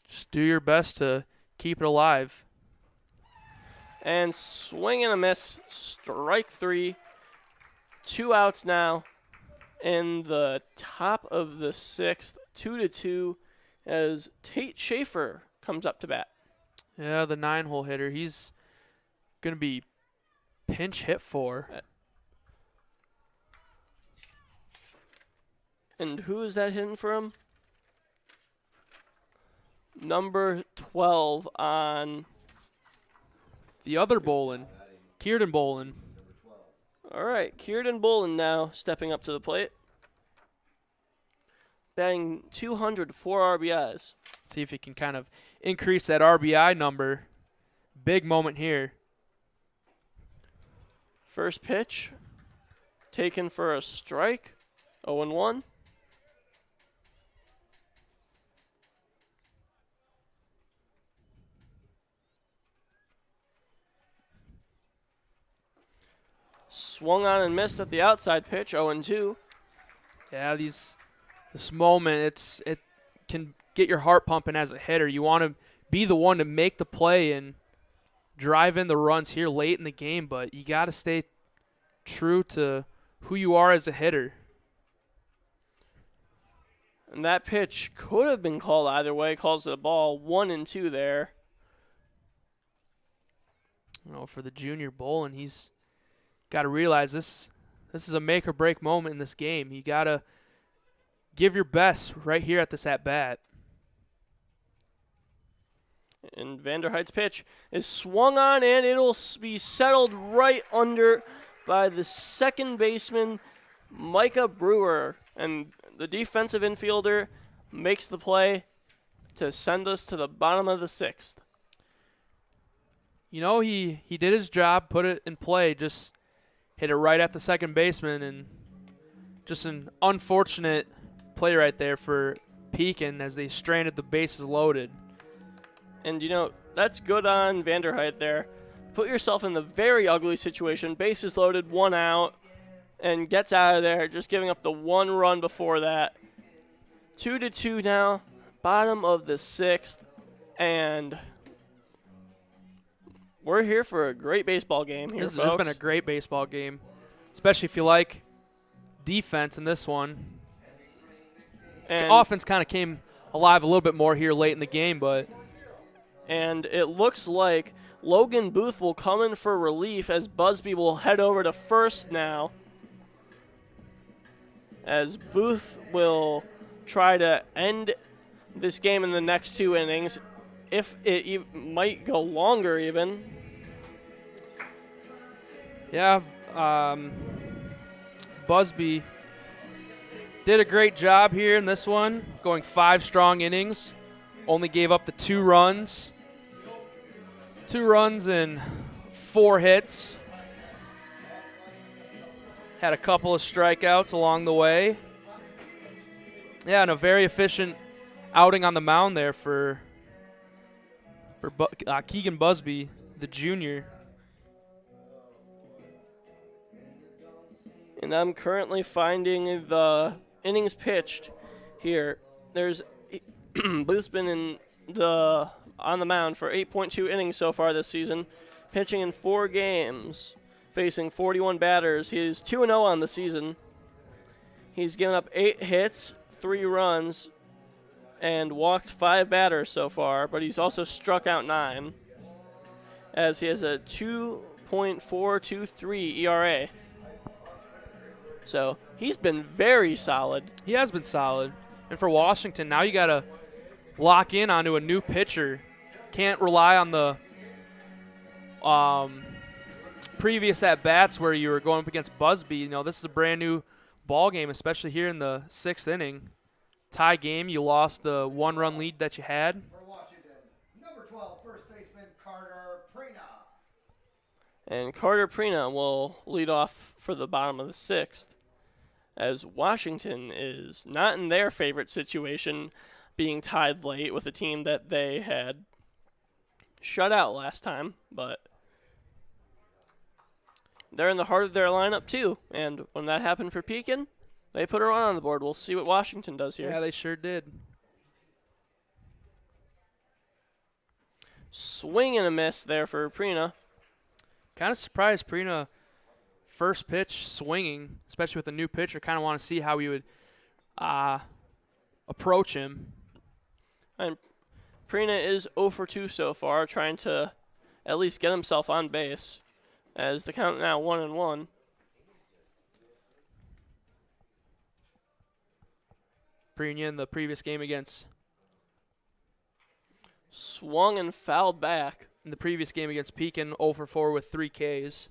Just do your best to keep it alive. And swing and a miss, strike 3. 2 outs now in the top of the 6th, 2-2, as Tate Schaefer comes up to bat. Yeah, the 9-hole hitter. He's going to be pinch hit for. And who is that hitting for him? Number 12 on The other Bolin, Kieran Bolin. All right, Kieran Bolin now stepping up to the plate. Batting 204 RBIs. See if he can kind of increase that RBI number. Big moment here. First pitch, taken for a strike, 0-1. Swung on and missed at the outside pitch, 0-2. Yeah, this moment, it can get your heart pumping as a hitter. You want to be the one to make the play and drive in the runs here late in the game, but you got to stay true to who you are as a hitter. And that pitch could have been called either way. Calls it a ball, 1-2 there. You know, for the junior Bolin, he's got to realize this is a make or break moment in this game. You got to give your best right here at this at bat. And Vanderheit's pitch is swung on, and it'll be settled right under by the second baseman, Micah Brewer. And the defensive infielder makes the play to send us to the bottom of the 6th. You know, he did his job, put it in play, just hit it right at the second baseman, and just an unfortunate play right there for Pekin as they stranded the bases loaded. And, you know, that's good on Vanderheit there. Put yourself in the very ugly situation, bases loaded, 1 out, and gets out of there, just giving up the 1 run before that. 2-2 now, bottom of the 6th, and we're here for a great baseball game here, This folks. has been a great baseball game, especially if you like defense in this one. And The offense kind of came alive a little bit more here late in the game, but and it looks like Logan Booth will come in for relief as Busby will head over to first now. As Booth will try to end this game in the next 2 innings, if it might go longer even. yeah, Busby did a great job here in this one, going 5 strong innings. Only gave up the 2 runs. 2 runs and 4 hits. Had a couple of strikeouts along the way. Yeah, and a very efficient outing on the mound there for Keegan Busby, the junior. And I'm currently finding the innings pitched here. There's Booth's been on the mound for 8.2 innings so far this season, pitching in 4 games, facing 41 batters. He's 2-0 on the season. He's given up 8 hits, 3 runs, and walked 5 batters so far, but he's also struck out 9, as he has a 2.423 ERA. So he's been very solid. He has been solid. And for Washington, now you got to lock in onto a new pitcher. Can't rely on the previous at-bats where you were going up against Busby. You know, this is a brand-new ball game, especially here in the 6th inning. Tie game, you lost the 1-run lead that you had. For Washington, number 12, first baseman Carter Prina. And Carter Prina will lead off for the bottom of the 6th, as Washington is not in their favorite situation, being tied late with a team that they had shut out last time, but they're in the heart of their lineup too, and when that happened for Pekin, they put a run on the board. We'll see what Washington does here. Yeah, they sure did. Swing and a miss there for Prina. Kind of surprised Prina first pitch swinging, especially with a new pitcher. Kind of want to see how he would approach him. And Prina is 0 for 2 so far, trying to at least get himself on base, as the count now 1-1. Prina in the previous game against Swung and fouled back. in the previous game against Pekin, 0 for 4 with 3 Ks.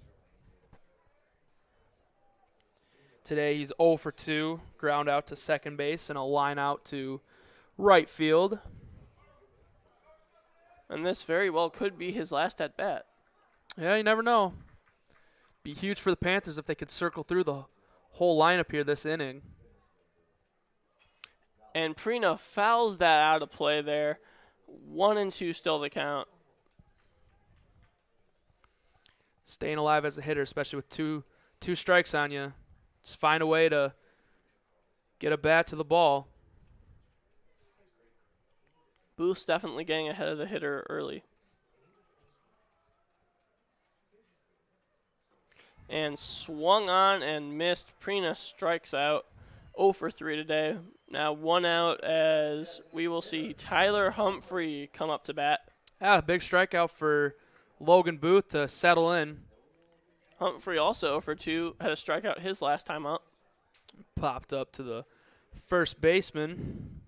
Today he's 0 for 2, ground out to second base and a line out to right field. And this very well could be his last at bat. Yeah, you never know. Be huge for the Panthers if they could circle through the whole lineup here this inning. And Prina fouls that out of play there. 1-2 still the count. Staying alive as a hitter, especially with two strikes on you. Just find a way to get a bat to the ball. Booth's definitely getting ahead of the hitter early. And swung on and missed. Prina strikes out. 0 for 3 today. Now 1 out as we will see Tyler Humphrey come up to bat. Yeah, a big strikeout for Logan Booth to settle in. Humphrey also 0 for 2. Had a strikeout his last time up. Popped up to the first baseman.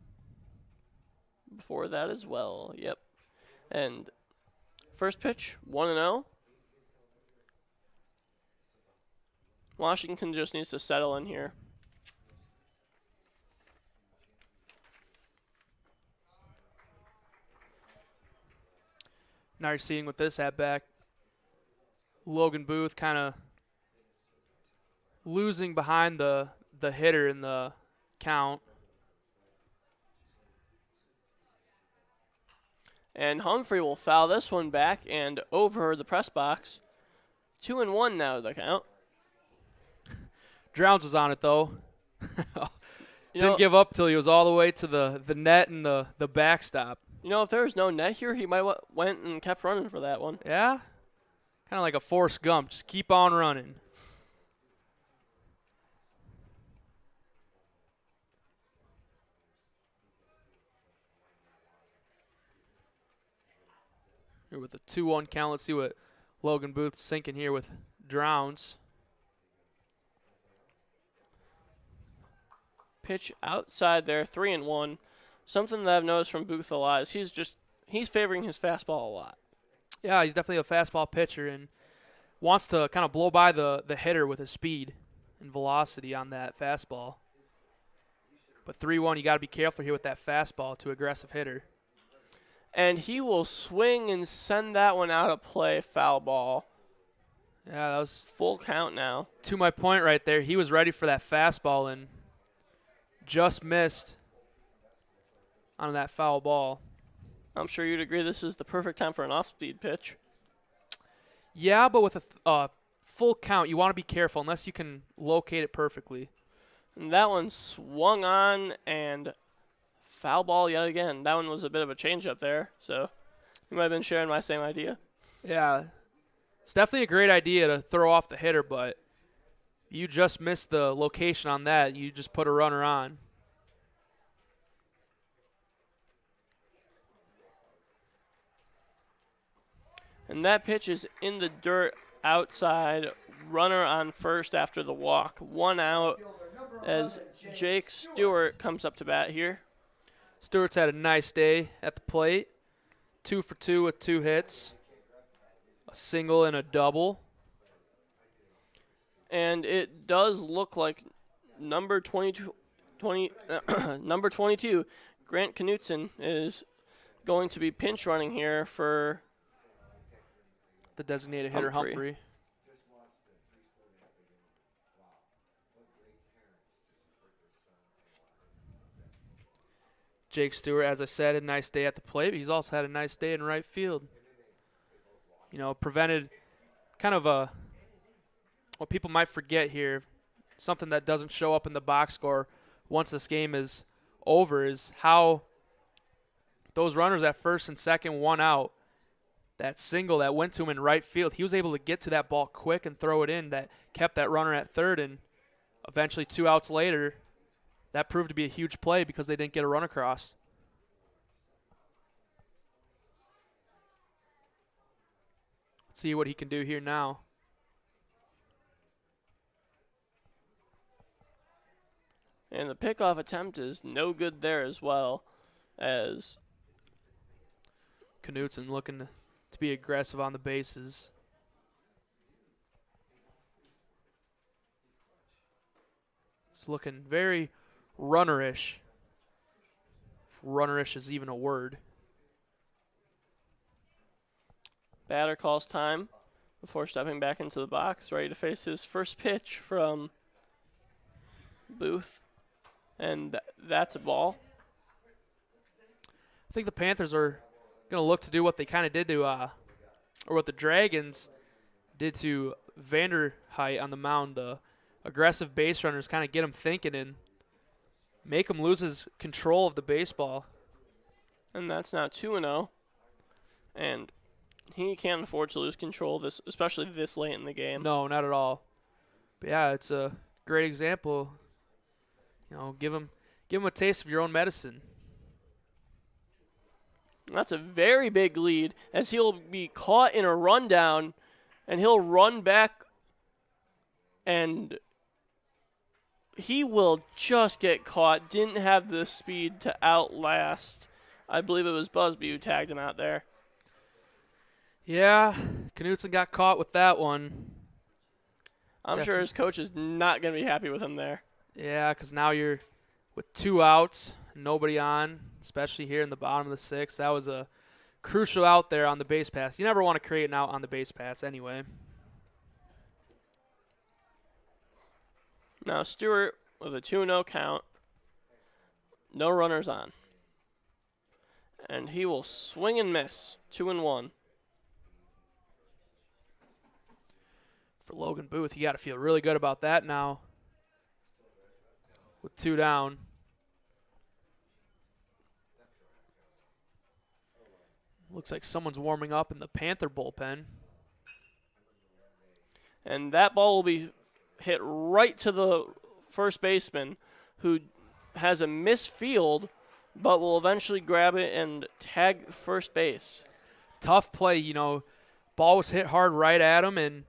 Before that as well. Yep. And first pitch, 1-0. Washington just needs to settle in here. Now you're seeing with this at back, Logan Booth kind of losing behind the hitter in the count. And Humphrey will foul this one back and over the press box. 2-1 now the count. Drowns was on it, though. You know, Didn't give up till he was all the way to the net and the backstop. you know, if there was no net here, he might went and kept running for that one. Yeah? Kind of like a Forrest Gump. Just keep on running. Here with a 2-1 count. Let's see what Logan Booth's thinking here with Drowns. Pitch outside there, 3-1. Something that I've noticed from Booth a lot is he's favoring his fastball a lot. Yeah, he's definitely a fastball pitcher and wants to kind of blow by the hitter with his speed and velocity on that fastball. But 3-1, you got to be careful here with that fastball to aggressive hitter. And he will swing and send that one out of play, foul ball. Yeah, that was Full count now. to my point right there. He was ready for that fastball and just missed on that foul ball. I'm sure you'd agree this is the perfect time for an off-speed pitch. Yeah, but with a full count, you want to be careful unless you can locate it perfectly. And that one swung on and foul ball yet again. That one was a bit of a change-up there, so you might have been sharing my same idea. Yeah, it's definitely a great idea to throw off the hitter, but you just missed the location on that. You just put a runner on. And that pitch is in the dirt outside. Runner on first after the walk. 1 out as Jake Stewart comes up to bat here. Stewart's had a nice day at the plate. 2 for 2 with 2 hits. A single and a double. And it does look like number 22, number 22, Grant Knutson, is going to be pinch running here for The designated hitter, Humphrey. Jake Stewart, as I said, a nice day at the plate, but he's also had a nice day in right field. You know, prevented kind of what people might forget here, something that doesn't show up in the box score once this game is over, is how those runners at first and second, 1 out, that single that went to him in right field, he was able to get to that ball quick and throw it in. That kept that runner at third, and eventually 2 outs later, that proved to be a huge play because they didn't get a run across. Let's see what he can do here now. And the pickoff attempt is no good there as well, as Knutson looking to be aggressive on the bases. It's looking very runnerish. If runnerish is even a word. batter calls time before stepping back into the box, ready to face his first pitch from Booth. And that's a ball. I think the Panthers are going to look to do what they kind of did to, or what the Dragons did to Vanderheit on the mound. The aggressive base runners kind of get him thinking and make him lose his control of the baseball. And that's now 2-0. And he can't afford to lose control, this, especially this late in the game. No, not at all. But yeah, it's a great example. You know, give him a taste of your own medicine. That's a very big lead, as he'll be caught in a rundown, and he'll run back, and he will just get caught. Didn't have the speed to outlast. I believe it was Busby who tagged him out there. Yeah, Knutson got caught with that one. I'm sure his coach is not going to be happy with him there. Yeah, because now you're with 2 outs, nobody on, especially here in the bottom of the 6th. That was a crucial out there on the base pass. You never want to create an out on the base pass anyway. Now Stewart with a 2-0 count. No runners on. And he will swing and miss. 2-1. For Logan Booth, you got to feel really good about that now. With 2 down. Looks like someone's warming up in the Panther bullpen. And that ball will be hit right to the first baseman, who has a misfield, but will eventually grab it and tag first base. Tough play, you know. Ball was hit hard right at him and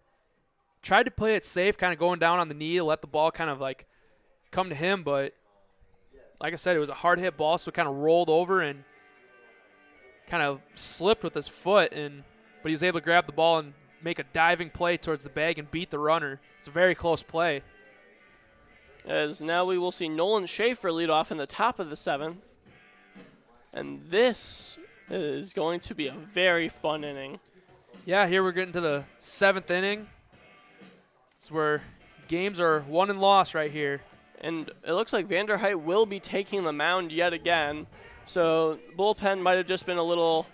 tried to play it safe, kind of going down on the knee to let the ball kind of like come to him. But like I said, it was a hard hit ball, so it kind of rolled over and kind of slipped with his foot. But he was able to grab the ball and make a diving play towards the bag and beat the runner. It's a very close play. As now we will see Nolan Schaefer lead off in the top of the 7th. And this is going to be a very fun inning. Yeah, here we're getting to the 7th inning. It's where games are won and lost right here. And it looks like Vanderheit will be taking the mound yet again. So bullpen might have just been a little,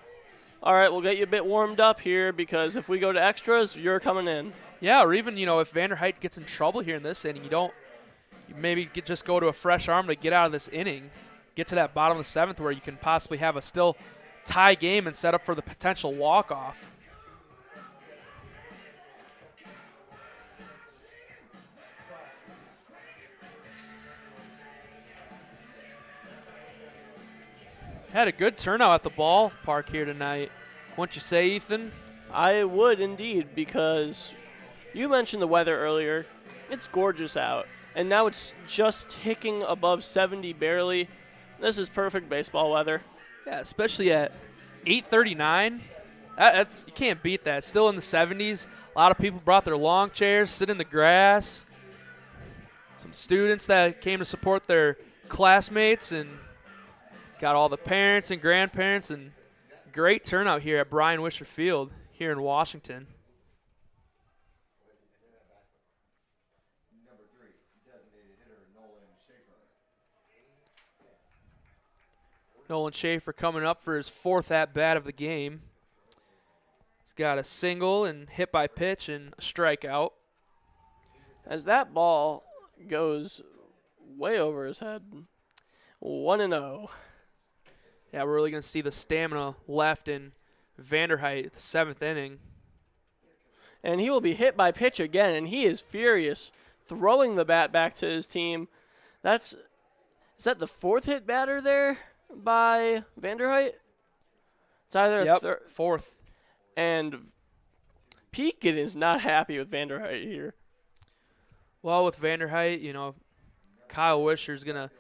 all right, we'll get you a bit warmed up here because if we go to extras, you're coming in. Yeah, or even, you know, if Vanderheit gets in trouble here in this inning, you maybe just go to a fresh arm to get out of this inning, get to that bottom of the 7th where you can possibly have a still tie game and set up for the potential walk-off. Had a good turnout at the ballpark here tonight. Wouldn't you say, Ethan? I would indeed, because you mentioned the weather earlier. It's gorgeous out, and now it's just ticking above 70 barely. This is perfect baseball weather. Yeah, especially at 8:39. That's you can't beat that. Still in the 70s. A lot of people brought their lawn chairs, sit in the grass. Some students that came to support their classmates, and got all the parents and grandparents, and great turnout here at Brian Wisher Field here in Washington. Number 3, designated hitter Nolan Schaefer. Nolan Schaefer coming up for his 4th at-bat of the game. He's got a single and hit by pitch and a strikeout. As that ball goes way over his head. 1-0. Yeah, we're really going to see the stamina left in Vanderheit, the 7th inning. And he will be hit by pitch again, and he is furious, throwing the bat back to his team. Is that the 4th hit batter there by Vanderheit? It's either Yep, 4th. And Pekin is not happy with Vanderheit here. Well, with Vanderheit, you know, Kyle Wisher's going to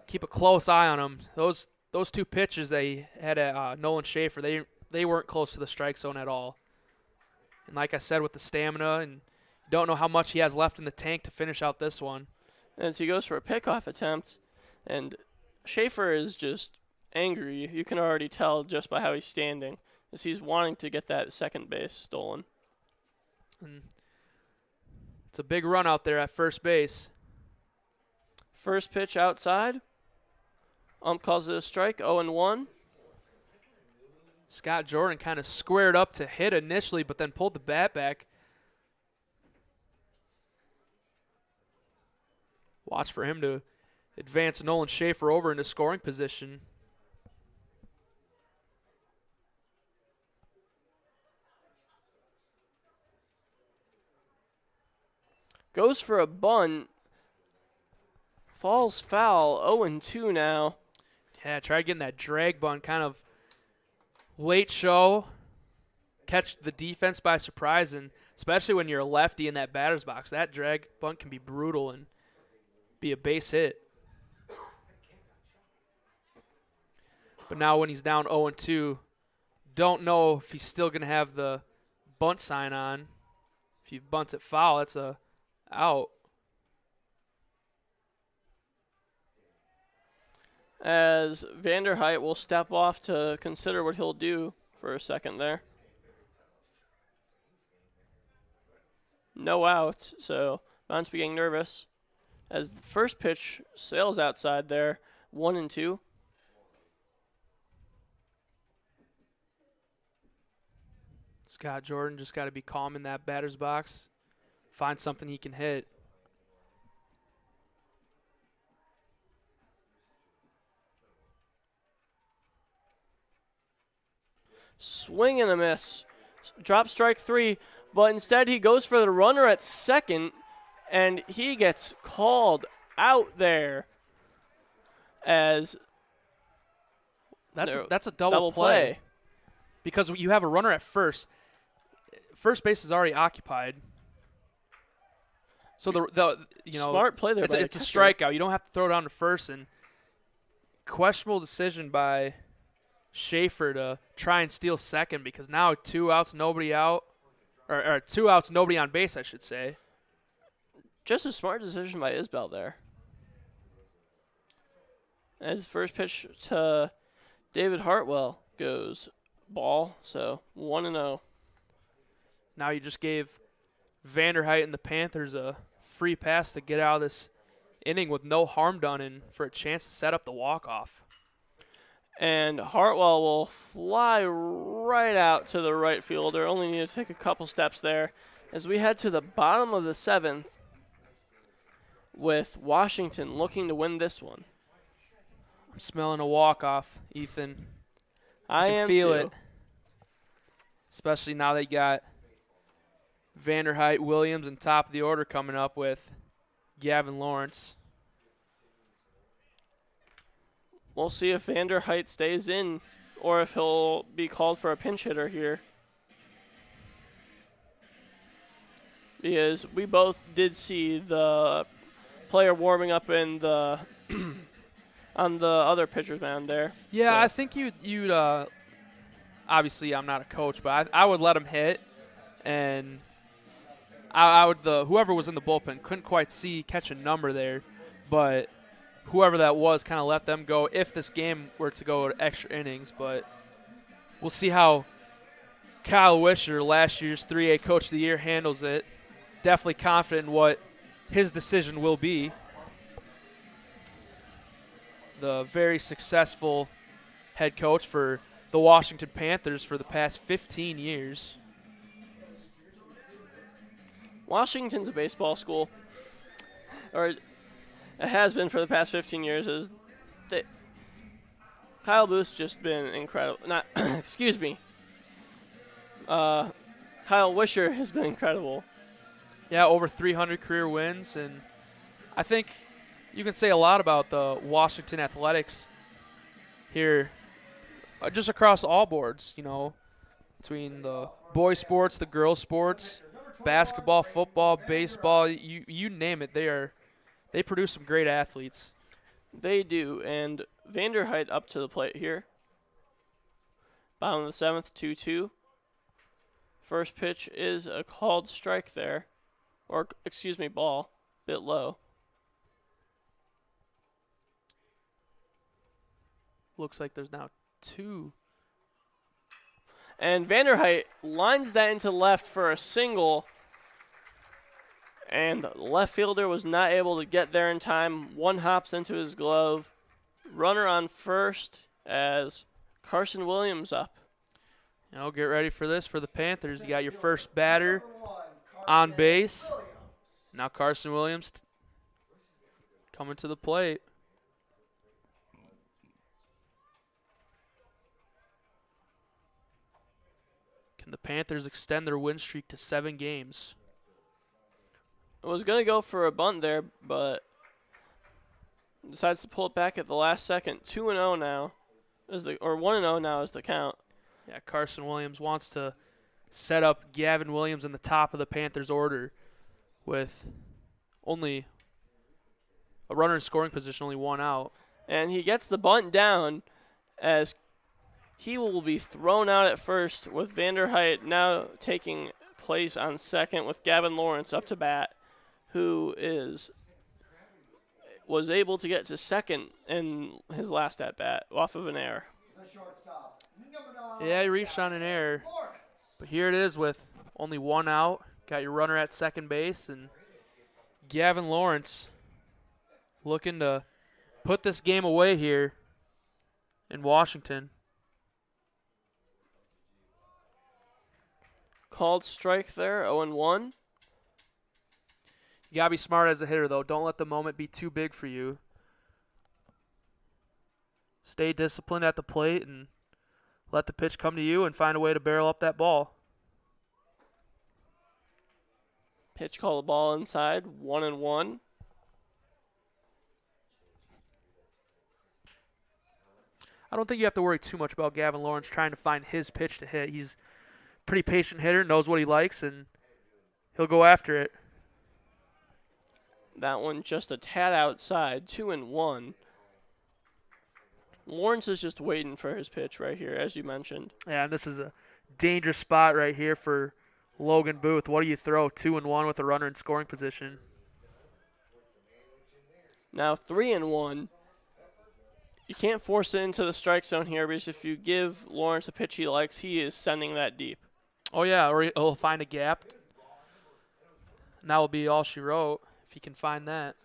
keep a close eye on him. Those 2 pitches they had at Nolan Schaefer, they weren't close to the strike zone at all. And like I said, with the stamina, and you don't know how much he has left in the tank to finish out this one. As he goes for a pickoff attempt, and Schaefer is just angry. You can already tell just by how he's standing, as he's wanting to get that second base stolen. And it's a big run out there at first base. First pitch outside. Calls it a strike, 0-1. Scott Jordan kind of squared up to hit initially, but then pulled the bat back. Watch for him to advance Nolan Schaefer over into scoring position. Goes for a bunt. Falls foul, 0-2 now. Yeah, try getting that drag bunt, kind of late show, catch the defense by surprise, and especially when you're a lefty in that batter's box, that drag bunt can be brutal and be a base hit. But now when he's down 0-2, don't know if he's still going to have the bunt sign on. If he bunts it foul, that's a out. As Vanderheit will step off to consider what he'll do for a second there. No outs, so Bounce be getting nervous. As the first pitch sails outside there, 1-2. Scott Jordan just got to be calm in that batter's box. Find something he can hit. Swing and a miss. Drop strike 3, but instead he goes for the runner at second, and he gets called out there as that's a double play. Because you have a runner at first. First base is already occupied. So the smart play there. It's a strikeout. You don't have to throw it on to first, and questionable decision by Schaefer to try and steal second, because now 2 outs, nobody out, or 2 outs, nobody on base, I should say. Just a smart decision by Isbell there. As first pitch to David Hartwell goes ball, so 1-0. Now you just gave Vanderheit and the Panthers a free pass to get out of this inning with no harm done and for a chance to set up the walk-off. And Hartwell will fly right out to the right fielder. Only need to take a couple steps there. As we head to the bottom of the 7th with Washington looking to win this one. I'm smelling a walk-off, Ethan. I can am feel too. it. Especially now they got Vanderheit, Williams, and top of the order coming up with Gavin Lawrence. We'll see if Vanderheit stays in or if he'll be called for a pinch hitter here. Because we both did see the player warming up in the on the other pitcher's mound there. Yeah, so. I think you'd obviously I'm not a coach, but I would let him hit, and I would whoever was in the bullpen couldn't quite catch a number there, but whoever that was kind of let them go if this game were to go to extra innings. But we'll see how Kyle Wisher, last year's 3A Coach of the Year, handles it. Definitely confident in what his decision will be. The very successful head coach for the Washington Panthers for the past 15 years. Washington's a baseball school, or it has been for the past 15 years. Kyle Booth's just been incredible. Excuse me. Kyle Wisher has been incredible. Yeah, over 300 career wins, and I think you can say a lot about the Washington athletics here, just across all boards, between the boys sports, the girls sports, basketball, football, baseball, you name it. They produce some great athletes. They do, and Vanderheit up to the plate here. Bottom of the 7th, 2-2. First pitch is a called strike there, or excuse me, ball, bit low. Looks like there's now 2. And Vanderheit lines that into left for a single. And the left fielder was not able to get there in time. One hops into his glove. Runner on first as Carson Williams up. Get ready for this for the Panthers. You got your first batter on base. Now Carson Williams coming to the plate. Can the Panthers extend their win streak to 7 games? I was going to go for a bunt there, but decides to pull it back at the last second. 2-0 now, or 1-0 now is the count. Yeah, Carson Williams wants to set up Gavin Williams in the top of the Panthers order with only a runner in scoring position, only 1 out. And he gets the bunt down as he will be thrown out at first with Vanderheit now taking place on second with Gavin Lawrence up to bat. who was able to get to second in his last at bat off of an error. The shortstop, number 9. Yeah, he reached on an error. Lawrence. But here it is with only one out. Got your runner at second base, and Gavin Lawrence looking to put this game away here in Washington. Called strike there, 0-1. You got to be smart as a hitter, though. Don't let the moment be too big for you. Stay disciplined at the plate and let the pitch come to you and find a way to barrel up that ball. Pitch call the ball inside, 1-1. I don't think you have to worry too much about Gavin Lawrence trying to find his pitch to hit. He's a pretty patient hitter, knows what he likes, and he'll go after it. That one just a tad outside, 2-1. Lawrence is just waiting for his pitch right here, as you mentioned. Yeah, and this is a dangerous spot right here for Logan Booth. What do you throw? 2-1 with a runner in scoring position. Now 3-1. You can't force it into the strike zone here because if you give Lawrence a pitch he likes, he is sending that deep. Oh, yeah, or he'll find a gap. And that will be all she wrote if he can find that.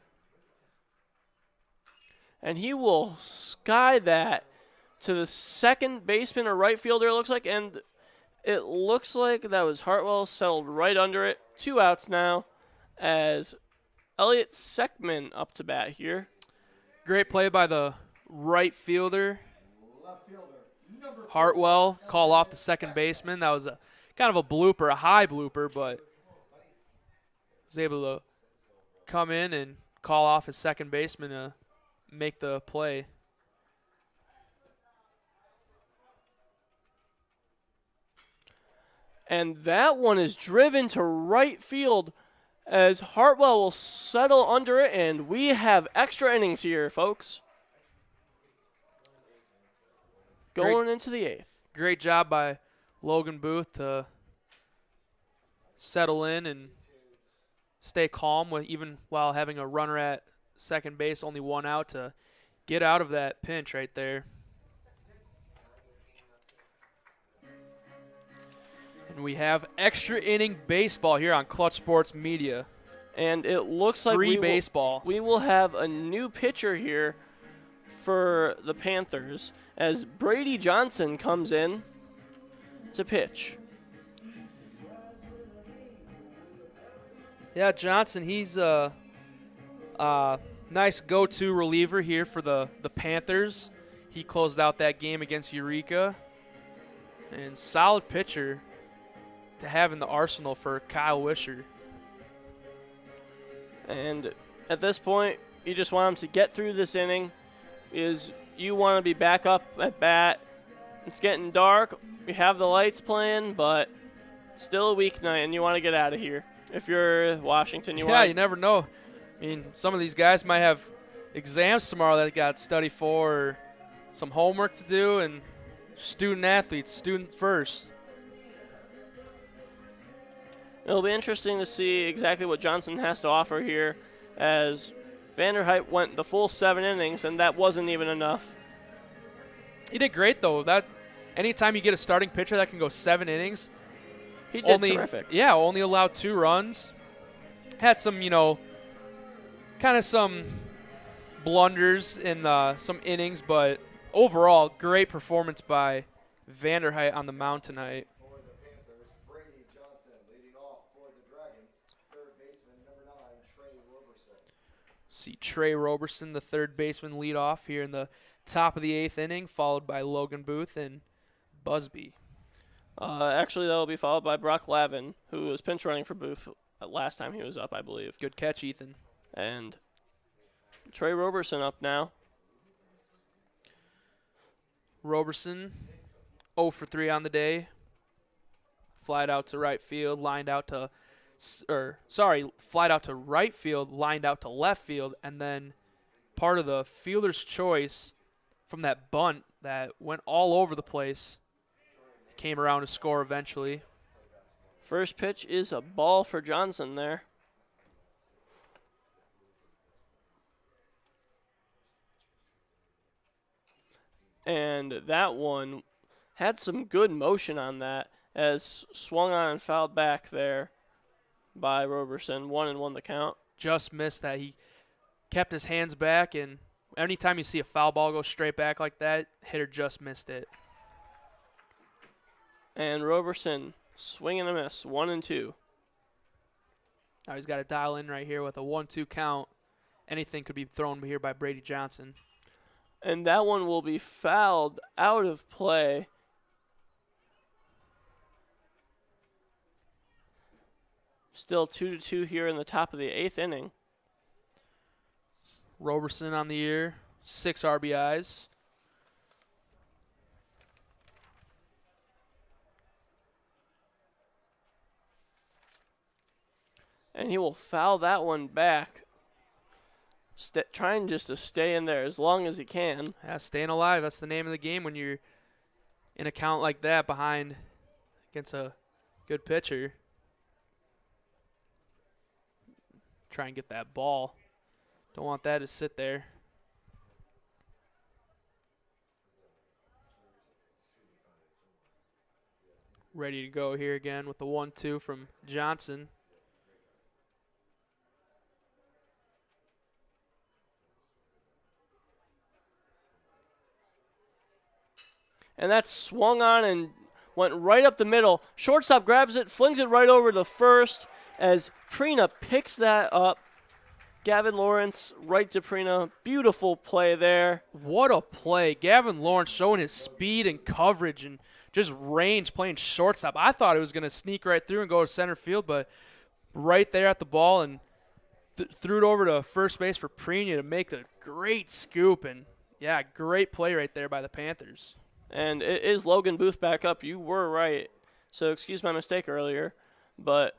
And he will sky that to the second baseman or right fielder, it looks like. And it looks like that was Hartwell settled right under it. 2 outs now as Elliot Seckman up to bat here. Great play by the right fielder. Left fielder, number 4. Hartwell call off the second baseman. That was a kind of a blooper, a high blooper, but was able to come in and call off his second baseman to make the play. And that one is driven to right field as Hartwell will settle under it, and we have extra innings here, folks. Going into the 8th. Great job by Logan Booth to settle in and stay calm even while having a runner at second base, only 1 out, to get out of that pinch right there. And we have extra inning baseball here on Clutch Sports Media. And it looks like Free baseball. We will have a new pitcher here for the Panthers as Brady Johnson comes in to pitch. Yeah, Johnson, he's a nice go-to reliever here for the Panthers. He closed out that game against Eureka. And solid pitcher to have in the arsenal for Kyle Wisher. And at this point, you just want him to get through this inning. You want to be back up at bat. It's getting dark. We have the lights playing, but it's still a weeknight, and you want to get out of here. If you're Washington, you you never know. I mean, some of these guys might have exams tomorrow that they got to study for, or some homework to do, and student athletes, student first. It'll be interesting to see exactly what Johnson has to offer here, as Vanderhyde went the full 7 innings, and that wasn't even enough. He did great, though. That anytime you get a starting pitcher that can go 7 innings, He did terrific. Yeah, only allowed 2 runs. Had some, kind of some blunders in some innings, but overall, great performance by Vanderhyde on the mound tonight. For the Panthers, Brady Johnson leading off for the Dragons. Third baseman, number 9, Trey Roberson. See Trey Roberson, the third baseman, lead off here in the top of the 8th inning, followed by Logan Booth and Busby. Actually, that will be followed by Brock Lavin, who was pinch running for Booth last time he was up, I believe. Good catch, Ethan. And Trey Roberson up now. Roberson, 0 for 3 on the day. Flied out to right field, flied out to right field, lined out to left field, and then part of the fielder's choice from that bunt that went all over the place came around to score eventually. First pitch is a ball for Johnson there. And that one had some good motion on that as swung on and fouled back there by Roberson. 1-1 the count. Just missed that. He kept his hands back, and anytime you see a foul ball go straight back like that, hitter just missed it. And Roberson swing and a miss. 1-2. Now he's got to dial in right here with a 1-2 count. Anything could be thrown here by Brady Johnson. And that one will be fouled out of play. Still 2-2 here in the top of the 8th inning. Roberson on the year, 6 RBIs. And he will foul that one back, trying just to stay in there as long as he can. Yeah, staying alive. That's the name of the game when you're in a count like that behind against a good pitcher. Try and get that ball. Don't want that to sit there. Ready to go here again with the 1-2 from Johnson. And that swung on and went right up the middle. Shortstop grabs it, flings it right over to first as Prina picks that up. Gavin Lawrence right to Prina. Beautiful play there. What a play. Gavin Lawrence showing his speed and coverage and just range playing shortstop. I thought it was going to sneak right through and go to center field, but right there at the ball and threw it over to first base for Prina to make a great scoop. And, yeah, great play right there by the Panthers. And it is Logan Booth back up. You were right. So excuse my mistake earlier. But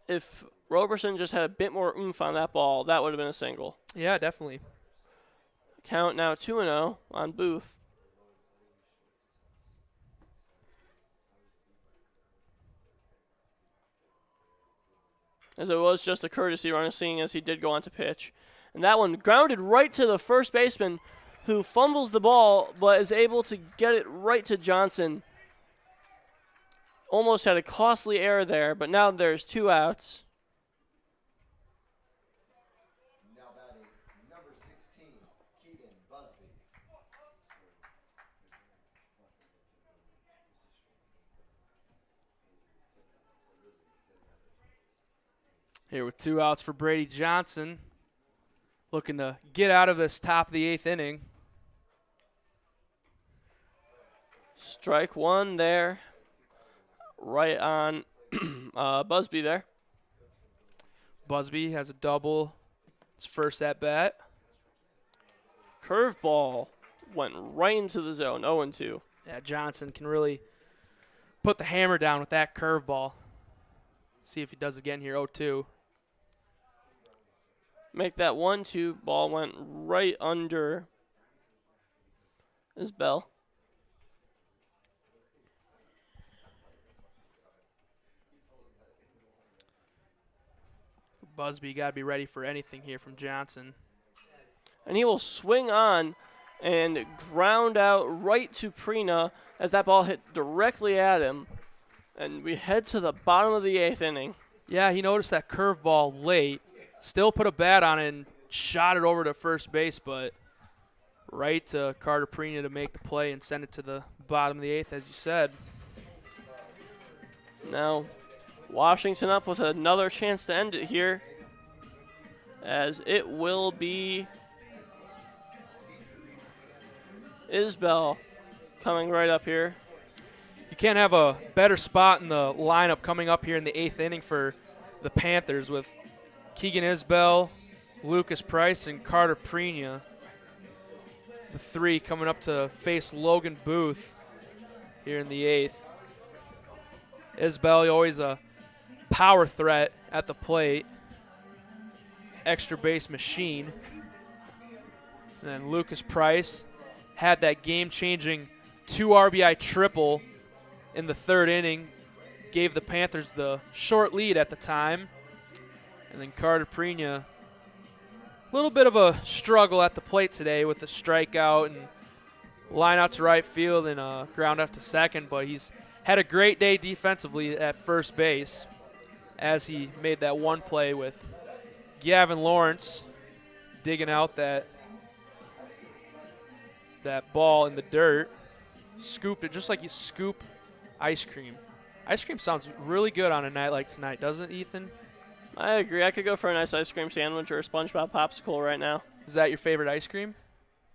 if Roberson just had a bit more oomph on that ball, that would have been a single. Yeah, definitely. Count now 2-0 on Booth. As it was just a courtesy run, seeing as he did go on to pitch. And that one grounded right to the first baseman, who fumbles the ball but is able to get it right to Johnson. Almost had a costly error there, but now there's 2 outs. Now batting number 16, Keegan Busby. Here with 2 outs for Brady Johnson. Looking to get out of this top of the 8th inning. Strike 1 there. Right on Busby there. Busby has a double. His first at bat. Curveball went right into the zone. 0-2. Yeah, Johnson can really put the hammer down with that curveball. See if he does again here. 0-2. Make that 1-2. Ball went right under his bell. Busby got to be ready for anything here from Johnson. And he will swing on and ground out right to Prina as that ball hit directly at him. And we head to the bottom of the 8th inning. Yeah, he noticed that curveball late. Still put a bat on it and shot it over to first base, but right to Carter Prina to make the play and send it to the bottom of the 8th, as you said. Now, Washington up with another chance to end it here, as it will be Isbell coming right up here. You can't have a better spot in the lineup coming up here in the 8th inning for the Panthers with Keegan Isbell, Lucas Price, and Carter Prina. The 3 coming up to face Logan Booth here in the 8th. Isbell, always a power threat at the plate. Extra base machine. And then Lucas Price had that game-changing 2 RBI triple in the 3rd inning. Gave the Panthers the short lead at the time. And then Carter Prina, a little bit of a struggle at the plate today with a strikeout and line out to right field and ground up to second, but he's had a great day defensively at first base as he made that one play with Gavin Lawrence digging out that ball in the dirt. Scooped it just like you scoop ice cream. Ice cream sounds really good on a night like tonight, doesn't it, Ethan? I agree. I could go for a nice ice cream sandwich or a SpongeBob popsicle right now. Is that your favorite ice cream?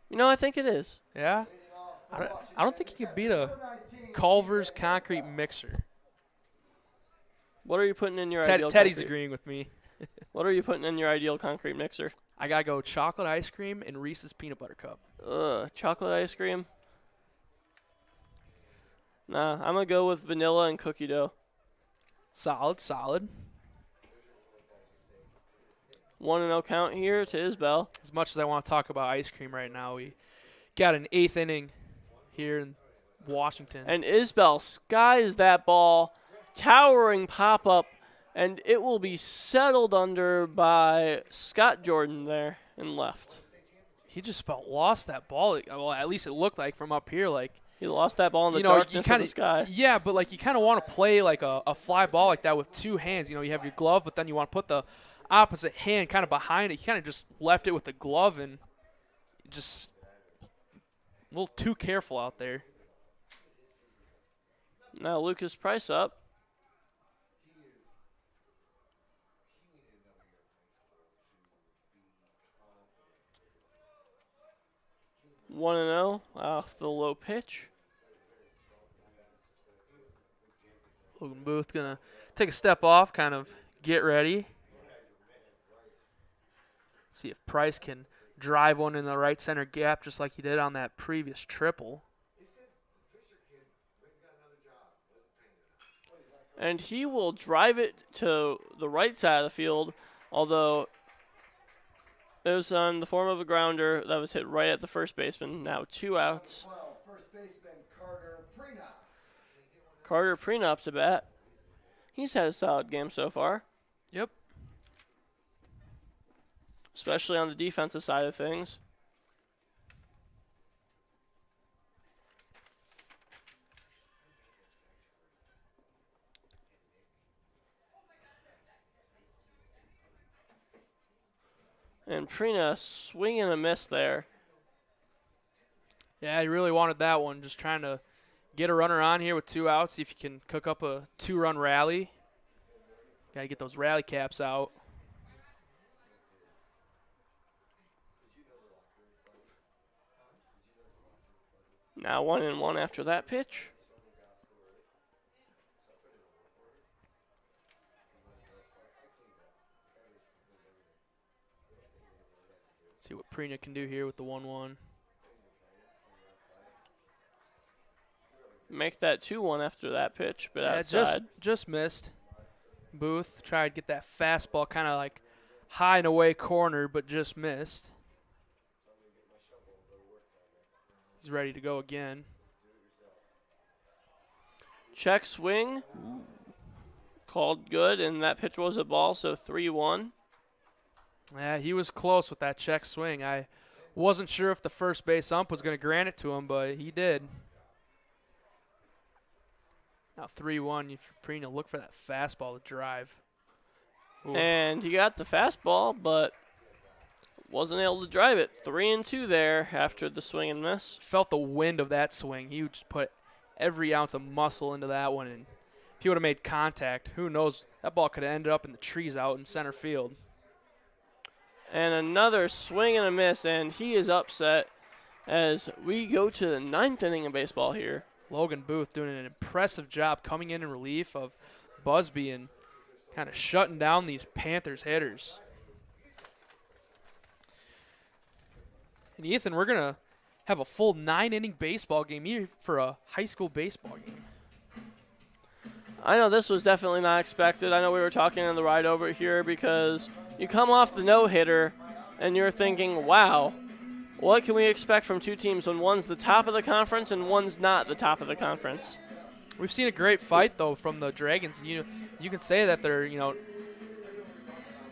You know, I think it is. Yeah? I don't think you can beat a Culver's concrete mixer. What are you putting in your ideal Teddy's concrete? agreeing with me. What are you putting in your ideal concrete mixer? I got to go chocolate ice cream and Reese's peanut butter cup. Ugh, chocolate ice cream? Nah, I'm going to go with vanilla and cookie dough. Solid. 1-0 count here to Isbell. As much as I want to talk about ice cream right now, we got an 8th inning here in Washington. And Isbell skies that ball, towering pop-up, and it will be settled under by Scott Jordan there in left. He just about lost that ball. Well, at least it looked like from up here. Like He lost that ball in the darkness of the sky. Yeah, but like you kind of want to play like a fly ball like that with two hands. You know, you have your glove, but then you want to put the opposite hand kind of behind it. He kind of just left it with the glove and just a little too careful out there. Now Lucas Price up. One and 0 off the low pitch. Logan Booth gonna take a step off, kind of get ready. See if Price can drive one in the right center gap just like he did on that previous triple. And he will drive it to the right side of the field, although it was on the form of a grounder that was hit right at the first baseman. Now 2 outs. Well, first baseman Carter Prina. Carter Prenup to bat. He's had a solid game so far, Yep. especially on the defensive side of things. And Prina swing and a miss there. Yeah, he really wanted that one. Just trying to get a runner on here with 2 outs, see if you can cook up a 2-run rally. Got to get those rally caps out. Now 1-1 after that pitch. See what Prina can do here with the 1-1. Make that 2-1 after that pitch, but Yeah, outside. just missed. Booth tried to get that fastball kind of like high and away corner, but just missed. He's ready to go again. Check swing. Called good, and that pitch was a ball, so 3-1. Yeah, he was close with that check swing. I wasn't sure if the first base ump was going to grant it to him, but he did. Now 3-1 for Prina. Look for that fastball to drive. Ooh. And he got the fastball, but wasn't able to drive it. 3-2 there after the swing and miss. Felt the wind of that swing. He just put every ounce of muscle into that one, and if he would have made contact, who knows? That ball could have ended up in the trees out in center field. And another swing and a miss, and he is upset as we go to the 9th inning of baseball here. Logan Booth doing an impressive job coming in relief of Busby and kind of shutting down these Panthers hitters. And Ethan, we're going to have a full 9-inning baseball game here for a high school baseball game. I know this was definitely not expected. I know we were talking on the ride over here because you come off the no-hitter and you're thinking, wow, what can we expect from two teams when one's the top of the conference and one's not the top of the conference? We've seen a great fight, though, from the Dragons. You can say that they're,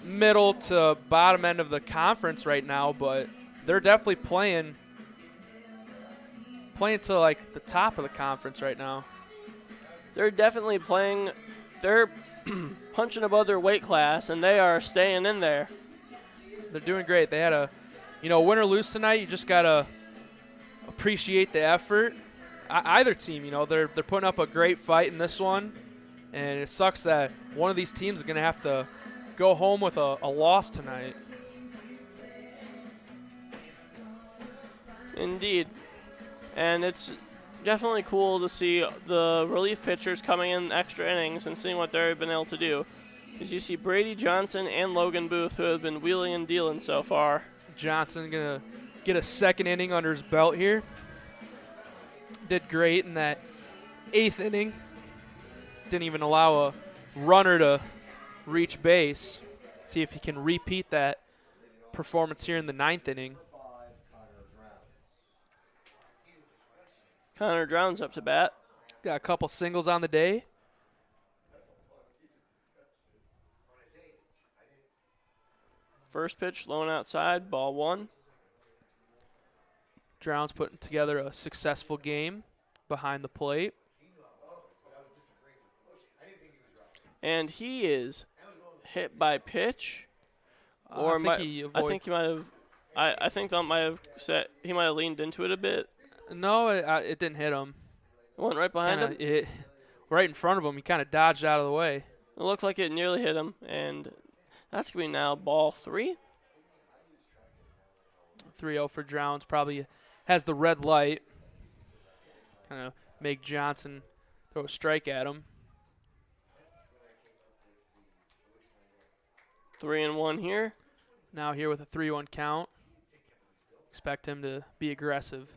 middle to bottom end of the conference right now, but they're definitely playing playing to like the top of the conference right now. They're definitely playing. They're punching above their weight class, and they are staying in there. They're doing great. They had a, win or lose tonight. You just gotta appreciate the effort. Either team, they're putting up a great fight in this one, and it sucks that one of these teams is gonna have to go home with a loss tonight. Indeed. And it's definitely cool to see the relief pitchers coming in extra innings and seeing what they've been able to do. As you see Brady Johnson and Logan Booth, who have been wheeling and dealing so far. Johnson going to get a second inning under his belt here. Did great in that 8th inning. Didn't even allow a runner to reach base. See if he can repeat that performance here in the 9th inning. Connor Drowns up to bat. Got a couple singles on the day. First pitch, low and outside, ball 1. Drowns putting together a successful game behind the plate. And he is hit by pitch. Or I think he I think he might have. I think that might have set. He might have leaned into it a bit. No, it didn't hit him. It went right behind him. It right in front of him. He kind of dodged out of the way. It looked like it nearly hit him, and that's going to be now ball 3. 3-0 for Drowns. Probably has the red light. Kind of make Johnson throw a strike at him. 3-1 here. Now here with a 3-1 count. Expect him to be aggressive.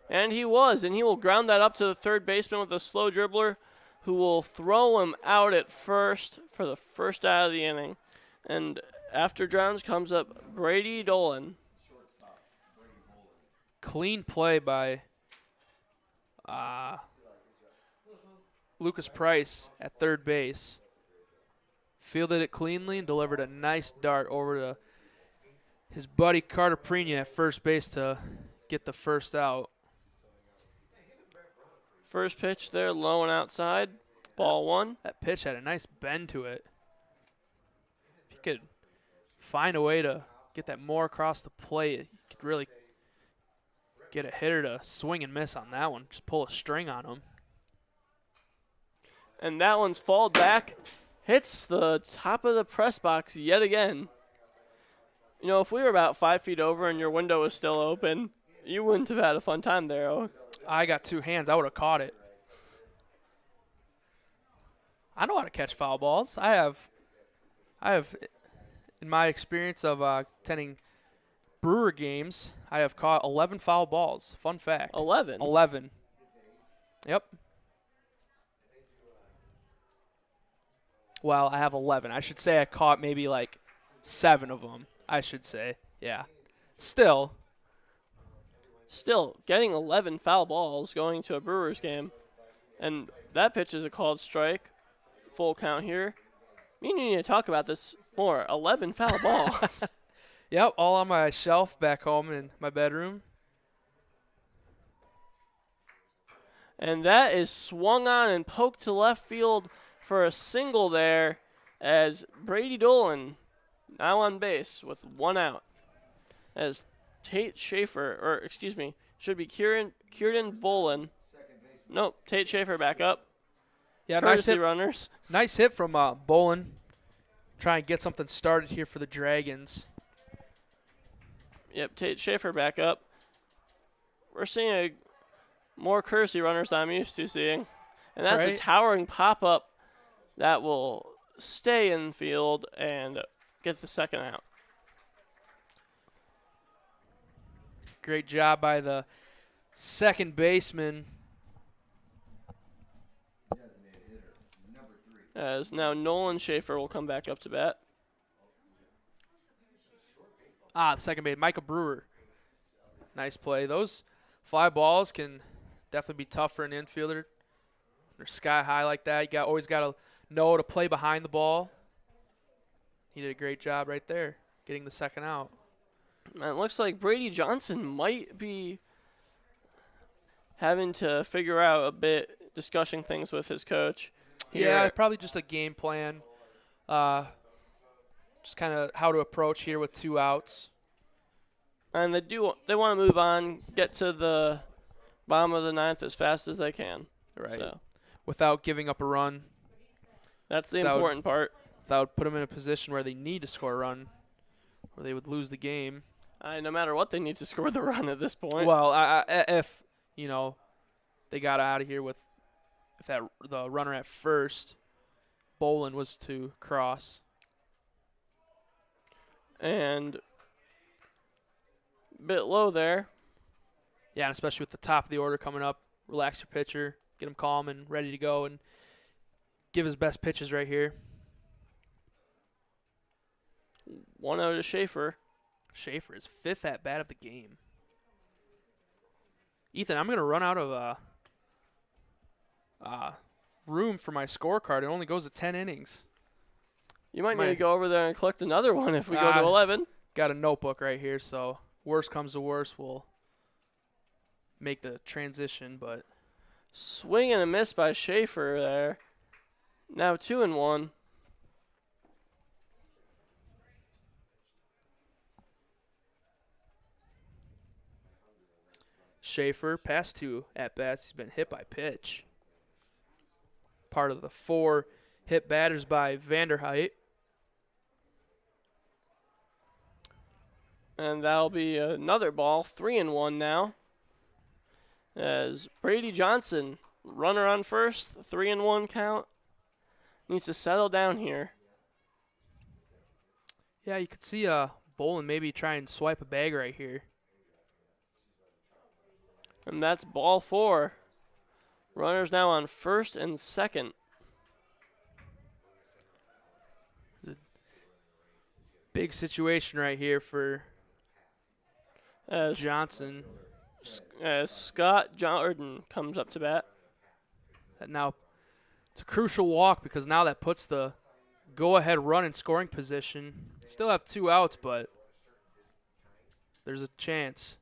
And he was, and he will ground that up to the third baseman with a slow dribbler who will throw him out at first for the first out of the inning. And after Drowns comes up Brady Dolan. Clean play by Lucas Price at third base. Fielded it cleanly and delivered a nice dart over to his buddy Carter Prina at first base to get the first out. First pitch there, low and outside, ball 1. That pitch had a nice bend to it. If you could find a way to get that more across the plate, you could really get a hitter to swing and miss on that one. Just pull a string on him. And that one's fouled back. Hits the top of the press box yet again. You know, if we were about 5 feet over and your window was still open, you wouldn't have had a fun time there. Oh. I got 2 hands. I would have caught it. I know how to catch foul balls. I have, in my experience of attending Brewer games, I have caught 11 foul balls. Fun fact. 11? 11. Yep. Well, I have 11. I should say I caught maybe like 7 of them, I should say. Yeah. Still, getting 11 foul balls going to a Brewers game. And that pitch is a called strike. Full count here. Me and you need to talk about this more. 11 foul balls. Yep, all on my shelf back home in my bedroom. And that is swung on and poked to left field for a single there as Brady Dolan now on base with 1 out. As Tate Schaefer, should be Kieran Bolin. Nope, Tate Schaefer back up. Yeah, Courtesy runners. Nice hit from Bolin. Try and get something started here for the Dragons. Yep, Tate Schaefer back up. We're seeing more courtesy runners than I'm used to seeing. And that's a towering pop-up that will stay in field and get the second out. Great job by the second baseman. As now Nolan Schaefer will come back up to bat. The second base, Micah Brewer. Nice play. Those fly balls can definitely be tough for an infielder. They're sky high like that. You always got to know to play behind the ball. He did a great job right there, getting the second out. And it looks like Brady Johnson might be having to figure out a bit, discussing things with his coach. Yeah, probably just a game plan. Just kind of how to approach here with 2 outs. And they want to move on, get to the bottom of the ninth as fast as they can. Right. So Without giving up a run. that's the So that would- important part. That would put them in a position where they need to score a run, or they would lose the game. No matter what, they need to score the run at this point. Well, if they got out of here with the runner at first, Bolin was to cross. And a bit low there. Yeah, and especially with the top of the order coming up, relax your pitcher, get him calm and ready to go, and give his best pitches right here. 1-0 to Schaefer. Schaefer is 5th at bat of the game. Ethan, I'm going to run out of room for my scorecard. It only goes to 10 innings. You might need to go over there and collect another one if we go to 11. Got a notebook right here, so worst comes to worst, we'll make the transition. But Swing and a miss by Schaefer there. Now 2-1. Schaefer, past 2 at-bats, he's been hit by pitch. Part of the 4 hit batters by Vanderheit. And that'll be another ball. 3-1 now. As Brady Johnson, runner on first, 3-1 count. Needs to settle down here. Yeah, you could see Bolin maybe try and swipe a bag right here. And that's ball 4. Runners now on first and second. Big situation right here for As Johnson. Scott Jordan comes up to bat. That now it's a crucial walk because now that puts the go-ahead run in scoring position. Still have 2 outs, but there's a chance.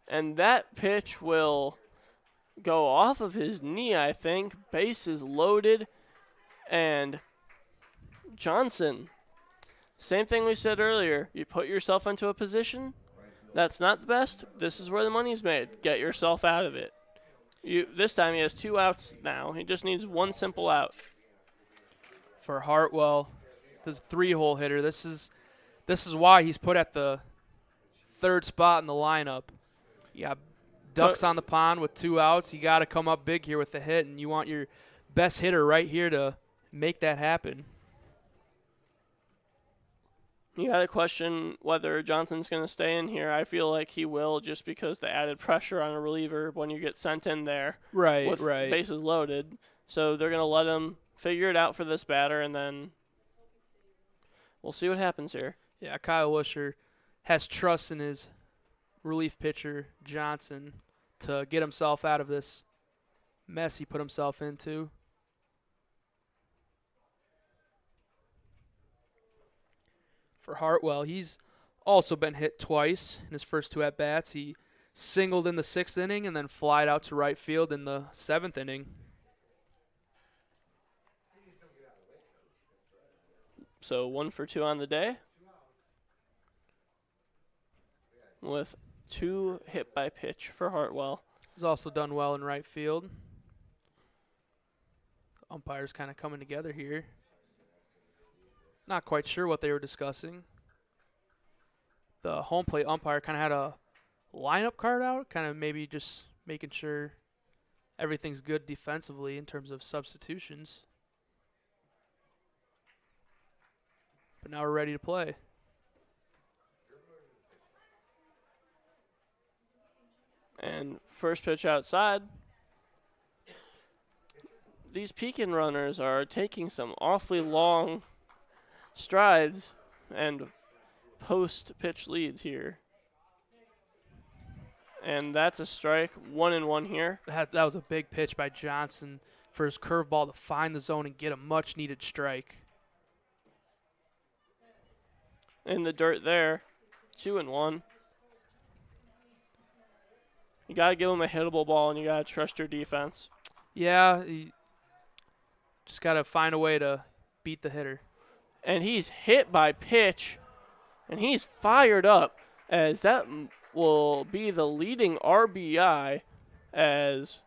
And that pitch will go off of his knee, I think. Bases loaded. And Johnson, same thing we said earlier. You put yourself into a position that's not the best. This is where the money's made. Get yourself out of it. This time he has 2 outs now. He just needs 1 simple out. For Hartwell, the 3-hole hitter, this is why he's put at the 3rd spot in the lineup. You got ducks on the pond with 2 outs. You got to come up big here with the hit, and you want your best hitter right here to make that happen. You got to question whether Johnson's going to stay in here. I feel like he will, just because the added pressure on a reliever when you get sent in there. Right, with right. bases loaded. So they're going to let him figure it out for this batter, and then we'll see what happens here. Yeah, Kyle Wisher has trust in his relief pitcher, Johnson, to get himself out of this mess he put himself into. For Hartwell, he's also been hit twice in his first 2 at-bats. He singled in the 6th inning and then flied out to right field in the 7th inning. So 1 for 2 on the day, with 2 hit by pitch for Hartwell. He's also done well in right field. The umpires kind of coming together here. Not quite sure what they were discussing. The home plate umpire kind of had a lineup card out, kind of maybe just making sure everything's good defensively in terms of substitutions. But now we're ready to play. And first pitch outside. These Pekin runners are taking some awfully long strides and post-pitch leads here. And that's a strike, 1-1 here. That was a big pitch by Johnson for his curveball to find the zone and get a much-needed strike. In the dirt there, 2-1. You got to give them a hittable ball, and you got to trust your defense. Yeah, you just got to find a way to beat the hitter. And he's hit by pitch, and he's fired up, as that will be the leading RBI, as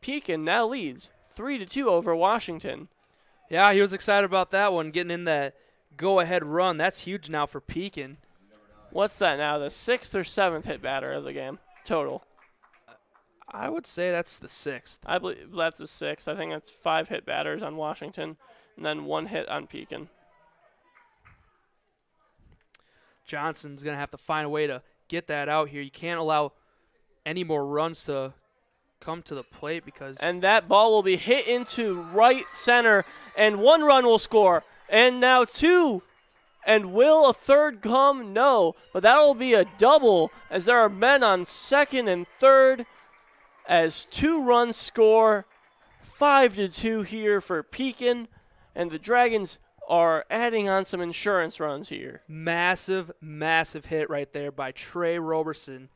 Pekin now leads 3-2 over Washington. Yeah, he was excited about that one, getting in that go-ahead run. That's huge now for Pekin. What's that now? The 6th or 7th hit batter of the game total? I would say that's the 6th. I believe that's the 6th. I think that's 5 hit batters on Washington, and then 1 hit on Pekin. Johnson's going to have to find a way to get that out here. You can't allow any more runs to come to the plate because... And that ball will be hit into right center, and 1 run will score. And now 2. And will a 3rd come? No. But that will be a double, as there are men on 2nd and 3rd, as 2 runs score. 5-2 here for Pekin, and the Dragons are adding on some insurance runs here. Massive, massive hit right there by Trey Roberson,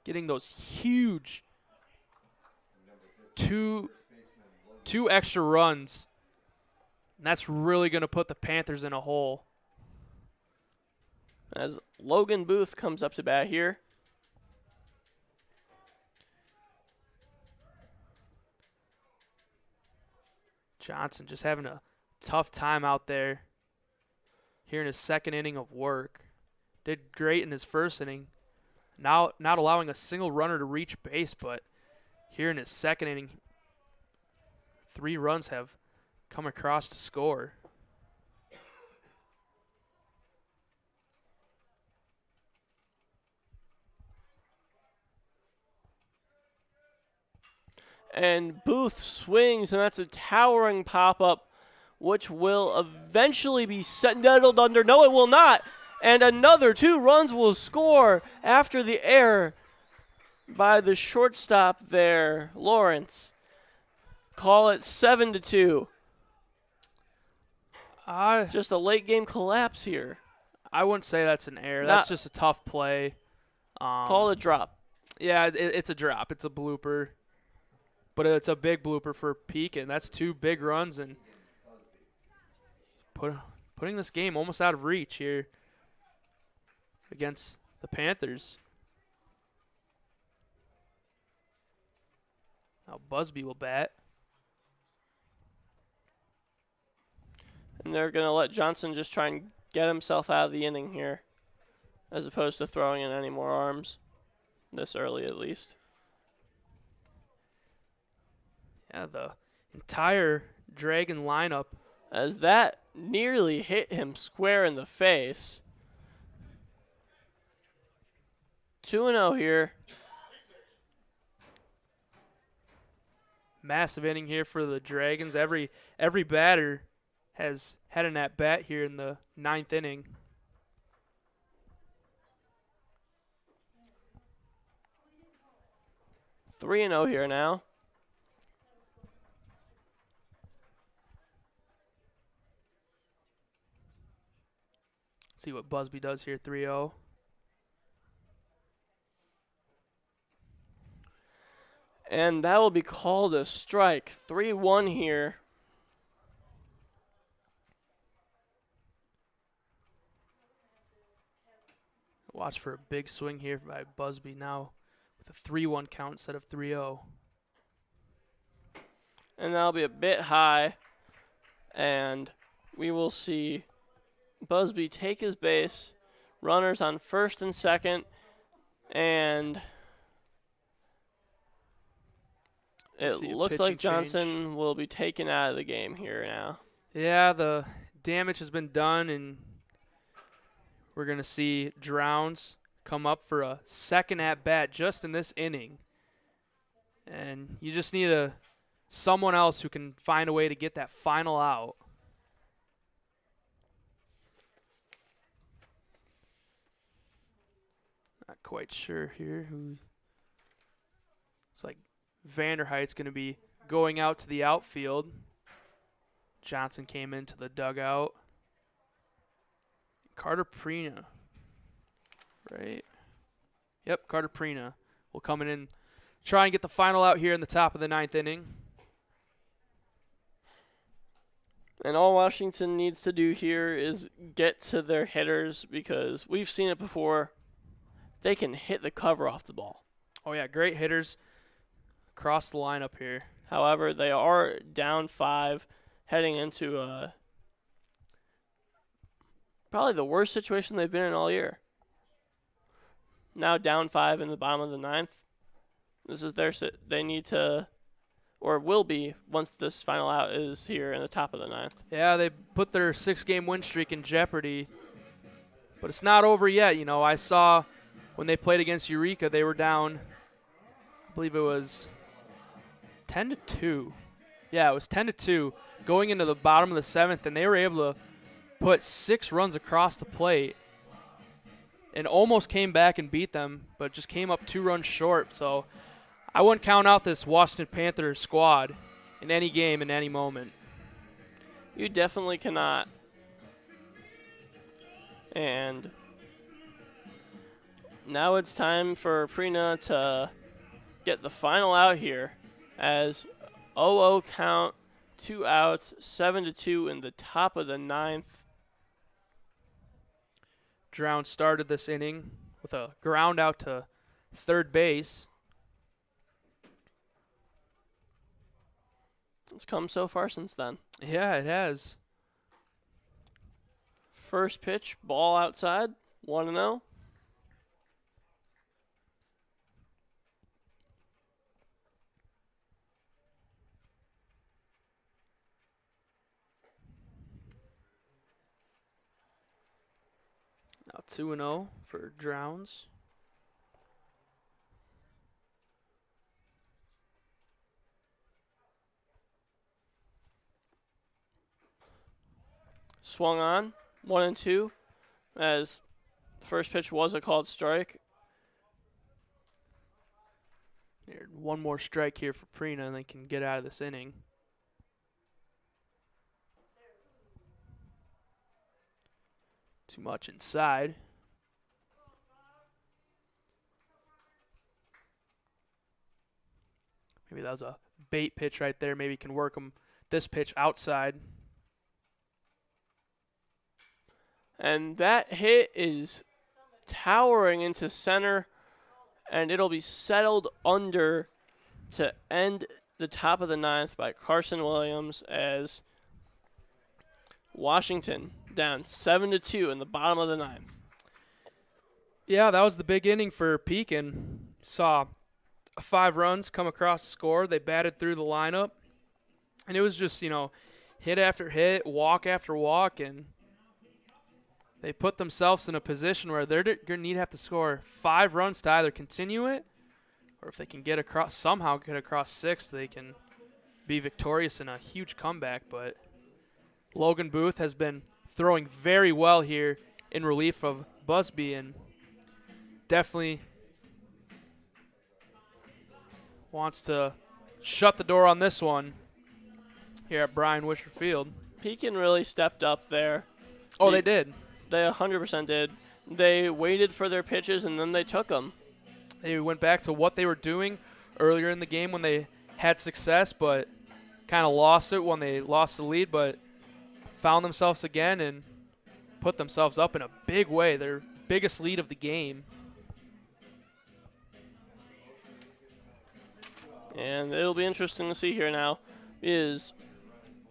getting those huge two extra runs. And that's really going to put the Panthers in a hole. As Logan Booth comes up to bat here. Johnson just having a tough time out there here in his 2nd inning of work. Did great in his 1st inning. Now not allowing a single runner to reach base, but here in his 2nd inning, 3 runs have come across to score. And Booth swings, and that's a towering pop-up, which will eventually be settled under. No, it will not. And another 2 runs will score after the error by the shortstop there, Lawrence. Call it 7-2. Just a late-game collapse here. I wouldn't say that's an error. That's just a tough play. Call it a drop. Yeah, it's a drop. It's a blooper. But it's a big blooper for Pekin. That's 2 big runs and putting this game almost out of reach here against the Panthers. Now Busby will bat. And they're going to let Johnson just try and get himself out of the inning here, as opposed to throwing in any more arms, this early at least. Yeah, the entire Dragon lineup. As that nearly hit him square in the face. 2-0 here. Massive inning here for the Dragons. Every batter has had an at-bat here in the 9th inning. Three and 0 here now. See what Busby does here, 3-0. And that will be called a strike. 3-1 here. Watch for a big swing here by Busby now with a 3-1 count instead of 3-0. And that'll be a bit high. And we will see Busby take his base. Runners on 1st and 2nd. And it looks like Johnson will be taken out of the game here now. Yeah, the damage has been done, and we're going to see Drowns come up for a 2nd at-bat just in this inning. And you just need someone else who can find a way to get that final out. Not quite sure here who. It's like Vanderheid's going to be going out to the outfield. Johnson came into the dugout. Carter Prina, right? Yep, Carter Prina will come in and try and get the final out here in the top of the 9th inning. And all Washington needs to do here is get to their hitters because we've seen it before. They can hit the cover off the ball. Oh, yeah, great hitters across the lineup here. However, they are down 5 heading into probably the worst situation they've been in all year. Now down 5 in the bottom of the 9th. This is they need to, or will be, once this final out is here in the top of the 9th. Yeah, they put their 6-game win streak in jeopardy. But it's not over yet. You know, I saw when they played against Eureka, they were down, I believe it was 10-2. Yeah, it was 10-2 going into the bottom of the 7th, and they were able to put 6 runs across the plate and almost came back and beat them, but just came up 2 runs short. So I wouldn't count out this Washington Panthers squad in any game, in any moment. You definitely cannot. And now it's time for Prina to get the final out here as 0-0 count, 2 outs, 7-2 in the top of the 9th. Drown started this inning with a ground out to third base. It's come so far since then. Yeah, it has. First pitch, ball outside, 1-0. Now 2-0 for Drowns. Swung on, 1-2, as the first pitch was a called strike. Here, one more strike here for Prina, and they can get out of this inning. Too much inside. Maybe that was a bait pitch right there. Maybe can work them this pitch outside. And that hit is towering into center, and it'll be settled under to end the top of the 9th by Carson Williams as Washington down 7-2 in the bottom of the 9th. Yeah, that was the big inning for Pekin. Saw 5 runs come across the score. They batted through the lineup, and it was just, you know, hit after hit, walk after walk, and they put themselves in a position where they're going to need to have to score 5 runs to either continue it, or if they can get across, somehow get across 6, they can be victorious in a huge comeback. But Logan Booth has been throwing very well here in relief of Busby, and definitely wants to shut the door on this one here at Brian Wisher Field. Pekin really stepped up there. Oh, they did. They 100% did. They waited for their pitches, and then they took them. They went back to what they were doing earlier in the game when they had success, but kind of lost it when they lost the lead, but found themselves again and put themselves up in a big way, their biggest lead of the game. And it'll be interesting to see here now is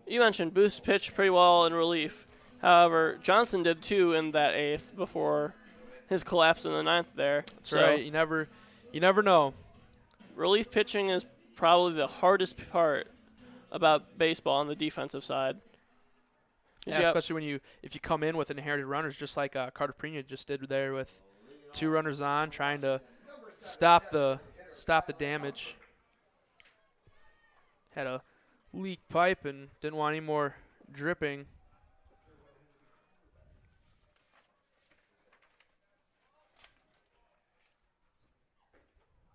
you mentioned Booth pitched pretty well in relief. However, Johnson did too in that 8th before his collapse in the 9th there. That's right. You never know. Relief pitching is probably the hardest part about baseball on the defensive side. Yeah, especially when if you come in with inherited runners, just like Carter Prina just did there with 2 runners on, trying to stop the damage. Had a leak pipe and didn't want any more dripping.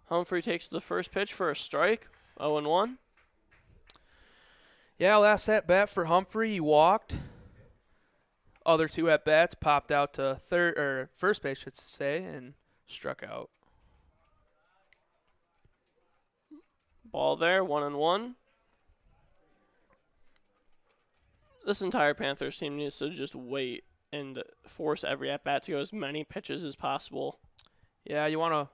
Humphrey takes the first pitch for a strike, 0-1. Yeah, last at bat for Humphrey, he walked. Other 2 at bats popped out to first base, should say, and struck out. Ball there, 1-1. This entire Panthers team needs to just wait and force every at-bat to go as many pitches as possible. Yeah, you want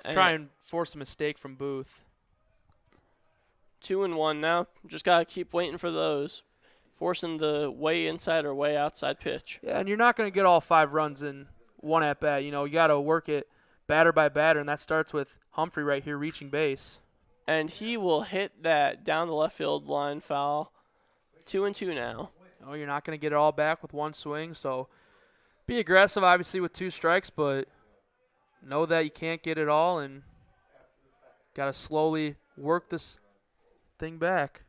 to try and force a mistake from Booth. 2-1 now. Just got to keep waiting for those. Forcing the way inside or way outside pitch. Yeah, and you're not going to get all 5 runs in one at-bat. You got to work it batter by batter, and that starts with Humphrey right here reaching base. And he will hit that down the left field line foul. 2-2 now. Oh, you're not going to get it all back with one swing, so be aggressive, obviously, with 2 strikes, but know that you can't get it all and got to slowly work this thing back.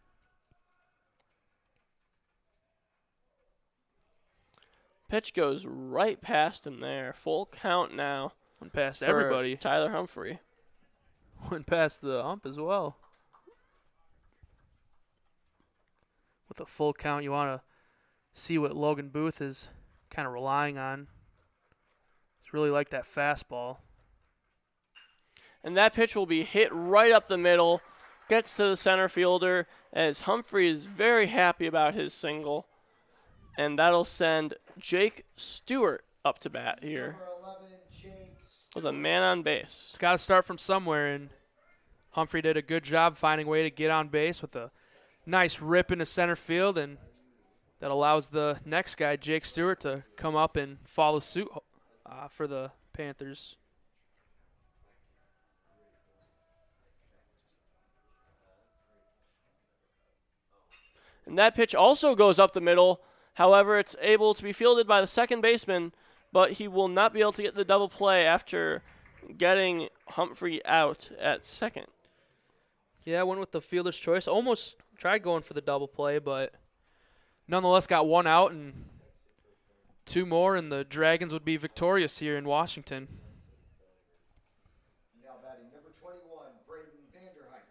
Pitch goes right past him there. Full count now. Went past for everybody. Tyler Humphrey. Went past the ump as well. With a full count, you want to see what Logan Booth is kind of relying on. It's really like that fastball. And that pitch will be hit right up the middle. Gets to the center fielder as Humphrey is very happy about his single. And that'll send Jake Stewart up to bat here Number 11, Jake with a man on base. It's got to start from somewhere, and Humphrey did a good job finding a way to get on base with a nice rip into center field, and that allows the next guy, Jake Stewart, to come up and follow suit for the Panthers. And that pitch also goes up the middle. However, it's able to be fielded by the second baseman, but he will not be able to get the double play after getting Humphrey out at second. Yeah, went with the fielder's choice. Almost tried going for the double play, but nonetheless got 1 out and 2 more, and the Dragons would be victorious here in Washington. Now batting number 21, Braden Vanderheit.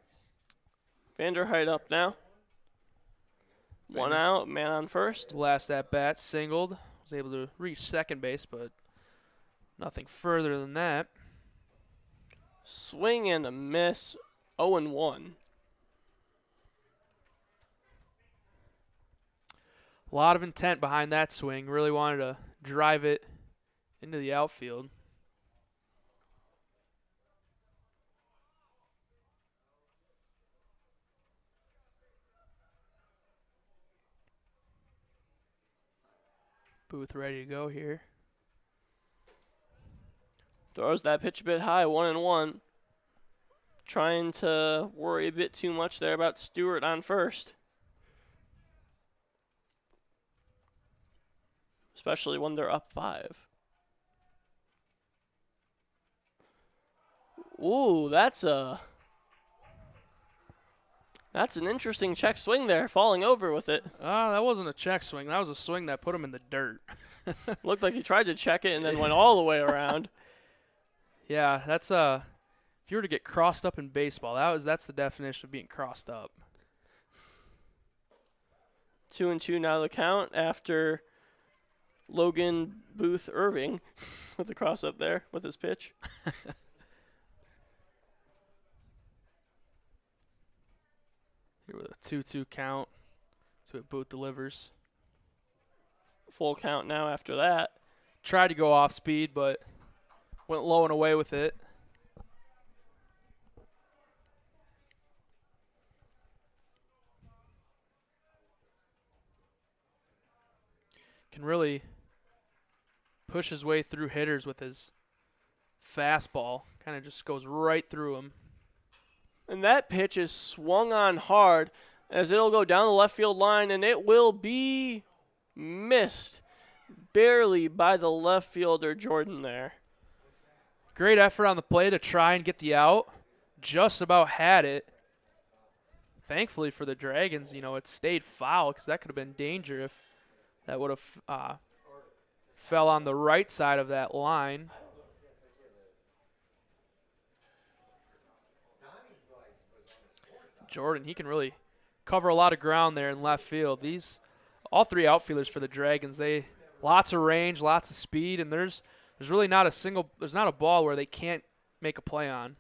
Vanderheit up now. 1 out, man on first. Last at bat, singled. Was able to reach second base, but nothing further than that. Swing and a miss, 0-1. A lot of intent behind that swing. Really wanted to drive it into the outfield. Booth ready to go here. Throws that pitch a bit high, 1-1. Trying to worry a bit too much there about Stewart on first. Especially when they're up 5. Ooh, that's an interesting check swing there, falling over with it. That wasn't a check swing. That was a swing that put him in the dirt. Looked like he tried to check it and then went all the way around. Yeah, that's if you were to get crossed up in baseball, that's the definition of being crossed up. 2-2 now the count after Logan Booth Irving with the cross up there with his pitch. Here with a 2-2 count. That's what Booth delivers. Full count now after that. Tried to go off speed, but went low and away with it. Can really push his way through hitters with his fastball. Kind of just goes right through him. And that pitch is swung on hard as it'll go down the left field line, and it will be missed barely by the left fielder, Jordan, there. Great effort on the play to try and get the out. Just about had it. Thankfully for the Dragons, it stayed foul because that could have been danger if that would have fell on the right side of that line. Jordan, he can really cover a lot of ground there in left field. All 3 outfielders for the Dragons, they lots of range, lots of speed, and there's really not a ball where they can't make a play on.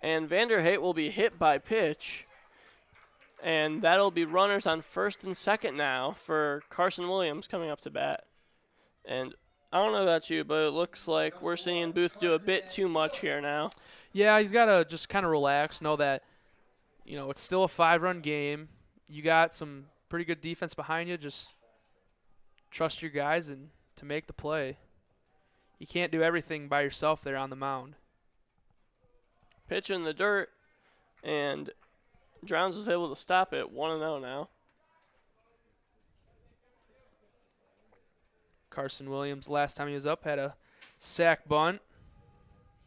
And Vanderhait will be hit by pitch. And that'll be runners on first and second now for Carson Williams coming up to bat. And I don't know about you, but it looks like we're seeing Booth do a bit too much here now. Yeah, he's got to just kind of relax, know that, it's still a 5-run game. You got some pretty good defense behind you. Just trust your guys and to make the play. You can't do everything by yourself there on the mound. Pitch in the dirt, and Drowns was able to stop it 1-0 now. Carson Williams, last time he was up, had a sac bunt,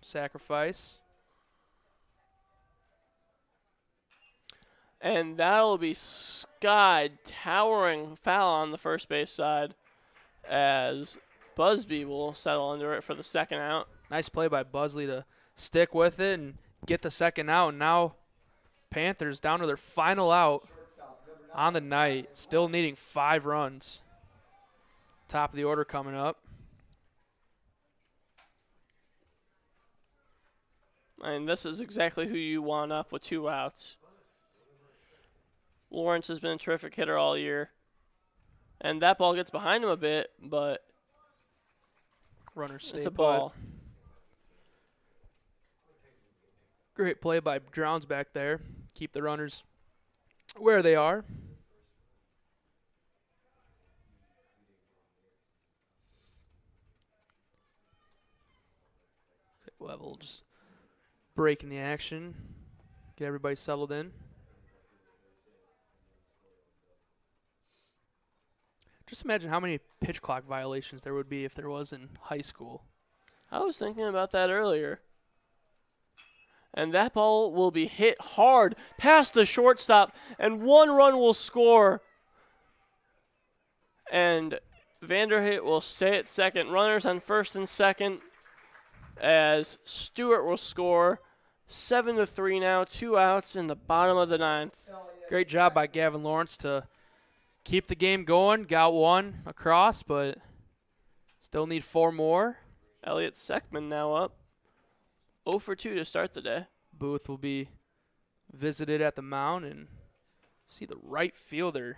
sacrifice. And that'll be skied, towering foul on the first base side as Busby will settle under it for the second out. Nice play by Buzzley to stick with it and get the second out. And now Panthers down to their final out on the night, still needing 5 runs. Top of the order coming up. And this is exactly who you want up with 2 outs. Lawrence has been a terrific hitter all year. And that ball gets behind him a bit, but Runners stay it's a put. ball. Great play by Drowns back there. Keep the runners where they are. We'll have a little just break in the action. Get everybody settled in. Just imagine how many pitch clock violations there would be if there was in high school. I was thinking about that earlier. And that ball will be hit hard past the shortstop, and 1 run will score. And Vanderhait will stay at second. Runners on first and second as Stewart will score. 7-3 now, 2 outs in the bottom of the 9th. Great job by Gavin Lawrence to keep the game going. Got 1 across, but still need 4 more. Elliot Seckman now up. 0 for 2 to start the day. Booth will be visited at the mound and see the right fielder,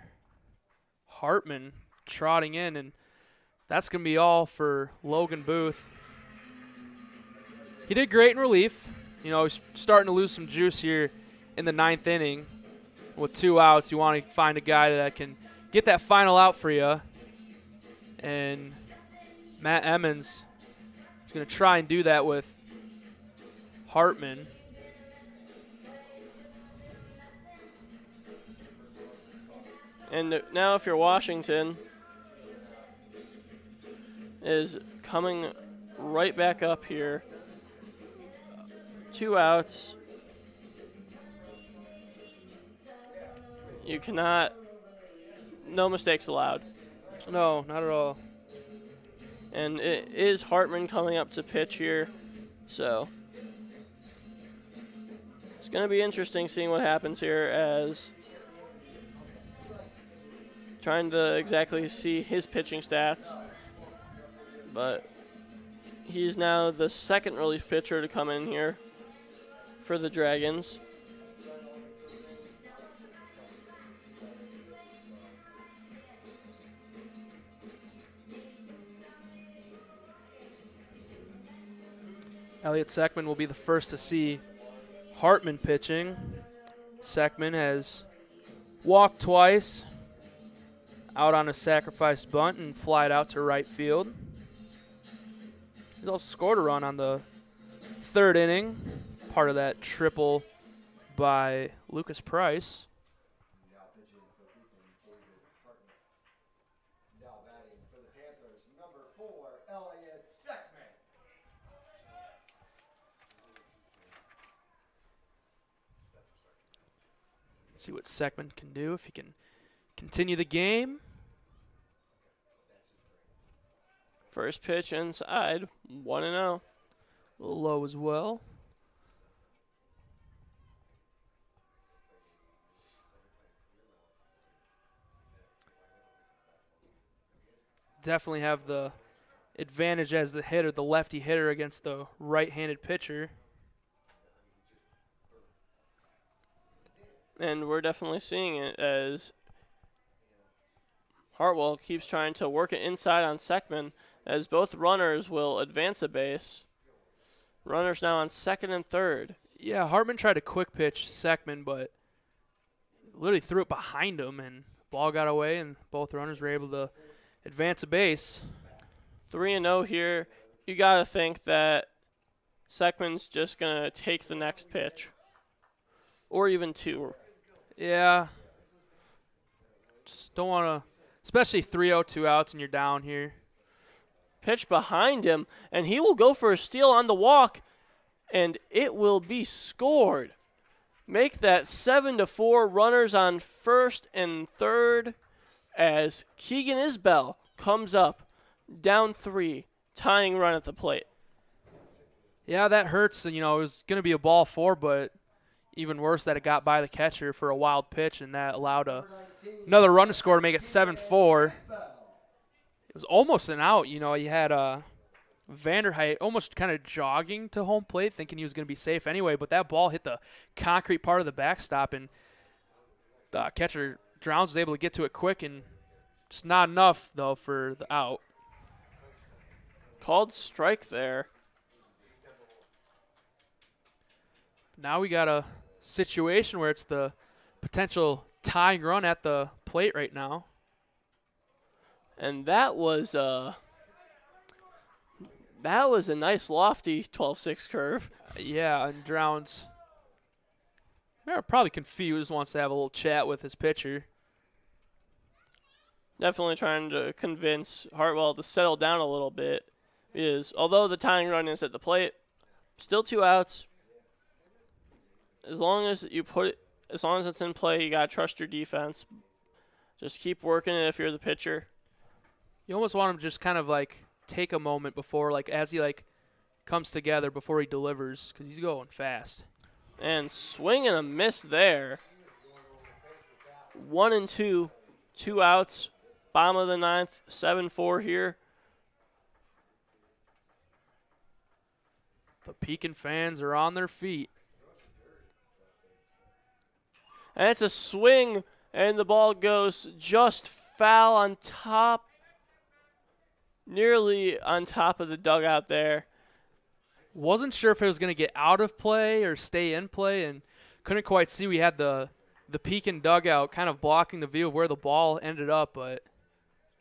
Hartman, trotting in, and that's going to be all for Logan Booth. He did great in relief. He's starting to lose some juice here in the 9th inning. With 2 outs, you want to find a guy that can get that final out for you. And Matt Emmons is going to try and do that with Hartman. And now if you're Washington, is coming right back up here. 2 outs. You cannot, no mistakes allowed. No, not at all. And it is Hartman coming up to pitch here. So it's going to be interesting seeing what happens here as trying to exactly see his pitching stats. But he's now the second relief pitcher to come in here for the Dragons. Elliot Seckman will be the first to see Hartman pitching. Seckman has walked twice, out on a sacrifice bunt and flied out to right field. He's also scored a run on the 3rd inning, part of that triple by Lucas Price. Now pitching for Pekin, David Hartman. Now batting for the Panthers, number 4, Elliot Seckman. See what Seckman can do, if he can continue the game. First pitch inside, 1-0. A little low as well. Definitely have the advantage as the hitter, the lefty hitter against the right-handed pitcher. And we're definitely seeing it as Hartwell keeps trying to work it inside on Seckman as both runners will advance a base. Runners now on second and third. Yeah, Hartman tried to quick pitch Seckman, but literally threw it behind him, and ball got away, and both runners were able to advance a base. 3-0 here. You got to think that Seckman's just going to take the next pitch. Or even two. Yeah. Just don't want to, especially 3-0, 2 outs, and you're down here. Pitch behind him, and he will go for a steal on the walk, and it will be scored. Make that 7-4, runners on first and third as Keegan Isbell comes up, down 3, tying run at the plate. Yeah, that hurts. You know, it was going to be a ball 4, but even worse that it got by the catcher for a wild pitch, and that allowed another run to score to make it 7-4. It was almost an out. You know, you had Vanderheit almost kind of jogging to home plate, thinking he was going to be safe anyway, but that ball hit the concrete part of the backstop, and the catcher Drowns was able to get to it quick, and just not enough, though, for the out. Called strike there. Now we got a situation where it's the potential tying run at the plate right now. And that was a nice lofty 12-6 curve. Yeah, and Drowns probably confused, wants to have a little chat with his pitcher. Definitely trying to convince Hartwell to settle down a little bit. Because although the tying run is at the plate, still 2 outs. As long as it's in play, you gotta trust your defense. Just keep working it if you're the pitcher. You almost want him to just kind of like take a moment before, like as he like comes together before he delivers, because he's going fast. And swing and a miss there. 1-2, 2 outs. Bottom of the ninth, 7-4 here. The Pekin fans are on their feet. And it's a swing, and the ball goes just foul on top, nearly on top of the dugout there. Wasn't sure if it was going to get out of play or stay in play, and couldn't quite see. We had the Pekin dugout kind of blocking the view of where the ball ended up, but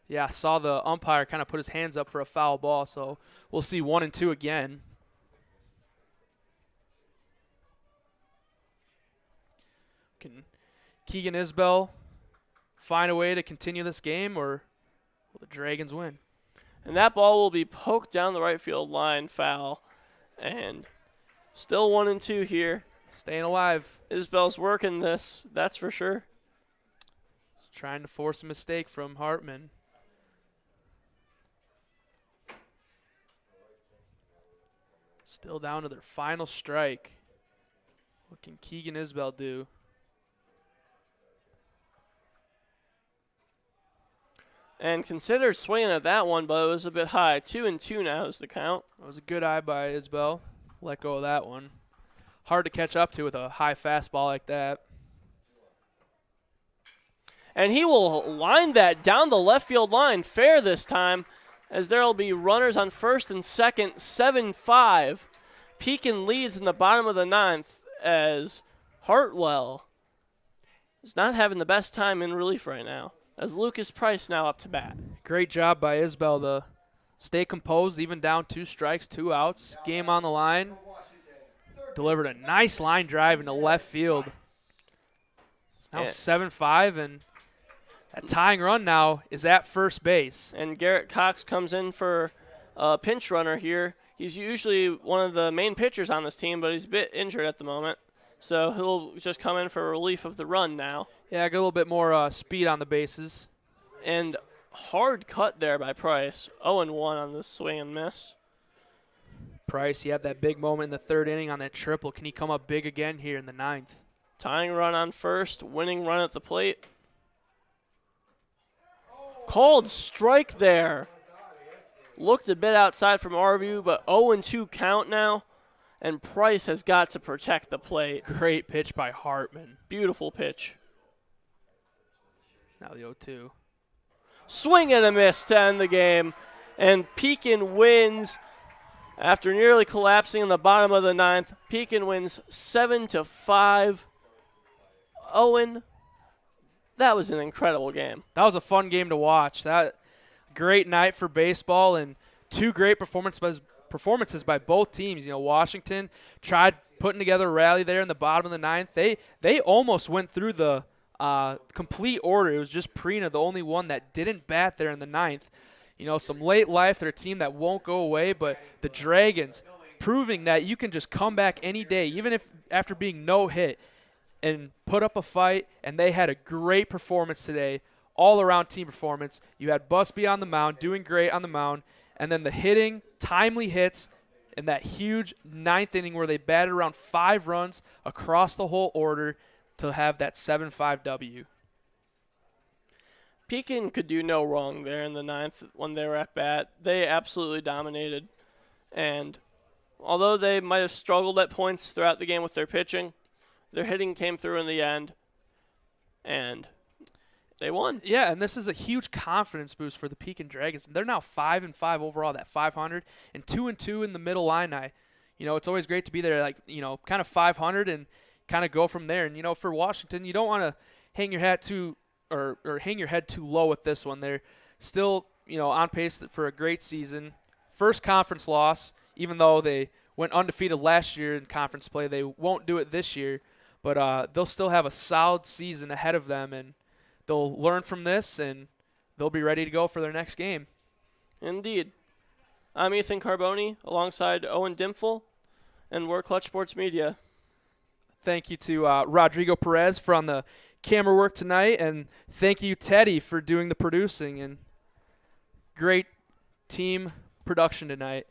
yeah, saw the umpire kind of put his hands up for a foul ball, so we'll see 1-2 again. Can Keegan Isbell find a way to continue this game, or will the Dragons win? And that ball will be poked down the right field line, foul. And still 1-2 here. Staying alive. Isbell's working this, that's for sure. Trying to force a mistake from Hartman. Still down to their final strike. What can Keegan Isbell do? And considered swinging at that one, but it was a bit high. 2-2 now is the count. That was a good eye by Isbell. Let go of that one. Hard to catch up to with a high fastball like that. And he will line that down the left field line fair this time, as there will be runners on first and second, 7-5. Pekin leads in the bottom of the ninth as Hartwell is not having the best time in relief right now, as Lucas Price now up to bat. Great job by Isbell to stay composed, even down 2 strikes, 2 outs. Game on the line. Delivered a nice line drive into left field. It's now 7-5, and that tying run now is at first base. And Garrett Cox comes in for a pinch runner here. He's usually one of the main pitchers on this team, but he's a bit injured at the moment. So he'll just come in for relief of the run now. Yeah, get a little bit more speed on the bases. And hard cut there by Price. 0-1 on the swing and miss. Price, he had that big moment in the third inning on that triple. Can he come up big again here in the ninth? Tying run on first, winning run at the plate. Called strike there. Looked a bit outside from our view, but 0-2 count now and Price has got to protect the plate. Great pitch by Hartman. Beautiful pitch. Now the 0-2. Swing and a miss to end the game, and Pekin wins after nearly collapsing in the bottom of the ninth. Pekin wins 7-5. Owen, that was an incredible game. That was a fun game to watch. That great night for baseball and two great performances by both teams. You know, Washington tried putting together a rally there in the bottom of the ninth. They almost went through the complete order. It was just Prina, the only one that didn't bat there in the ninth. You know, some late life. They're a team that won't go away, but the Dragons proving that you can just come back any day, even if after being no hit, and put up a fight. And they had a great performance today, all-around team performance. You had Busby on the mound, doing great on the mound, and then the hitting, timely hits, and that huge ninth inning where they batted around 5 runs across the whole order to have that 7-5 W. Pekin could do no wrong there in the ninth when they were at bat. They absolutely dominated. And although they might have struggled at points throughout the game with their pitching, their hitting came through in the end, and they won. Yeah, and this is a huge confidence boost for the Pekin Dragons. They're now 5-5 overall, that 500, and 2-2 in the middle Illini. You know, it's always great to be there, like, you know, kind of 500 and kind of go from there. And, you know, for Washington, you don't want to hang your hat too or hang your head too low with this one. They're still, you know, on pace for a great season. First conference loss, even though they went undefeated last year in conference play. They won't do it this year, but they'll still have a solid season ahead of them, and they'll learn from this, and they'll be ready to go for their next game. Indeed. I'm Ethan Carboni alongside Owen Dimfel, and we're Clutch Sports Media. Thank you to Rodrigo Perez for on the camera work tonight, and thank you, Teddy, for doing the producing, and great team production tonight.